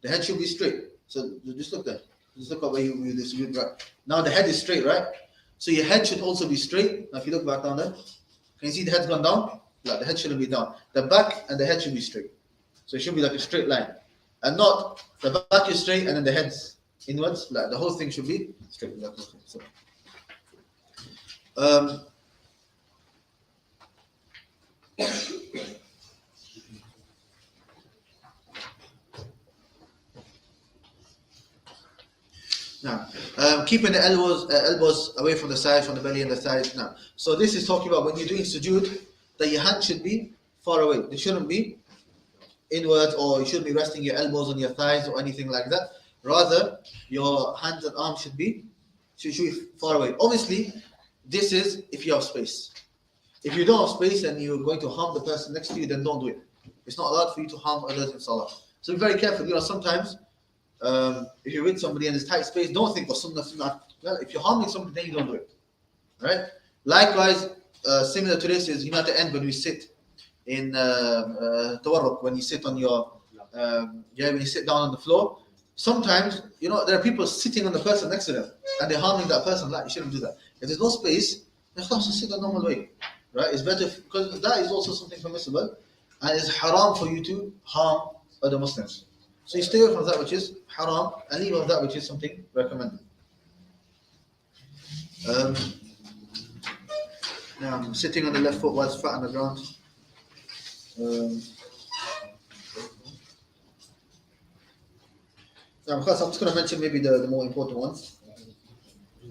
The head should be straight. So just look there. Just look at where you distribute, right? Now the head is straight, right? So your head should also be straight. Now if you look back down there, can you see the head's gone down? The head shouldn't be down. The back and the head should be straight. So it should be like a straight line. And not the back is straight and then the head's inwards. The whole thing should be straight. So, now, keeping the elbows away from the sides, from the belly and the thighs. Now, so this is talking about when you're doing sujood, that your hand should be far away. It shouldn't be inward, or you shouldn't be resting your elbows on your thighs or anything like that. Rather, your hands and arms should be far away. Obviously, this is if you have space. If you don't have space and you're going to harm the person next to you, then don't do it. It's not allowed for you to harm others in salah. So be very careful. Sometimes if you're with somebody and there's tight space, don't think of sunnah. Well, if you're harming somebody, then you don't do it. Right? Likewise, similar to this is at the end when we sit in tawarruk, when you sit on your when you sit down on the floor. Sometimes there are people sitting on the person next to them and they're harming that person. You shouldn't do that. If there's no space, then sit the normal way. Right? It's better because that is also something permissible, and it's haram for you to harm other Muslims. So you stay away from that which is haram and leave off that which is something recommended. Now I'm sitting on the left foot whilst flat on the ground. Now, because I'm just going to mention maybe the more important ones.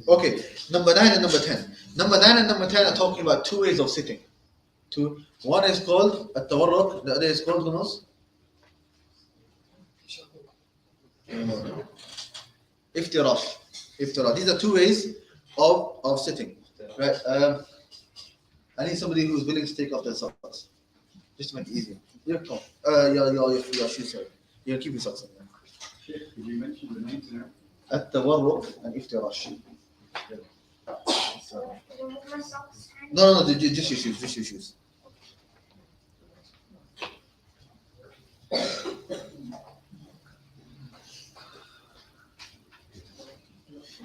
Okay, number 9 and number 10. Number 9 and number 10 are talking about two ways of sitting. Two. One is called at-tawarruk, the other is called iftirash. Iftirash. These are two ways of sitting. Right? I need somebody who's willing to take off their socks. Just to make it easier. Yeah, come. Your shoes, sorry. Yeah, keep your socks on. Sheikh, could you mention the names now? At-tawarruk and iftirash. Remove my socks. No, just your shoes, just your shoes.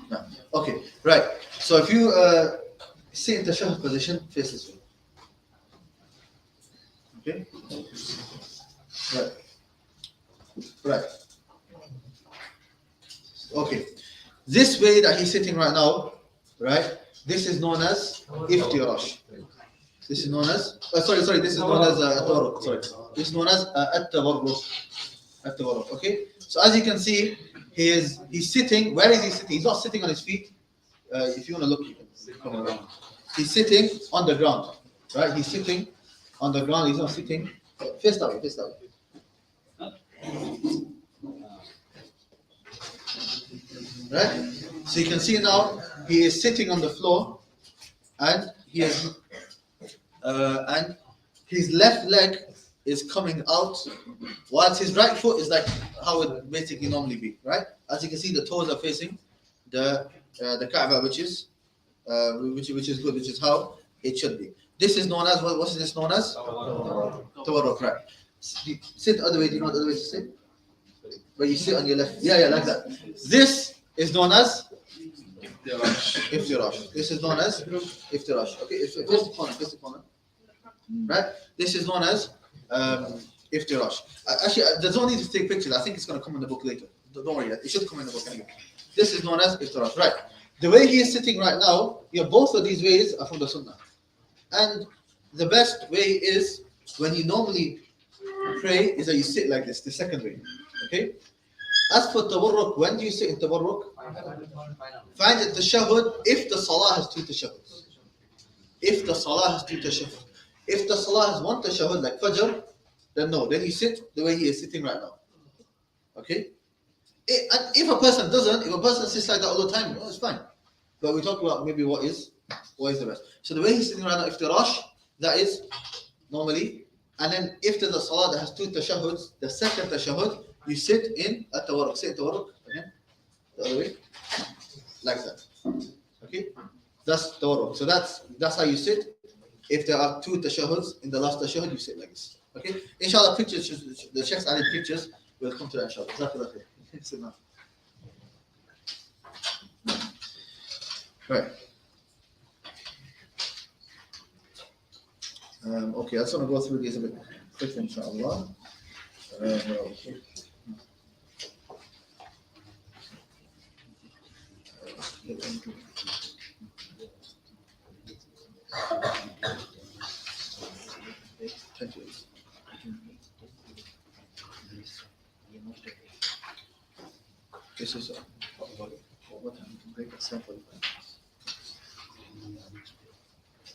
No. Okay, right. So if you sit in the tashahhud position, face this way. Okay? Right. Right. Okay. This way that he's sitting right now, right? This is known as iftirash. This is known as this is known as at-tawarruk. Sorry. This is known as at-tawarruk. At-tawarruk. Okay? So as you can see, he's sitting. Where is he sitting? He's not sitting on his feet. If you want to look, you can come around. He's sitting on the ground. Right? He's sitting on the ground. He's not sitting. Face that way, face that way. Right? So you can see now he is sitting on the floor, and he is and his left leg is coming out, whilst his right foot is like how it would basically normally be. Right? As you can see, the toes are facing the Kaaba, which is good, which is how it should be. This is known as what is this known as? Tawarruk. Right? Sit the other way. Do you know what the other way to sit? Where you sit on your left. Yeah, like that. This is known as iftirash. This is known as iftirash. Okay, face the corner. Right? This is known as iftirash. Actually, there's no need to take pictures. I think it's going to come in the book later. Don't worry, it should come in the book anyway. This is known as iftirash. Right? The way he is sitting right now, both of these ways are from the Sunnah. And the best way is when you normally pray is that you sit like this, the second way. Okay? As for tawarruk, when do you sit in tawarruk? Find it tashahhud if the salah has two tashahhuds. If the salah has two tashahhuds. If the salah has one tashahhud, like fajr, then no. Then you sit the way he is sitting right now. Okay? And if a person doesn't, if a person sits like that all the time, it's fine. But we talk about maybe what is the best. So the way he's sitting right now, iftirash, that is normally. And then if there's a salah that has two tashahhuds, the second tashahhud, you sit in at-tawarruk. Sit tawarruk again, the other way, like that. Okay, that's tawarruk. So that's how you sit. If there are two tashahhuds in the last tashahhud, you sit like this. Okay, inshallah, pictures. The Sheikh's added pictures. We'll come to that inshallah. Exactly. Sit now. Right. Okay, I just want to go through these a bit quickly, inshallah. Okay. This is what time to break at 7:45.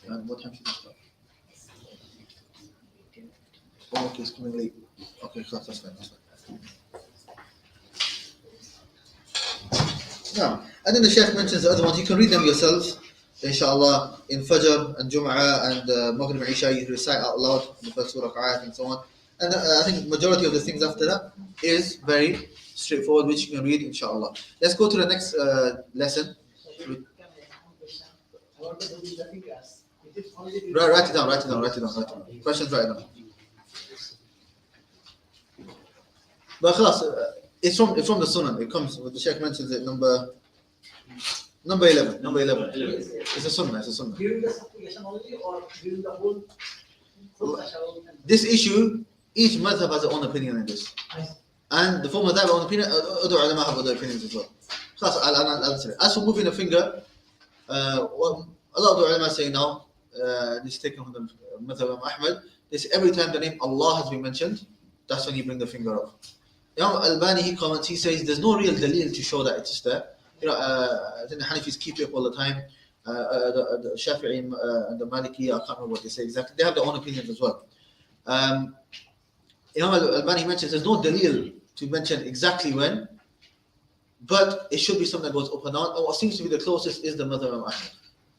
And what time should we start? Oh, okay, it's coming late. Okay, class, that's fine. Now, and then the Shaykh mentions the other ones. You can read them yourselves, inshallah, in Fajr and Jum'ah and Maghrib and Isha. You recite out loud the first surah, ayat, and so on. And I think majority of the things after that is very straightforward, which you can read, inshallah. Let's go to the next lesson. Write it down. Questions, write it down. But khalas, it's from the Sunnah. It comes, the Shaykh mentions it, number 11. It's a Sunnah. During the supplication only or during the whole this issue, each madhab has their own opinion in this. And the form of that own opinion, other ulama have other opinions as well. Khalas, I'll answer it. As for moving the finger, what a lot of the ulama say now, this is taken from the madhab of Ahmad, they say every time the name Allah has been mentioned, that's when you bring the finger up. Imam Albani, he comments, he says there's no real dalil to show that it's there. You know, I think the Hanafis keep it up all the time. The Shafi'i and the Maliki, I can't remember what they say exactly. They have their own opinions as well. Imam Albani mentions there's no dalil to mention exactly when, but it should be something that goes up and down. And what seems to be the closest is the mother of Ahmad.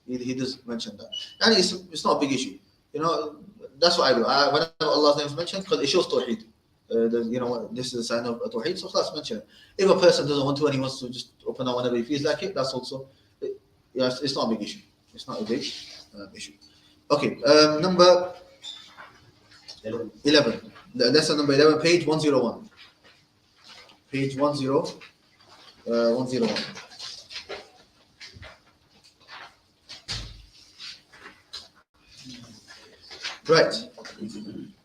He does mention that. And it's not a big issue. You know, that's what I do. Whenever Allah's name is mentioned, because it shows Tawheed. You know, this is a sign of Tawheed, so let's mention it. If a person doesn't want to and he wants to just open out whenever he feels like it, that's also, it's not a big issue. It's not a big issue. Okay, number 11. Lesson number 11, page 101. Page 101. Right.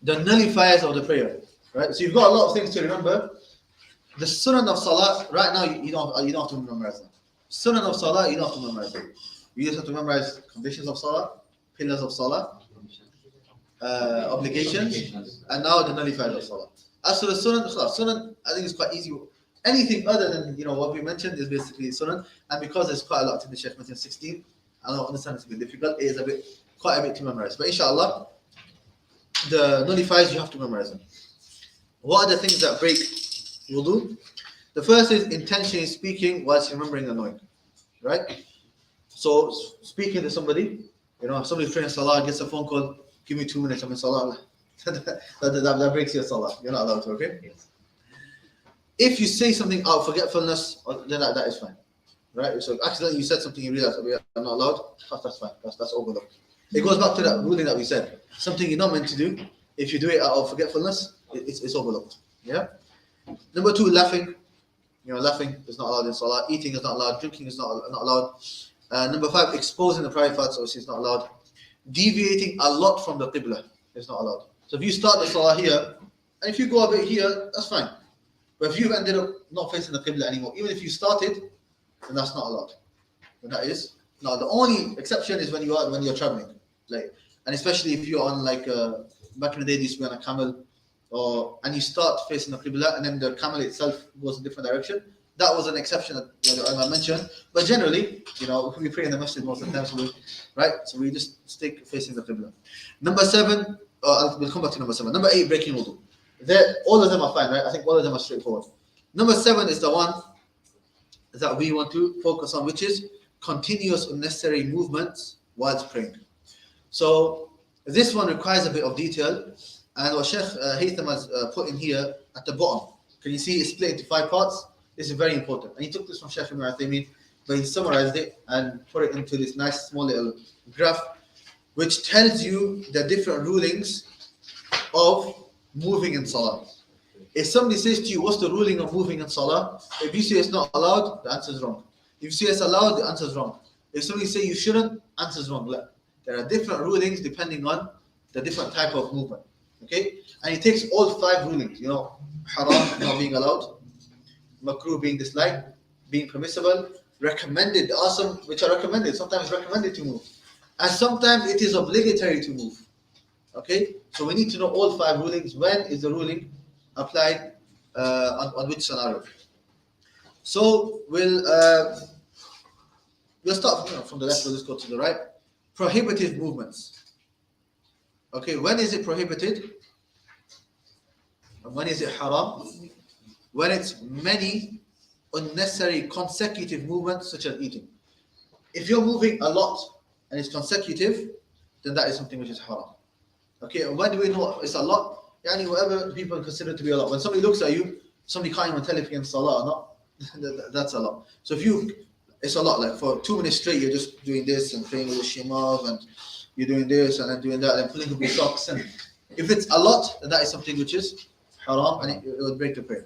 The nullifiers of the prayer. Right. So you've got a lot of things to remember. The sunnah of salah, right now you don't have to memorize them. Sunnah of salah, you don't have to memorize them. You just have to memorize conditions of salah, pillars of salah, obligations, and now the nullifiers of salah. As for the sunnah, I think it's quite easy. Anything other than what we mentioned is basically sunnah, and because there's quite a lot in the Shaykh mentioned 16, I don't understand it's a bit difficult. It is quite a bit to memorize. But inshallah, the nullifiers you have to memorize them. What are the things that break wudu? The first is intentionally speaking whilst remembering the knowing, right? So speaking to somebody, if somebody's praying salah, gets a phone call, give me 2 minutes, I'm in salah. that breaks your salah. You're not allowed to, okay? Yes. If you say something out of forgetfulness, then that is fine, right? So accidentally you said something, you realize, I'm not allowed, that's fine, that's overlooked. It goes back to that ruling that we said. Something you're not meant to do, if you do it out of forgetfulness, it's overlooked. Yeah. Number 2, laughing. Laughing is not allowed in salah. Eating is not allowed. Drinking is not allowed. Number 5, exposing the private parts, obviously is not allowed. Deviating a lot from the qibla is not allowed. So if you start the salah here, and if you go a bit here, that's fine. But if you've ended up not facing the qibla anymore, even if you started, then that's not allowed. And that is now the only exception is when you're traveling, and especially if you're on back in the day, they used to be on a camel, and you start facing the qibla, and then the camel itself goes in a different direction. That was an exception that I mentioned. But generally, we pray in the masjid most of the time, so we just stick facing the qibla. Number 7, we'll come back to number 7. Number 8, breaking wudu. All of them are fine, right? I think all of them are straightforward. Number 7 is the one that we want to focus on, which is continuous unnecessary movements whilst praying. So this one requires a bit of detail, and what Sheikh Haytham has put in here at the bottom. Can you see it's split into 5 parts? This is very important. And he took this from Sheikh Ibn Uthaymeen, but he summarized it and put it into this nice small little graph, which tells you the different rulings of moving in salah. If somebody says to you, what's the ruling of moving in salah? If you say it's not allowed, the answer is wrong. If you say it's allowed, the answer is wrong. If somebody say you shouldn't, answer is wrong. There are different rulings depending on the different type of movement. Okay? And he takes all 5 rulings, haram not being allowed, makruh being disliked, being permissible, recommended. There are some which are recommended. Sometimes it's recommended to move, and sometimes it is obligatory to move. Okay, so we need to know all 5 rulings. When is the ruling applied on which scenario? So we'll start from the left. We'll just go to the right. Prohibitive movements. Okay, when is it prohibited? And when is it haram? When it's many unnecessary consecutive movements, such as eating. If you're moving a lot and it's consecutive, then that is something which is haram. Okay, and when do we know it's a lot? Whatever people consider to be a lot. When somebody looks at you, somebody can't even tell if you're in salah or not. That's a lot. So it's a lot. Like for 2 minutes straight, you're just doing this and playing with the shimav, and you're doing this and then doing that and pulling up your socks. And if it's a lot, then that is something which is haram, and it would break the prayer.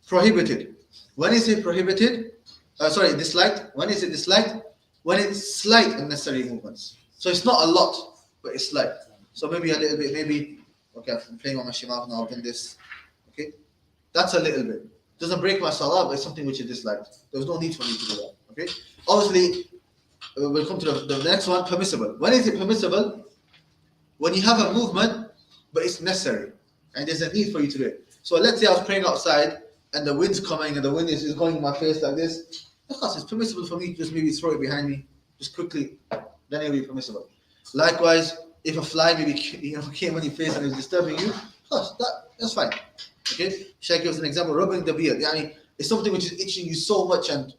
Prohibited. When is it prohibited? Disliked. When is it disliked? When it's slight unnecessary movements. So it's not a lot, but it's slight. So maybe a little bit, okay, I'm playing on my shimav now, I've done this. Okay, that's a little bit. Doesn't break my salah, but it's something which is disliked. There's no need for me to do that. Okay, obviously, we'll come to the next one, permissible. When is it permissible? When you have a movement, but it's necessary, and there's a need for you to do it. So let's say I was praying outside and the wind's coming and the wind is going in my face like this. Of course, it's permissible for me to just maybe throw it behind me, just quickly. Then it will be permissible. Likewise, if a fly maybe came on your face and is disturbing you, of course, that's fine. Okay, Shaykh gives an example, rubbing the beard. It's something which is itching you so much and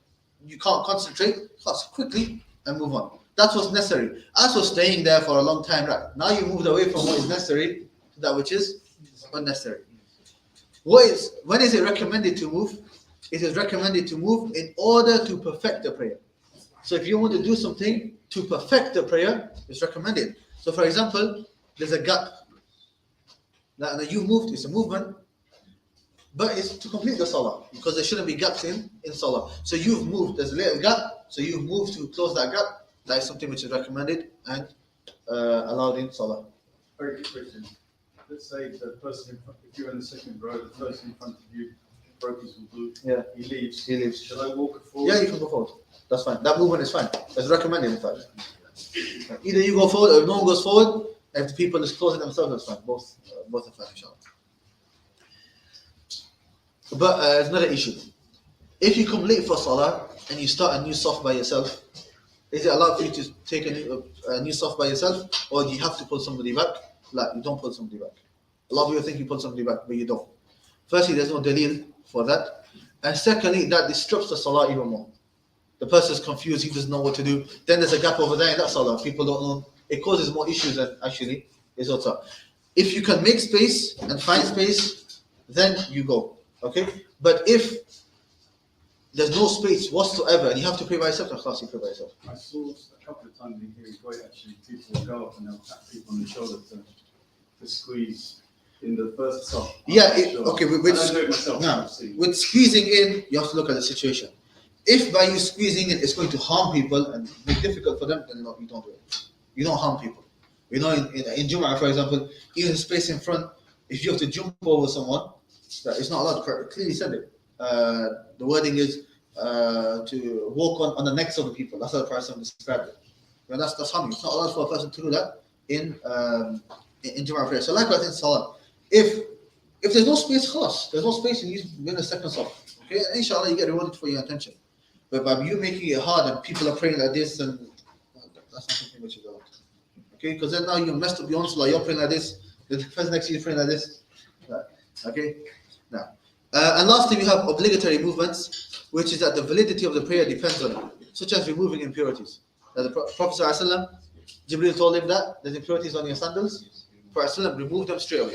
you can't concentrate. Just quickly and move on. That's what's necessary. As for staying there for a long time, right? Now you moved away from what is necessary to that which is unnecessary. When is it recommended to move? It is recommended to move in order to perfect the prayer. So if you want to do something to perfect the prayer, it's recommended. So for example, there's a gap. Now you moved, it's a movement, but it's to complete the salah, because there shouldn't be gaps in salah. So you've moved, there's a little gap, so you've moved to close that gap. That is something which is recommended and allowed in salah. Very good question. Let's say the person, if you're in the second row, the person in front of you broke his wudu. Yeah. He leaves. Should I walk forward? Yeah, you can go forward. That's fine. That movement is fine. It's recommended, in fact. Either you go forward or if no one goes forward, if the people is closing themselves, that's fine. Both are fine, inshallah. But it's not an issue. If you come late for salah and you start a new saf by yourself, is it allowed for you to take a new saf by yourself, or do you have to pull somebody back? Like, you don't pull somebody back. A lot of people think you pull somebody back, but you don't. Firstly, there's no dalil for that. And secondly, that disrupts the salah even more. The person is confused, he doesn't know what to do. Then there's a gap over there in that salah. People don't know. It causes more issues than actually is also. If you can make space and find space, then you go. Okay? But if there's no space whatsoever and you have to pray by yourself, then class you pray by yourself. I saw a couple of times in here, where actually people will go up and they'll tap people on the shoulder to squeeze in the first song. Yeah, okay, with squeezing in, you have to look at the situation. If by you squeezing in, it's going to harm people and make it difficult for them, then no, you don't do it. You don't harm people. You know, in Jum'ah, for example, even the space in front, if you have to jump over someone, it's not allowed. Clearly said it. The wording is to walk on the necks of the people. That's how the person described it. Well, that's harming. It's not allowed for a person to do that in Jum'ah prayer. So likewise in Salah, if there's no space, there's no space, and you're in the second Salah. Okay, inshallah, you get rewarded for your attention. But by you making it hard and people are praying like this, and that's not something which is allowed. Okay, because then now you messed up your own Salah. You're praying like this. The person next to you is praying like this. Okay, now. And lastly, we have obligatory movements, which is that the validity of the prayer depends on it, such as removing impurities. The Prophet ﷺ, Jibreel told him that there's impurities on your sandals. Prophet ﷺ removed them straight away.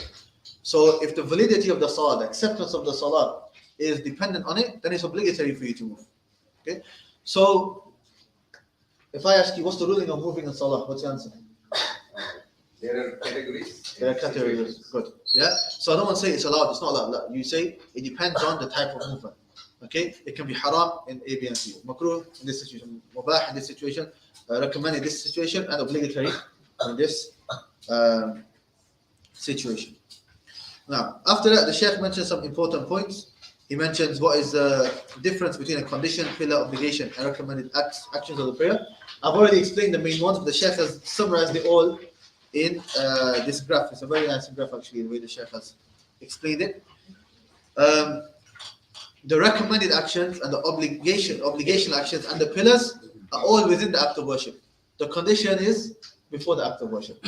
So if the validity of the salah, the acceptance of the salah is dependent on it, then it's obligatory for you to move. Okay? So if I ask you, what's the ruling of moving in salah? What's your answer? There are categories. There are categories. Good. Yeah. So I don't want to say it's allowed. It's not allowed. You say it depends on the type of movement. Okay. It can be haram in A, B, and C. Makruh in this situation. Mubah in this situation. Recommended in this situation, and obligatory in this situation. Now, after that, the Shaykh mentions some important points. He mentions what is the difference between a condition, pillar, obligation, and recommended actions of the prayer. I've already explained the main ones, but the Shaykh has summarized it all in this graph. It's a very nice graph, actually, the way the Shaykh has explained it. The recommended actions and the obligation actions and the pillars are all within the act of worship. The condition is before the act of worship.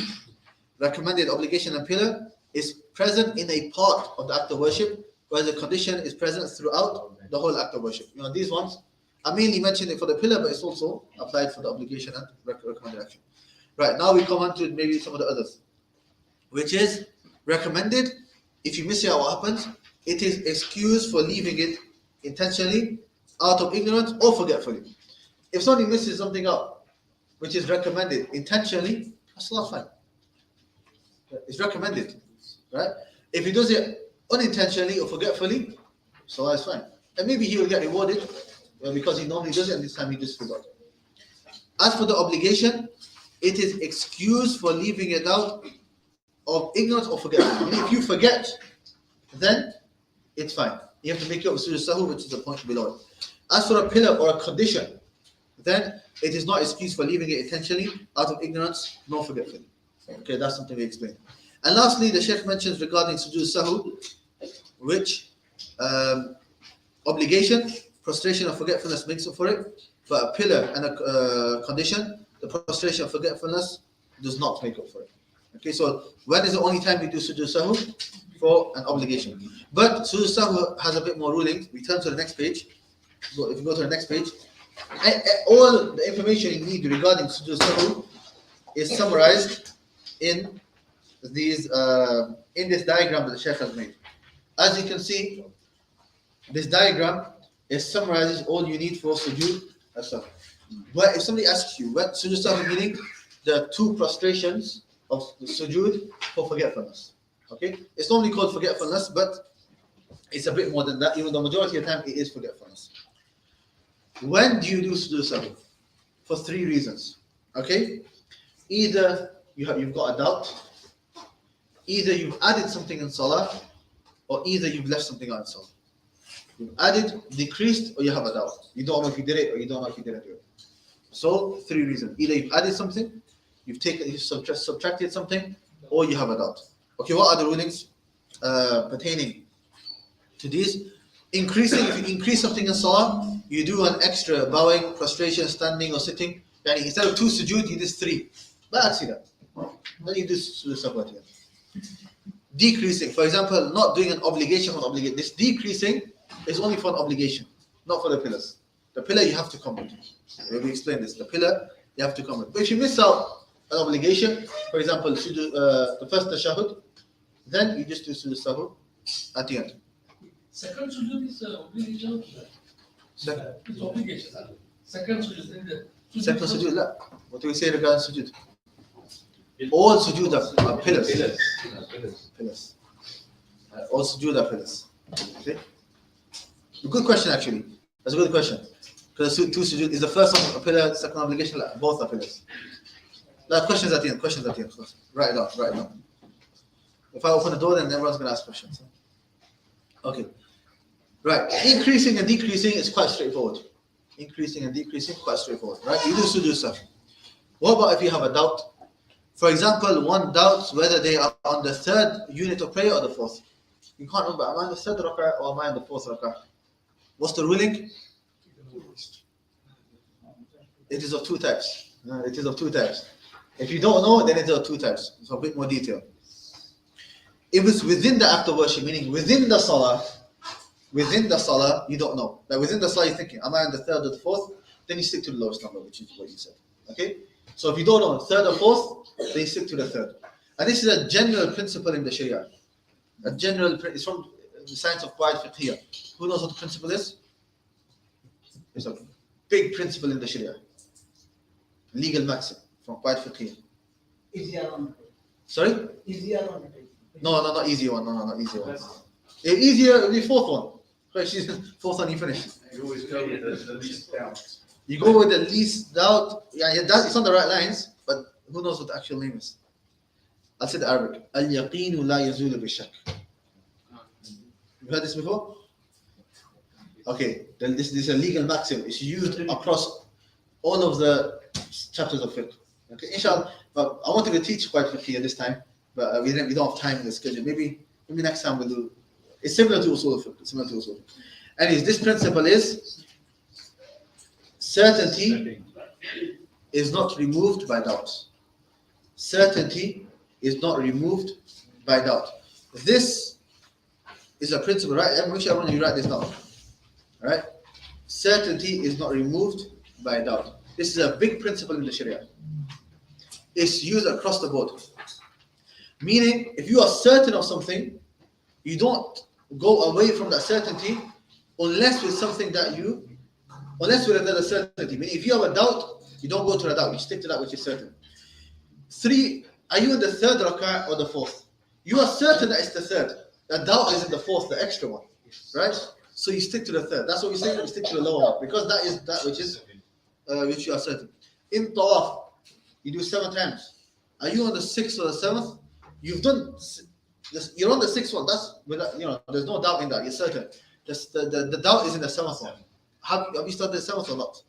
Recommended, obligation, and pillar is present in a part of the act of worship, whereas the condition is present throughout the whole act of worship. You know, these ones, I mainly mentioned it for the pillar, but it's also applied for the obligation and recommended action. Right, now we come on to maybe some of the others, which is recommended. If you miss it, what happens? It is excused for leaving it intentionally, out of ignorance, or forgetfully. If somebody misses something out, which is recommended intentionally, that's not fine. It's recommended, right? If he does it unintentionally or forgetfully, so that's fine. And maybe he will get rewarded because he normally does it, and this time he just forgot. As for the obligation, it is excused for leaving it out of ignorance or forgetfulness. If you forget, then it's fine. You have to make it up with sujood sahwi, which is the point below it. As for a pillar or a condition, then it is not excused for leaving it intentionally, out of ignorance, nor forgetfully. Okay, that's something we explained. And lastly, the Shaykh mentions regarding sujood sahwi, which obligation, prostration of forgetfulness makes up for it, but a pillar and a condition, the prostration of forgetfulness does not make up for it. Okay, so when is the only time we do sujood sahwi? For an obligation. But sujood sahwi has a bit more rulings. We turn to the next page. So if you go to the next page, all the information you need regarding sujood sahwi is summarized in these in this diagram that the Shaykh has made. As you can see, this diagram summarizes all you need for sujood sahwi. But if somebody asks you what sujood sahwi meaning, there are two prostrations of the sujood for forgetfulness. Okay, it's normally called forgetfulness, but it's a bit more than that. Even though majority of the time it is forgetfulness. When do you do sujood sahwi? For three reasons. Okay, either you've got a doubt, either you've added something in salah, or either you've left something out in salah. You've added, decreased, or you have a doubt. You don't know if you did it or you don't know if you didn't do it. So three reasons: either you've added something, you've subtracted something, or you have a doubt. Okay, what are the rulings pertaining to these? Increasing, if you increase something in salah, you do an extra bowing, prostration, standing, or sitting. Yani instead of 2 sujood, you do 3. But I see that. Then you do sujood sahwi here. Decreasing, for example, not doing an obligation on obligation. This decreasing is only for an obligation, not for the pillars. The pillar you have to come with. We explain this. The pillar you have to come with. But if you miss out an obligation, for example, the first tashahhud, then you just do sujood sahwi at the end. Second sujood is obligation. Second. It's obligation. Second sujood. Second sujood, la. What do we say regarding sujood? All sujood are pillars. Pillars. All sujood are pillars. Okay. A good question actually. That's a good question. Because 2 sujood is the first one a pillar, second obligation, la. Both are pillars. Questions at the end. Questions at the end. Write it down. Write it down. If I open the door, then everyone's going to ask questions. Okay. Right. Increasing and decreasing is quite straightforward. Increasing and decreasing, quite straightforward. Right? You do sujood sahwi. What about if you have a doubt? For example, one doubts whether they are on the 3rd unit of prayer or the 4th. You can't remember, am I on the 3rd rak'ah or am I on the 4th rak'ah? What's the ruling? It is of 2 types. It is of 2 types. If you don't know, then it is of 2 types. It's a bit more detail. If it's within the act of worship, meaning within the salah, you don't know. Like within the salah, you're thinking, am I on the 3rd or the 4th? Then you stick to the lowest number, which is what you said. Okay? So if you don't know 3rd or 4th, then you stick to the 3rd. And this is a general principle in the Sharia. It's from the science of Qawaid Fiqhiyah. Who knows what the principle is? It's a big principle in the Sharia. Legal maxim from Qawaid Fiqhiyah. Easier one. Sorry? Easier one. No, not easy one. No, not easy one. Easier, the 4th one. Right, she's 4th one, you finish. You always go with the least doubt. You go with the least doubt. Yeah, it's on the right lines, but who knows what the actual name is? I'll say the Arabic. Al-yaqeen la yazulu bi-shak. You heard this before? Okay, then this is a legal maxim. It's used across all of the chapters of fiqh. Okay, inshallah. But I wanted to teach quite fiqh this time, but we don't have time in the schedule. Maybe next time we'll do. It's similar to usul fiqh. Anyways, this principle is certainty is not removed by doubt. Certainty is not removed by doubt. This is a principle, right? Make sure everyone you write this down. Right? Certainty is not removed by doubt. This is a big principle in the Sharia. It's used across the board. Meaning, if you are certain of something, you don't go away from that certainty unless with another certainty. Meaning, if you have a doubt, you don't go to the doubt. You stick to that which is certain. 3, are you in the 3rd rak'ah or the 4th? You are certain that it's the 3rd. The doubt is in the 4th, the extra one. Right? So you stick to the 3rd. That's what we say, you stick to the lower one. Because that is that which you are certain. In tawaf, you do 7 times. Are you on the 6th or the 7th? You're on the 6th one. That's without, there's no doubt in that. You're certain. The doubt is in the 7th one. Have you started the 7th or not?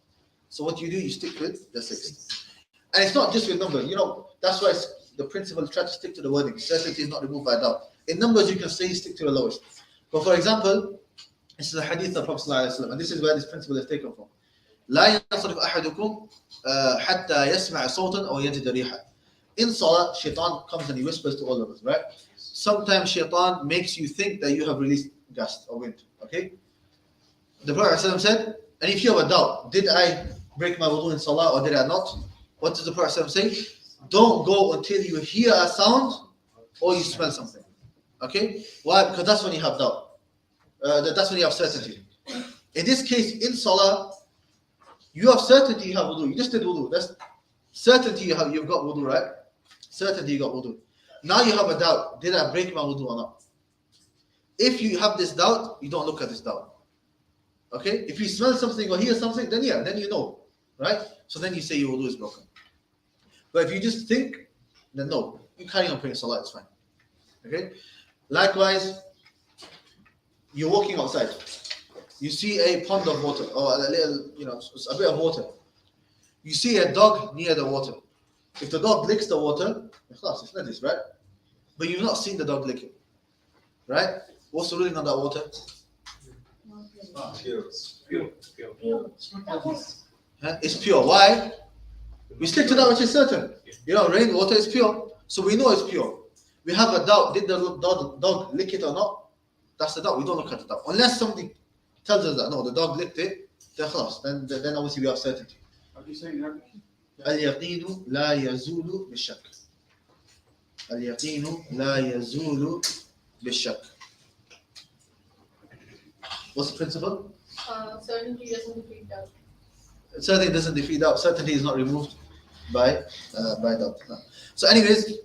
So what you do, you stick with the 6th. And it's not just with numbers. That's why the principle try to stick to the wording. Certainty is not removed by doubt. In numbers, you can say you stick to the lowest. But for example, this is a hadith of Prophet ﷺ, and this is where this principle is taken from. لا ينصرف أحدكم حتى يسمع صوتا أو يجد ريحا. In Salah, Shaitan comes and he whispers to all of us, right? Sometimes Shaitan makes you think that you have released gust or wind, okay? The Prophet ﷺ said, and if you have a doubt, did I break my wudu in Salah or did I not? What does the Prophet ﷺ say? Don't go until you hear a sound or you smell something, okay? Why? Because that's when you have doubt. That's when you have certainty. In this case, in Salah, you have certainty you have wudu. You just did wudu. That's certainty you've got wudu, right? Certainty you got wudu. Now you have a doubt. Did I break my wudu or not? If you have this doubt, you don't look at this doubt. Okay? If you smell something or hear something, then yeah, then you know. Right? So then you say your wudu is broken. But if you just think, then no. You carry on praying salah, it's fine. Okay? Likewise, you're walking outside. You see a pond of water or a little, a bit of water. You see a dog near the water. If the dog licks the water, it's najis, right? But you've not seen the dog lick it, right? What's the ruling on that water? It's pure. Why? We stick to that which is certain. Rainwater is pure, so we know it's pure. We have a doubt: did the dog lick it or not? That's the doubt. We don't look at the doubt unless something tells us that no, the dog licked it. Then obviously we have certainty. How do you say in Arabic? اليقين لا يزول بالشك. اليقين لا يزول بالشك. What's the principle? Certainty doesn't defeat doubt. Certainty doesn't defeat doubt. Certainty is not removed by doubt. No. So, anyways,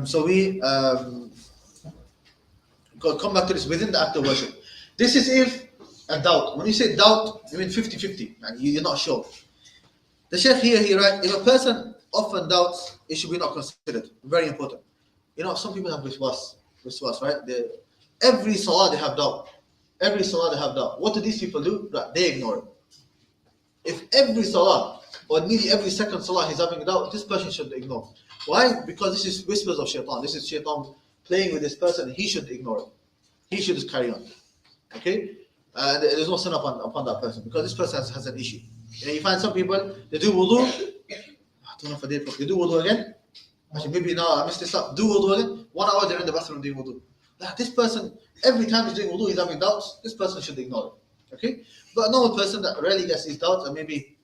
so we come back to this within the act of worship. This is if a doubt. When you say doubt, you mean 50-50, and you're not sure. The Sheikh here, he writes, if a person often doubts, it should be not considered. Very important. Some people have wiswas, right? Every salah they have doubt. Every salah they have doubt. What do these people do? Right, they ignore it. If every salah, or nearly every second salah he's having a doubt, this person should ignore. Why? Because this is whispers of shaitan. This is shaitan playing with this person. He should ignore it. He should just carry on. Okay? There's no sin upon that person because this person has an issue. You find some people, they do wudu. I don't know if I did properly. They do wudu again. Actually, maybe now I missed this up. Do wudu again. 1 hour they're in the bathroom doing wudu. This person, every time he's doing wudu, he's having doubts. This person should ignore it. Okay? But a normal person that rarely gets these doubts, and maybe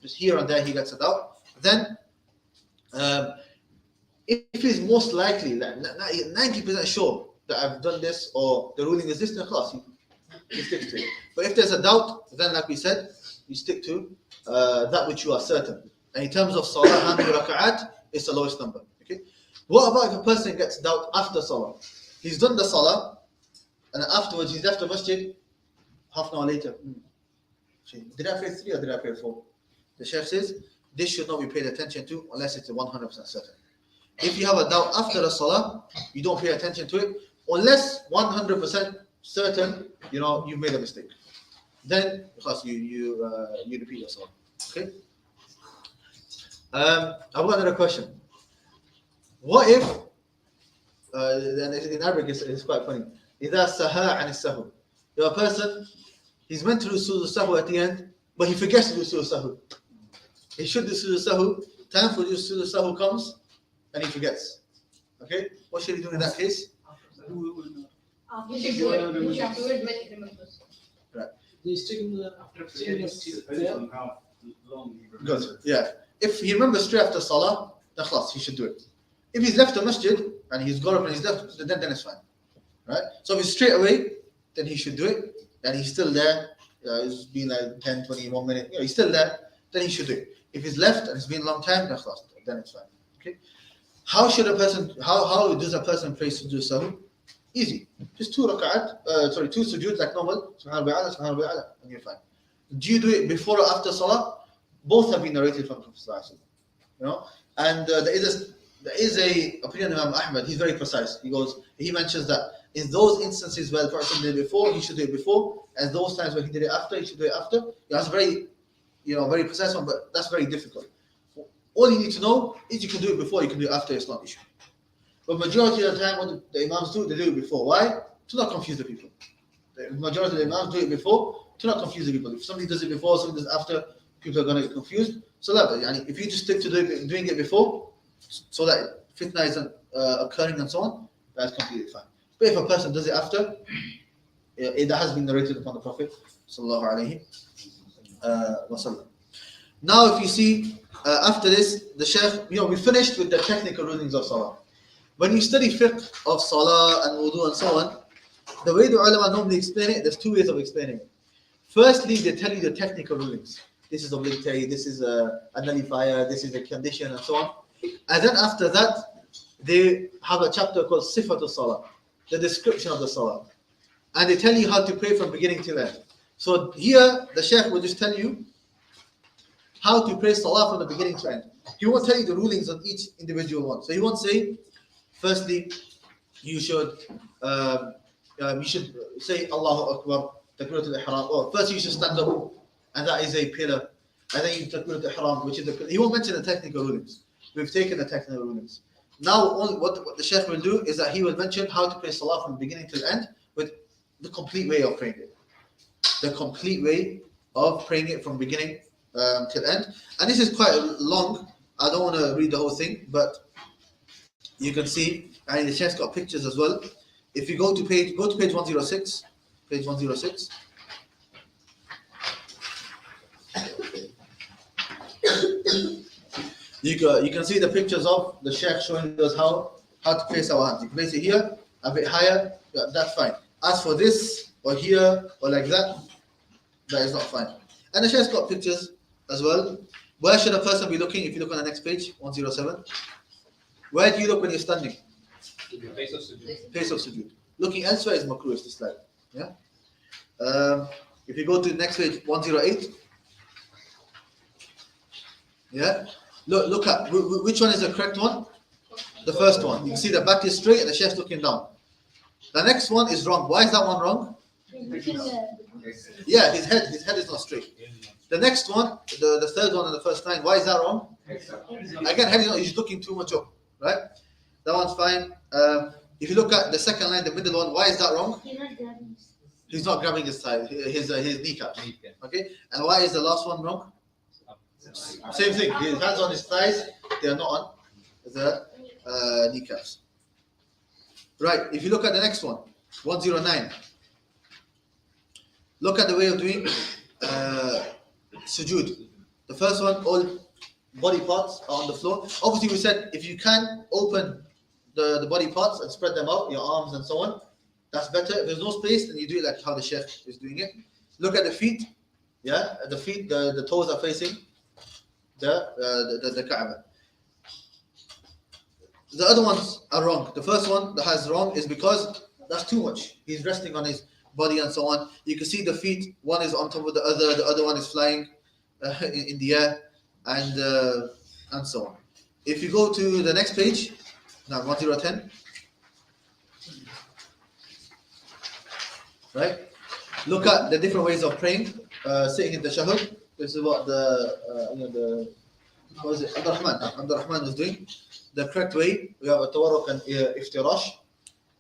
just here and there he gets a doubt, then if he's most likely, like 90% sure that I've done this or the ruling is this, then class, you stick to it. But if there's a doubt, then like we said, you stick to that which you are certain. And in terms of salah, how many raka'at, it's the lowest number. Okay. What about if a person gets doubt after salah? He's done the salah, and afterwards he's left the masjid. Half an hour later, did I pray 3 or did I pray 4? The Sheikh says this should not be paid attention to unless it's 100% certain. If you have a doubt after the salah, you don't pay attention to it unless 100% certain, you made a mistake. Then, because you repeat your salah. Okay. I've got another question. What if, and in Arabic it's quite funny. إذا سهى عن السهو. If a person, he's meant to do sujood sahu at the end, but he forgets to do sujood sahu. He should do sujood sahu. Time for sujood sahu comes, and he forgets. Okay, what should he do in that case? He should do it. He should do it when he remembers. Right. He's taking after Depends on how long he remembers. Good. Yeah. If he remembers straight after salah, then class, he should do it. If he's left the masjid and he's got up and he's left, then it's fine. Right? So if it's straight away, then he should do it. And he's still there, it's been like 10, 21 minutes, he's still there, then he should do it. If he's left and it's been a long time, then it's fine. Okay? How does a person pray sujood sahu? Easy. Just 2 raka'at, 2 sujood like normal, subhanallah bi'ala, subhanallah bi'ala, and you're fine. Do you do it before or after salah? Both have been narrated from Prophet. And there is a opinion of Imam Ahmad. He's very precise. He mentions that in those instances where the Prophet did it before, he should do it before, and those times where he did it after, he should do it after. That's very, very precise one, but that's very difficult. All you need to know is you can do it before, you can do it after. It's not an issue. But majority of the time, what the Imams do, they do it before. Why? To not confuse the people. The majority of the Imams do it before to not confuse the people. If somebody does it before, somebody does it after, people are going to get confused. So that, if you just stick to doing it before, so that fitna isn't occurring and so on, that's completely fine. But if a person does it after, it has been narrated upon the Prophet sallallahu alaihi wasallam. Now, if you see, after this, the Shaykh, we finished with the technical rulings of Salah. When you study fiqh of Salah and wudu and so on, the way the ulama normally explain it, there's two ways of explaining it. Firstly, they tell you the technical rulings. This is obligatory, this is a nullifier, this is a condition, and so on. And then after that, they have a chapter called Sifatul Salah, the description of the Salah. And they tell you how to pray from beginning till end. So here, the Shaykh will just tell you how to pray Salah from the beginning to end. He won't tell you the rulings on each individual one. So he won't say, firstly, you should say Allahu Akbar, Takbiratul Ihram. Or first you should stand up, and that is a pillar. And then you Takbiratul Ihram, which is the pillar. He won't mention the technical rulings. We've taken the technical rulings. Now, what the Shaykh will do is that he will mention how to pray Salah from beginning till end with the complete way of praying it. The complete way of praying it from beginning till end. And this is quite long. I don't want to read the whole thing, but you can see, and the Sheikh's got pictures as well. If you go to page 106, page 106. You can see the pictures of the Sheikh showing us how to place our hands. You can place it here, a bit higher, that's fine. As for this, or here, or like that is not fine. And the Sheikh's got pictures as well. Where should a person be looking? If you look on the next page, 107. Where do you look when you're standing? Place of sujood. Place of sujood. Looking elsewhere is makruh, is this slide. Yeah. If you go to the next page, 108. Yeah. Look at which one is the correct one? The first one. You can see the back is straight and the Sheikh's looking down. The next one is wrong. Why is that one wrong? Yeah, his head is not straight. The next one, the third one and the first line, why is that wrong? Again, head is not, he's looking too much up, right? That one's fine. If you look at the second line, the middle one, why is that wrong? He's not grabbing his thigh, his kneecaps. Okay, and why is the last one wrong? Same thing. His hands on his thighs, they are not on the kneecaps. Right. If you look at the next one, 109. Look at the way of doing sujood. The first one, all body parts are on the floor. Obviously, we said if you can open the body parts and spread them out, your arms and so on, that's better. If there's no space, then you do it like how the Sheikh is doing it. Look at the feet. Yeah, the feet, the toes are facing the Kaaba. The other ones are wrong. The first one that has wrong is because that's too much. He's resting on his body and so on. You can see the feet. One is on top of the other one is flying in the air, and so on. If you go to the next page, now 1010, right? Look at the different ways of praying. Sitting in the tashahhud. This is what what was it? Abdurrahman was doing. The correct way, we have a tawarruk and iftirash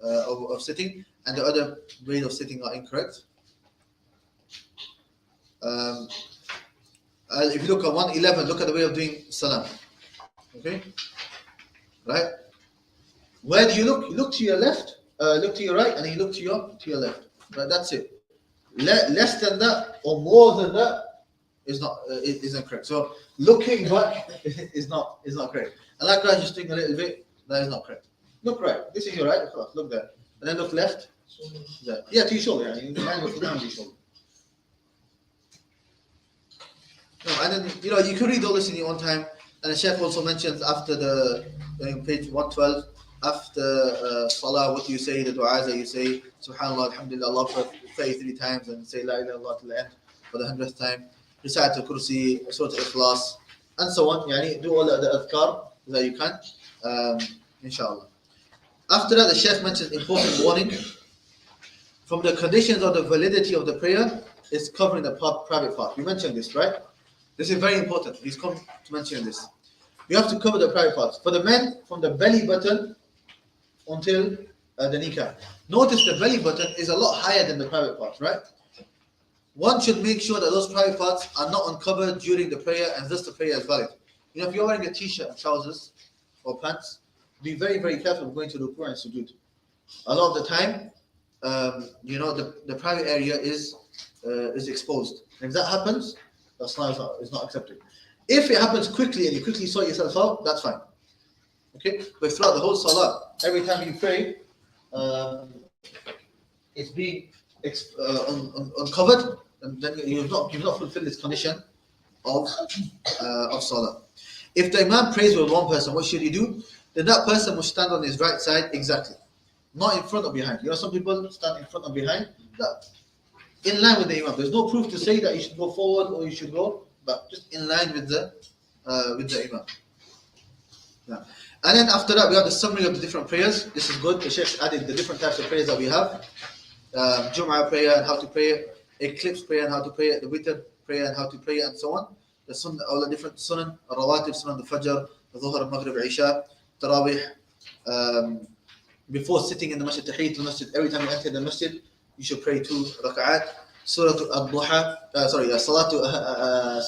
of sitting, and the other ways of sitting are incorrect. If you look at 111, look at the way of doing salam. Okay? Right? Where do you look? You look to your left, look to your right, and then you look to your left. Right? That's it. Less than that or more than that isn't correct. So looking back is not correct. And likewise, just doing a little bit, that is not correct. Look right. This is your right. Look there, and then look left. There. Yeah, to your shoulder. Yeah, you mind looking down to your shoulder. No, and then you can read all this in your own time. And the Sheikh also mentions after page 112, after Salah, what do you say? The du'as that you say, Subhanallah, Alhamdulillah, Allah for 33 times, and say La ilaha illallah till the end for the 100th time. Recite al-Kursi, Surah al-Ikhlas, and so on. Do all the adhkar that you can, inshallah. After that, the Shaykh mentions important warning. From the conditions of the validity of the prayer is covering the private part. We mentioned this, right? This is very important. He's come to mention this. You have to cover the private parts. For the men, from the belly button until the nikah. Notice the belly button is a lot higher than the private parts, right? One should make sure that those private parts are not uncovered during the prayer, and thus the prayer is valid. You know, if you're wearing a t-shirt and trousers or pants, be very, very careful going to ruku and sujood. A lot of the time, you know, the private area is exposed. And if that happens, the salah is not accepted. If it happens quickly and you quickly sort yourself out, that's fine. Okay, but throughout the whole salah, every time you pray, it's being uncovered, and then you've not fulfilled this condition of salah. If the imam prays with one person, what should he do? Then that person must stand on his right side exactly, not in front or behind. You know, some people stand in front or behind. That, in line with the imam. There's no proof to say that you should go forward or you should go, but just in line with the imam. Yeah. And then after that, we have the summary of the different prayers. This is good. The Sheikh added the different types of prayers that we have. Jum'ah prayer and how to pray it, eclipse prayer and how to pray it, the witr prayer and how to pray it, and so on. The sunnah, all the different sunnah, rawatib, sunnah, the fajr, the dhuhr, maghrib, isha, tarawih. Before sitting in the masjid, tahiyyat al-masjid, every time you enter the masjid, you should pray 2 rak'at. Surah al-duha, salatu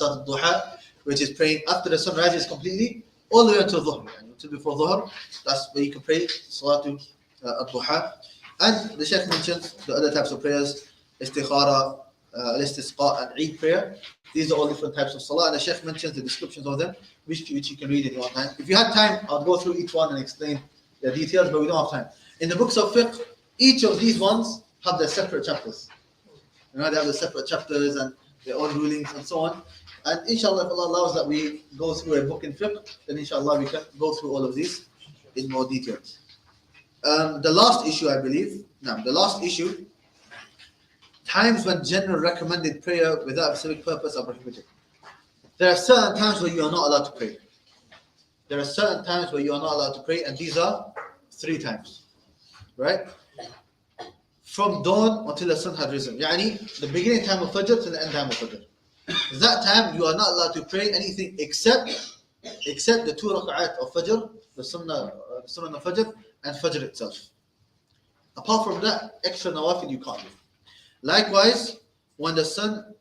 al-duha, which is praying after the sun rises completely, all the way until dhuhr, until before dhuhr. That's where you can pray salatu al-duha. And the Shaykh mentions the other types of prayers, istikhara, al-istisqa, and Eid prayer. These are all different types of salah, and the Shaykh mentions the descriptions of them, which you can read in your time. If you had time, I'll go through each one and explain the details, but we don't have time. In the books of fiqh, each of these ones have their separate chapters. You know, they have the separate chapters and their own rulings and so on. And inshallah, if Allah allows that we go through a book in fiqh, then inshallah we can go through all of these in more detail. The last issue, I believe, times when general recommended prayer without a specific purpose are prohibited. There are certain times where you are not allowed to pray. And these are 3 times, right? From dawn until the sun had risen. Yani, the beginning time of Fajr to the end time of Fajr. That time you are not allowed to pray anything except the 2 rak'at of Fajr, the sunnah of Fajr, and Fajr itself. Apart from that, extra nawafil you can't do. Likewise, when the sun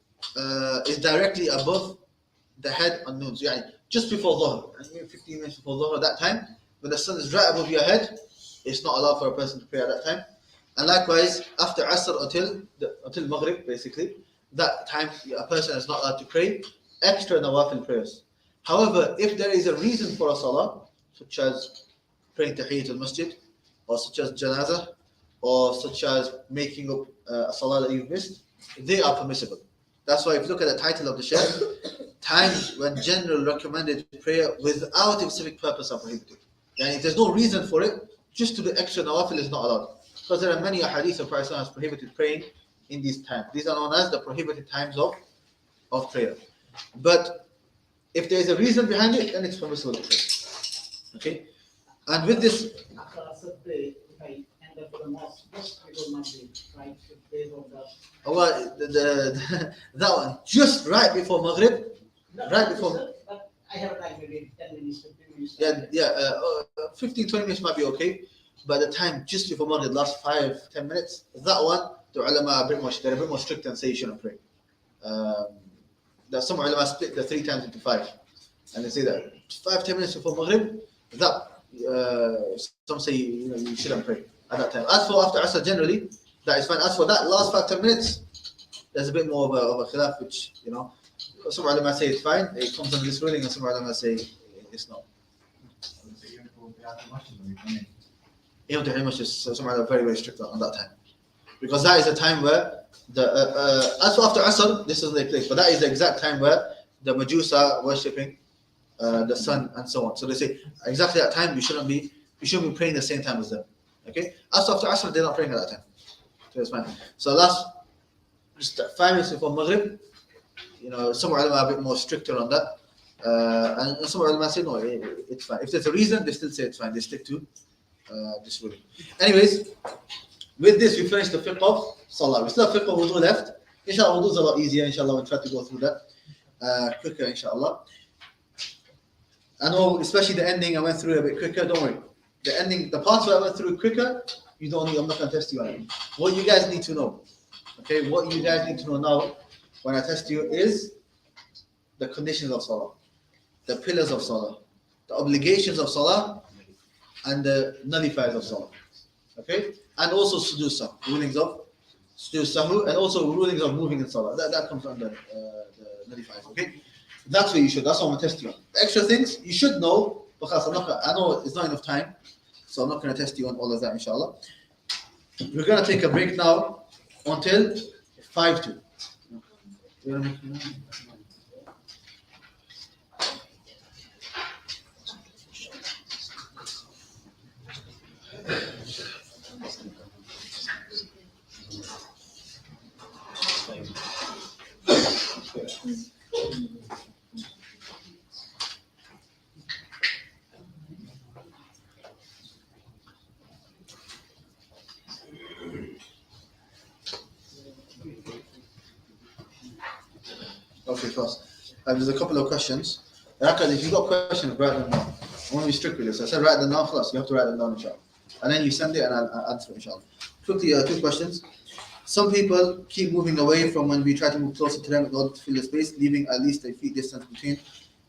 is directly above the head on noon, so just before Dhuhr, 15 minutes before Dhuhr, that time, when the sun is right above your head, it's not allowed for a person to pray at that time. And likewise, after Asr until Maghrib, basically, that time a person is not allowed to pray extra nawafil prayers. However, if there is a reason for a salah, such as praying tahiyyat al-masjid, or such as janazah, or such as making up a salah that you've missed, they are permissible. That's why if you look at the title of the Shaykh, times when general recommended prayer without a specific purpose are prohibited. And if there's no reason for it, just to do extra nawafil is not allowed. Because there are many hadiths of Prophet has prohibited praying in these times. These are known as the prohibited times of prayer. But if there is a reason behind it, then it's permissible to pray. Okay? And with this, after Asr prayer, if I end up in the mosque, just before Maghrib, right? That one, just right before Maghrib, right before. But I have time, maybe 10 minutes, 15 minutes. 15, 20 minutes might be okay. But the time just before Maghrib, last 5-10 minutes, that one, the ulama are a bit more strict and say you shouldn't pray. Some ulama split the 3 times into 5. And they say that 5-10 minutes before Maghrib, some say you shouldn't pray at that time. As for after Asr, generally, that is fine. As for that last 5-10 minutes, there's a bit more of a khilaf, which, some ulama say it's fine, it comes under this ruling, and some ulama say it's not. Even the Masjid, some are very, very strict on that time. Because that is a time where, as for after Asr, this is the place, but that is the exact time where the Majus are worshipping the sun and so on. So they say, exactly that time, you shouldn't be praying the same time as them. Okay? As for after Asr, they're not praying at that time. So it's fine. So just 5 minutes before Maghrib, some ulama are a bit more stricter on that. And some ulama say, no, it's fine. If there's a reason, they still say it's fine. They stick to this ruling. Anyways, with this we finished the fiqh of salah. We still have fiqh of wudu left. Inshallah, wudu is a lot easier. Inshallah, we'll try to go through that quicker, inshallah. I know, especially the ending, I went through it a bit quicker. Don't worry. the ending, the parts where I went through quicker, you don't need, I'm not going to test you on it. What you guys need to know, okay, what you guys need to know now when I test you is the conditions of Salah, the pillars of Salah, the obligations of Salah, and the nullifiers of Salah, okay? And also sujood sahw, rulings of sujood sahw, and also rulings of moving in Salah. That comes under the nullifiers, okay? That's what you should, that's what I'm going to test you on. The extra things, you should know, because I know it's not enough time, so I'm not going to test you on all of that, inshallah. We're going to take a break now until 5 to. Okay, first. There's a couple of questions. If you've got questions, write them down. I want to be strict with this. I said write them down first. You have to write them down, inshallah. And then you send it and I'll answer it, inshallah. Quickly, 2 questions. Some people keep moving away from when we try to move closer to them in order to fill the space, leaving at least a feet distance between.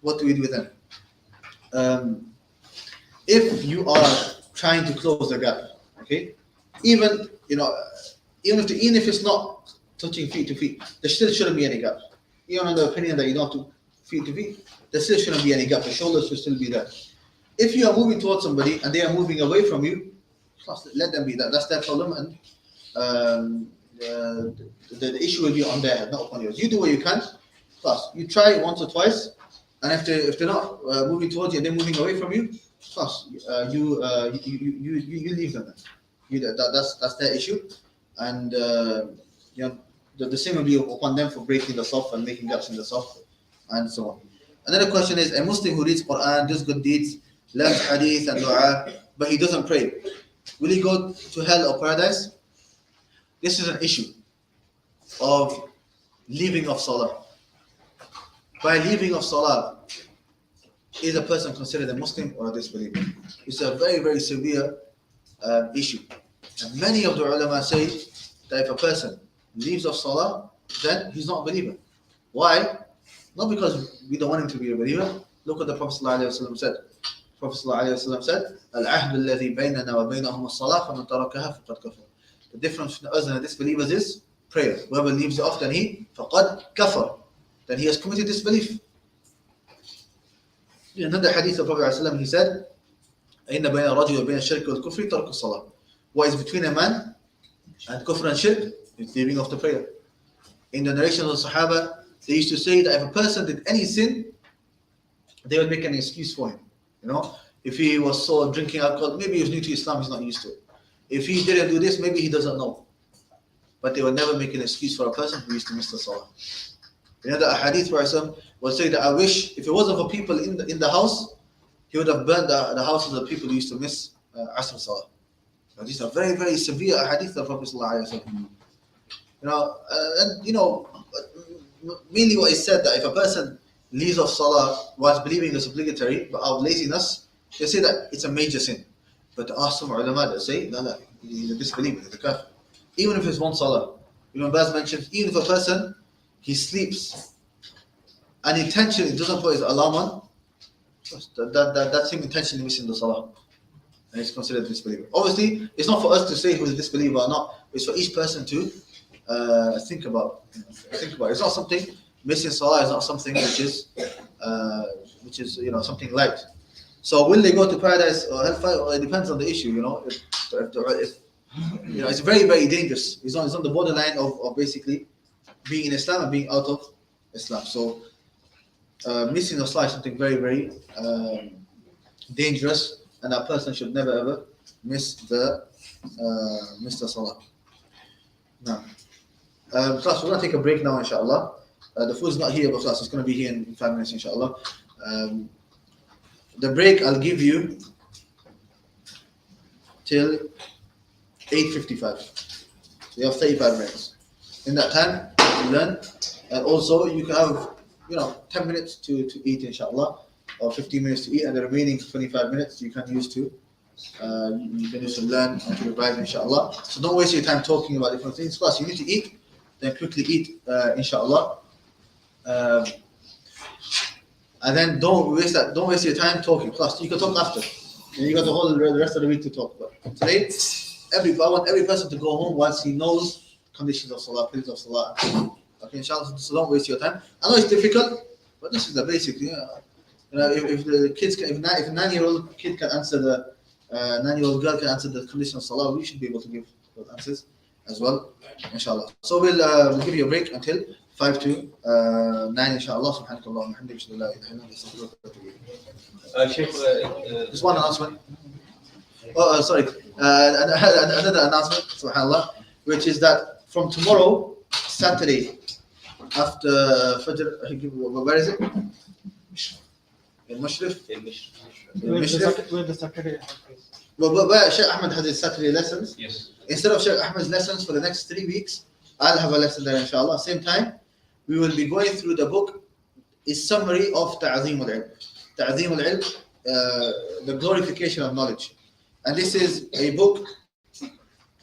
What do we do with them? If you are trying to close the gap, okay, even if it's not touching feet to feet, there still shouldn't be any gap. Even on the opinion that you don't have to feet to feet, there still shouldn't be any gap. The shoulders should still be there. If you are moving towards somebody and they are moving away from you, let them be that. That's their problem, and the issue will be on their head, not upon yours. You do what you can. Plus, you try it once or twice, and if they're not moving towards you and they're moving away from you, plus you leave them. That's their issue, and the same will be upon them for breaking the saf and making gaps in the saf, and so on. Another question is, a Muslim who reads Quran, does good deeds, learns hadith and dua, but he doesn't pray, will he go to hell or paradise? This is an issue of leaving of salah. By leaving of salah, is a person considered a Muslim or a disbeliever? It's a very, very severe issue. And many of the ulama say that if a person leaves of salah, then he's not a believer. Why? Not because we don't want him to be a believer. Look what the Prophet ﷺ said. The Prophet ﷺ said, "Al-ahd alladhi baynana wa baynahum as-salah, faman tarakaha faqad kafar." The difference between us and the disbelievers is prayer. Whoever leaves it off, then he faqad kafar. Then he has committed disbelief. In another hadith of the Prophet ﷺ, he said, "Inna bayna rajul wa bayna ash-shirk wal kufri tarku as-salah." What is between a man and kufr and shirk? It's leaving off the prayer. In the narration of the Sahaba, they used to say that if a person did any sin, they would make an excuse for him. If he was so drinking alcohol, maybe he was new to Islam, he's not used to it. If he didn't do this, maybe he doesn't know. But they would never make an excuse for a person who used to miss the salah. Another hadith person will say that I wish if it wasn't for people in the house, he would have burned the houses of the people who used to miss Asr Salah. Now, these are very, very severe hadith of the Prophet ﷺ. Mainly what is said that if a person leaves off salah whilst believing it's obligatory, but out of laziness, they say that it's a major sin. But there are some ulama that say, no, he's a disbeliever, he's a kafir. Even if it's one salah. Ibn Baz mentions, even if a person, he sleeps and intentionally doesn't put his alarm on, that's him intentionally missing the salah. And he's considered a disbeliever. Obviously, it's not for us to say who's a disbeliever or not. It's for each person to think about. It's not something, missing salah is not something which is something light. So will they go to paradise or hellfire? Well, it depends on the issue. It's very, very dangerous. It's on the borderline of basically being in Islam and being out of Islam. So missing a salah is something very, very dangerous, and that person should never ever miss the salah. Now, class, we're going to take a break now, inshallah. The food's not here, but class, it's going to be here in 5 minutes, inshallah. The break I'll give you till 8:55. So you have 35 minutes. In that time, you learn, and also you can have 10 minutes to eat, inshallah, or 15 minutes to eat, and the remaining 25 minutes you can use to You can also learn and to revise, inshallah. So don't waste your time talking about different things. Class, you need to eat, then quickly eat, inshallah. And then don't waste your time talking. Class, you can talk after. You got the rest of the week to talk about. Today, I want every person to go home once he knows conditions of salah, pillars of salah. Okay, inshallah. So don't waste your time. I know it's difficult, but this is the basic. You know, if the kids can, if a 9-year-old kid can answer the 9-year-old girl can answer the condition of salah, we should be able to give those answers as well, inshallah. So we'll give you a break until 5 to 9, inshallah. Subhanakallah wa bihamdika, just one announcement. Sorry. Another announcement, subhanallah, which is that from tomorrow, Saturday, after Fajr, where is it? In Mushrif? In Mushrif. Where the Saturday? Where Sheikh Ahmed has his Saturday lessons. Yes. Instead of Sheikh Ahmed's lessons for the next 3 weeks, I'll have a lesson there, inshallah. Same time, we will be going through the book, is summary of Ta'zeem al-Ilm. Ta'zeem al-Ilm, the glorification of knowledge. And this is a book.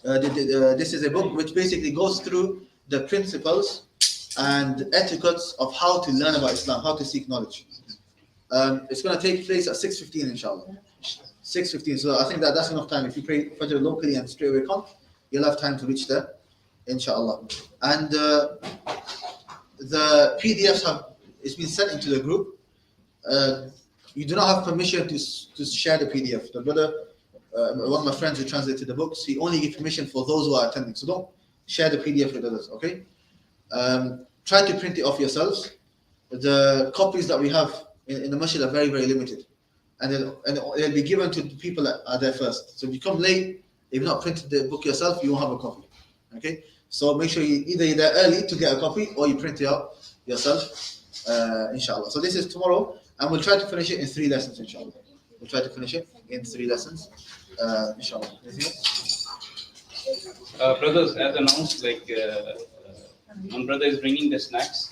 This is a book which basically goes through the principles and etiquettes of how to learn about Islam, how to seek knowledge. It's going to take place at 6:15, inshallah. 6:15. So I think that's enough time. If you pray Fajr locally and straight away come, you'll have time to reach there, inshallah. And the PDFs it's been sent into the group. You do not have permission to share the PDF. The brother, one of my friends who translated the books, he only gives permission for those who are attending. So don't share the PDF with others, okay? Try to print it off yourselves. The copies that we have in the masjid are very, very limited. And they'll be given to the people that are there first. So if you come late, if you've not printed the book yourself, you won't have a copy, okay? So make sure you're there early to get a copy, or you print it out yourself, inshallah. So this is tomorrow, and we'll try to finish it in 3 lessons, inshallah. We'll try to finish it in 3 lessons, inshallah. Brothers, as announced, one brother is bringing the snacks,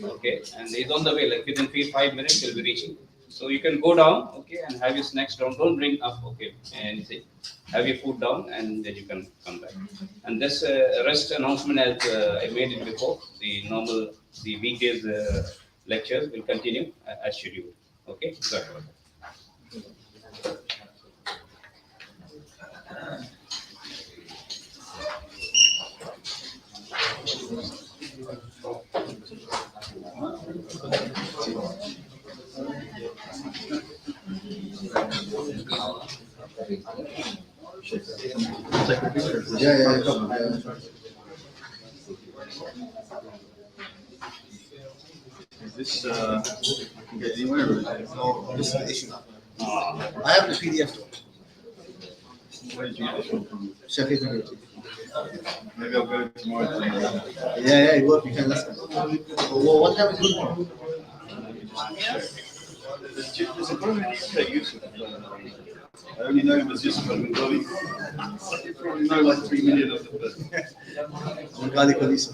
okay, and he's on the way, like within 5 minutes he'll be reaching. So you can go down, okay, and have your snacks down. Don't bring up, okay, anything. Have your food down, and then you can come back. And this rest announcement, as I made it before, the weekdays lectures will continue as scheduled. Okay, good. Yeah. Is this I can get anywhere? Or is it? No, this is the issue. I have the PDF though. Where did you get this one from? Sheffield University. Maybe I'll go tomorrow. Yeah, you work. You can listen. Well, what time is it tomorrow? There's a problem in UK, Yusuf. I only know him as Yusuf al-Mungawi. I probably know like 3 million of them, but... Mungawi police.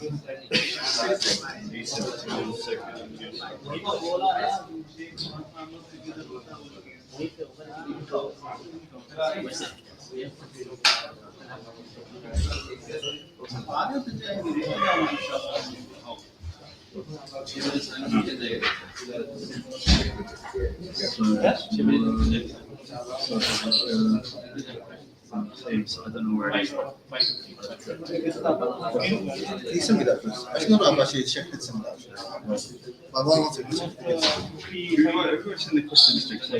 So I don't know where it is. Can you send me that, please? Actually, no, actually, check it. Send that. My one wants it. Who's in the question district? Yeah,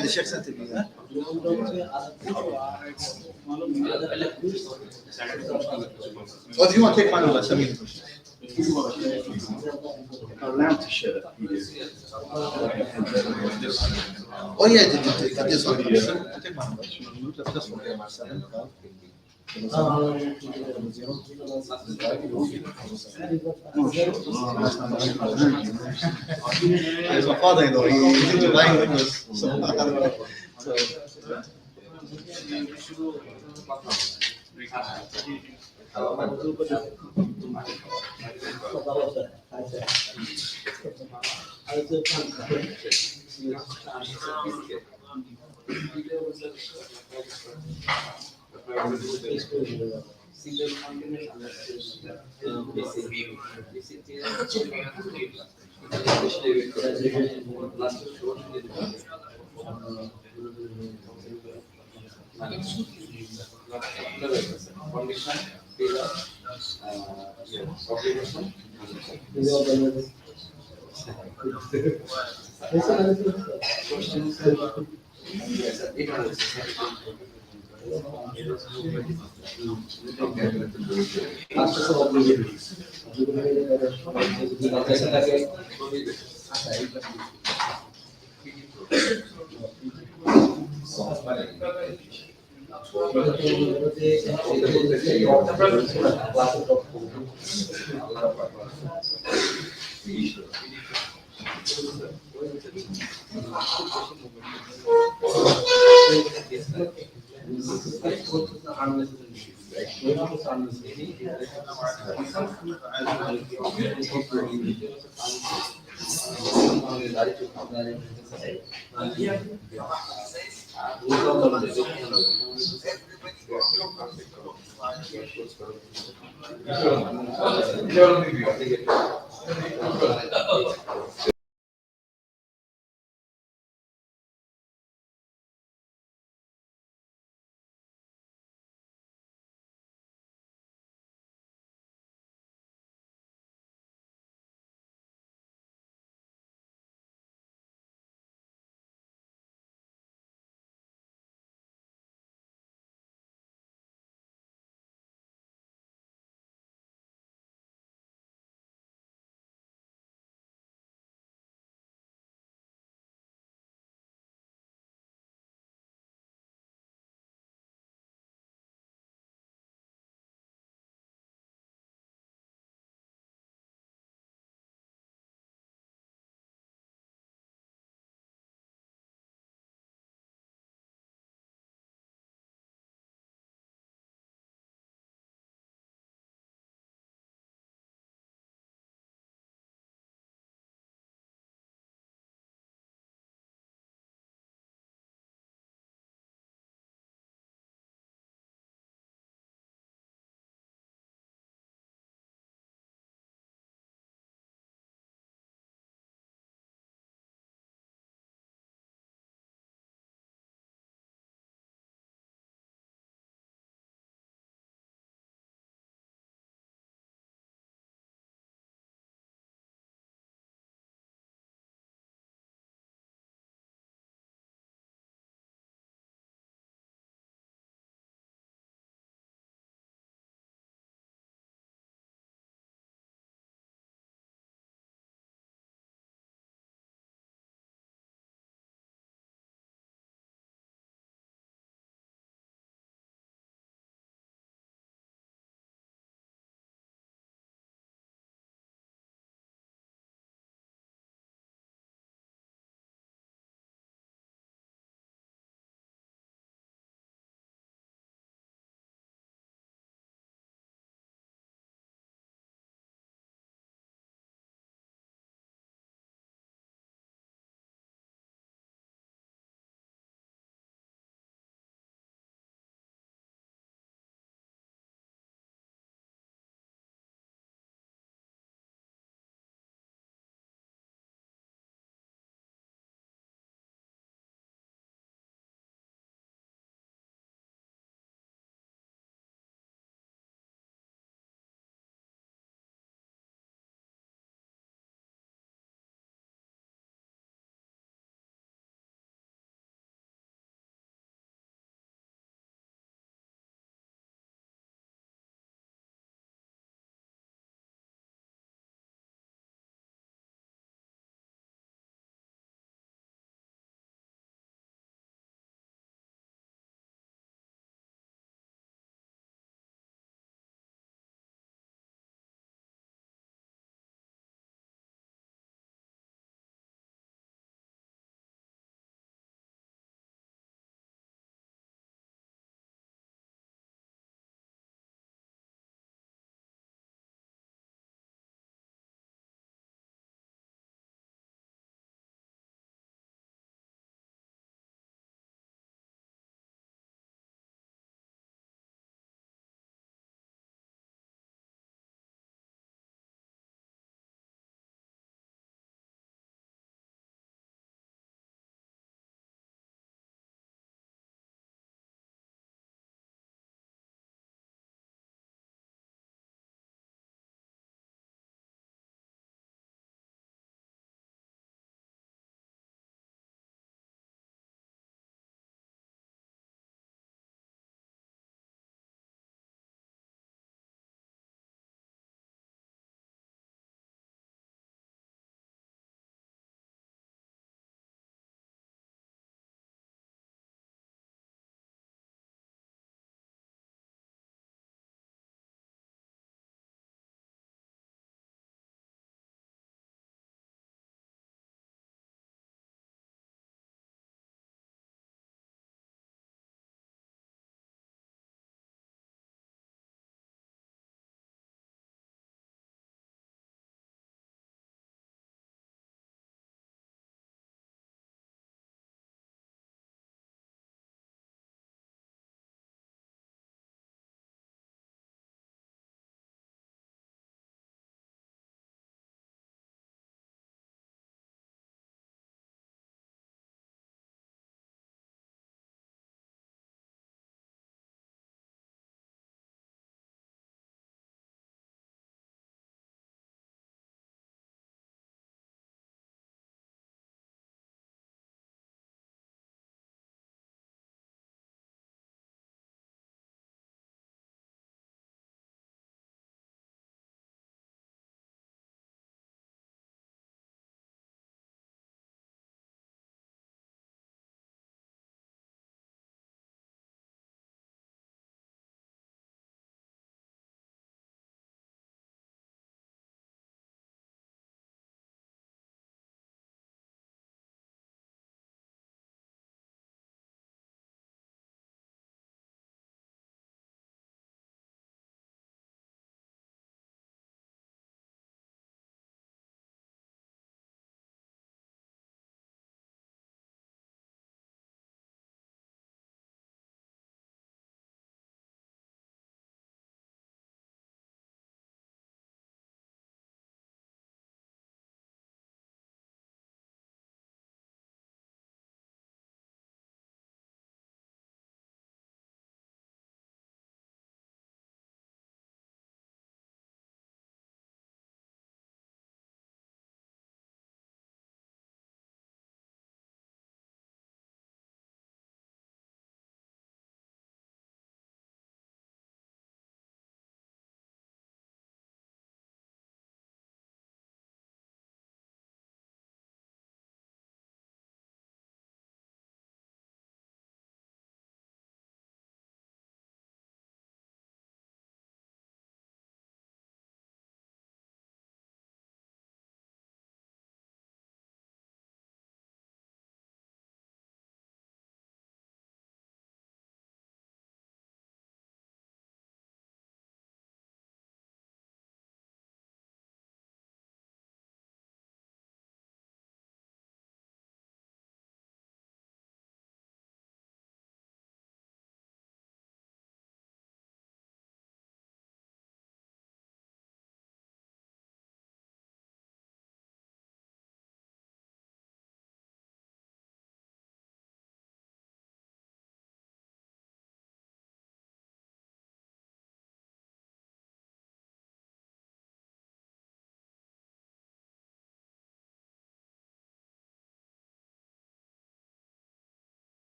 the check sent it. Oh, do you want to take my number? Send me the question. I'm allowed to share that video. Oh yeah, this one. Take my number. This one. There's my father-in-law. He's into buying windows. So,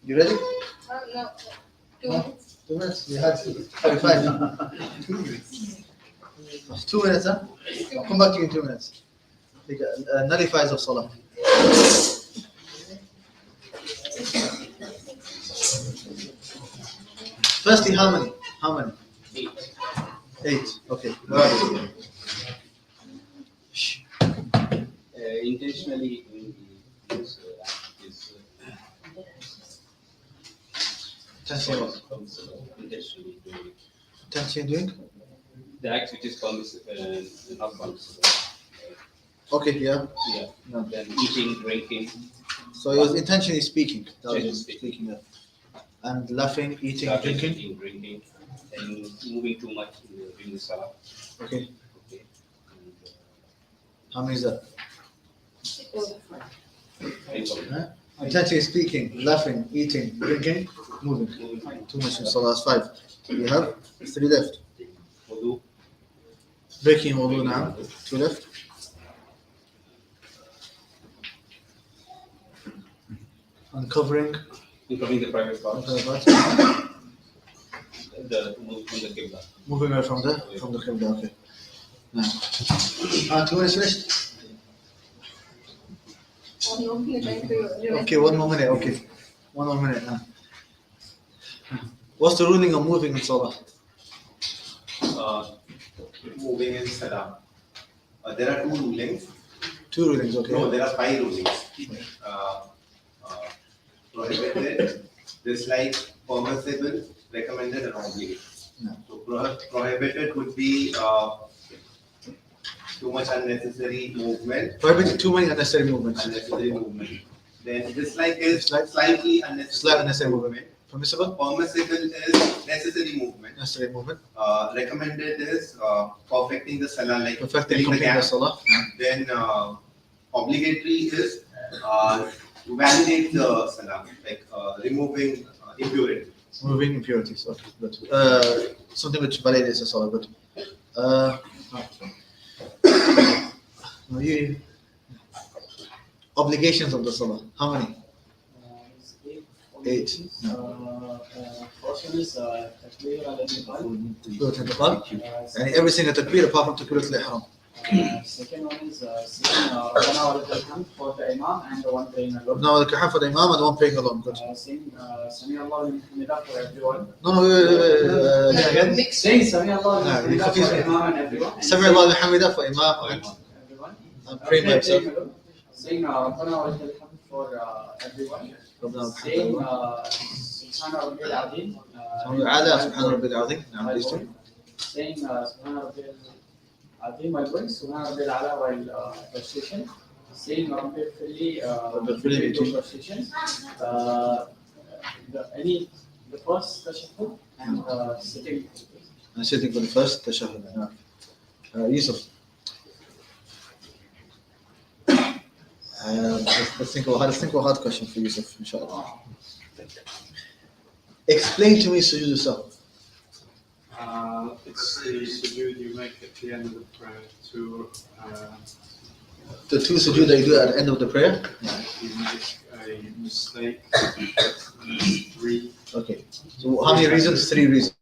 You ready? No. 2 minutes. 2 minutes. You had 45. 2 minutes. 2 minutes, huh? I'll come back to you in 2 minutes. Nullifies of Salah. Firstly, how many? How many? 8. 8. Okay. Where are we? Intentionally doing this is intentionally doing Intention doing? the act which is permissible and not permissible. Okay, yeah. Yeah. No. Then eating, drinking. So he was intentionally speaking. That was Intentionally speaking, yeah. And laughing, eating, drinking. Eating, drinking, and moving too much during the salah. Okay. Okay. And, How many is that? 5. Huh? Intentionally speaking, laughing, eating, drinking, moving. Too much in Salah is 5. You have 3 left. Wodhu. Breaking wudu now. 2 left. Uncovering. Uncovering the private parts. Private parts. The move from the Qibla. Moving away from the Qibla, okay. Now, 2 minutes finished? Okay, 1 more minute, okay. 1 more minute now. What's the ruling of moving in Salah? Moving in Salah. There are 2 rulings. 2 rulings, okay. No, there are 5 rulings. Prohibited, disliked, permissible, recommended, and obligatory. No. So prohibited would be too much unnecessary movement. Prohibited too many unnecessary movements. Unnecessary movement. Then dislike is slightly unnecessary. Slight unnecessary movement. Permissible? Permissible is necessary movement. Necessary movement. Recommended is perfecting the salah, like Perfecting filling completing the gap. Salah. Then obligatory is to validate the salah, like removing impurity. Removing impurities, okay, good. Something which validates the Salah, good. Obligations of the Salah, how many? 8. First one is takbir al-ihram. And every single takbir apart from takbirat al-ihram. Second one is saying Rabbana wa lakal hamd for the imam and the one praying alone. No, the kahaf for the imam and the one praying alone, good. Saying Sami Allah liman hamidah for everyone. No, again. Saying Sami Allah liman hamidah for imam and everyone. Sami Allah al-Hamidah for imam and everyone. praying by himself. Saying Rabbana wa lakal hamd for everyone. Saying Subhana Rabbil Azim. Subhana Rabbil Azim. Saying Subhana Rabbil Azim al-Wal, Subhana Rabbil Ala while prostration. Saying Rabbil Fili between prostrations. The first tashahhud and sitting. And sitting for the first tashahhud. Yusuf. Let's think of a hard question for Yusuf, inshallah. Explain to me sujood sahw. It's the sujood you make at the end of the prayer to The 2 sujood that you do at the end of the prayer? you make a mistake. 3. Okay. So how many reasons? 3 reasons.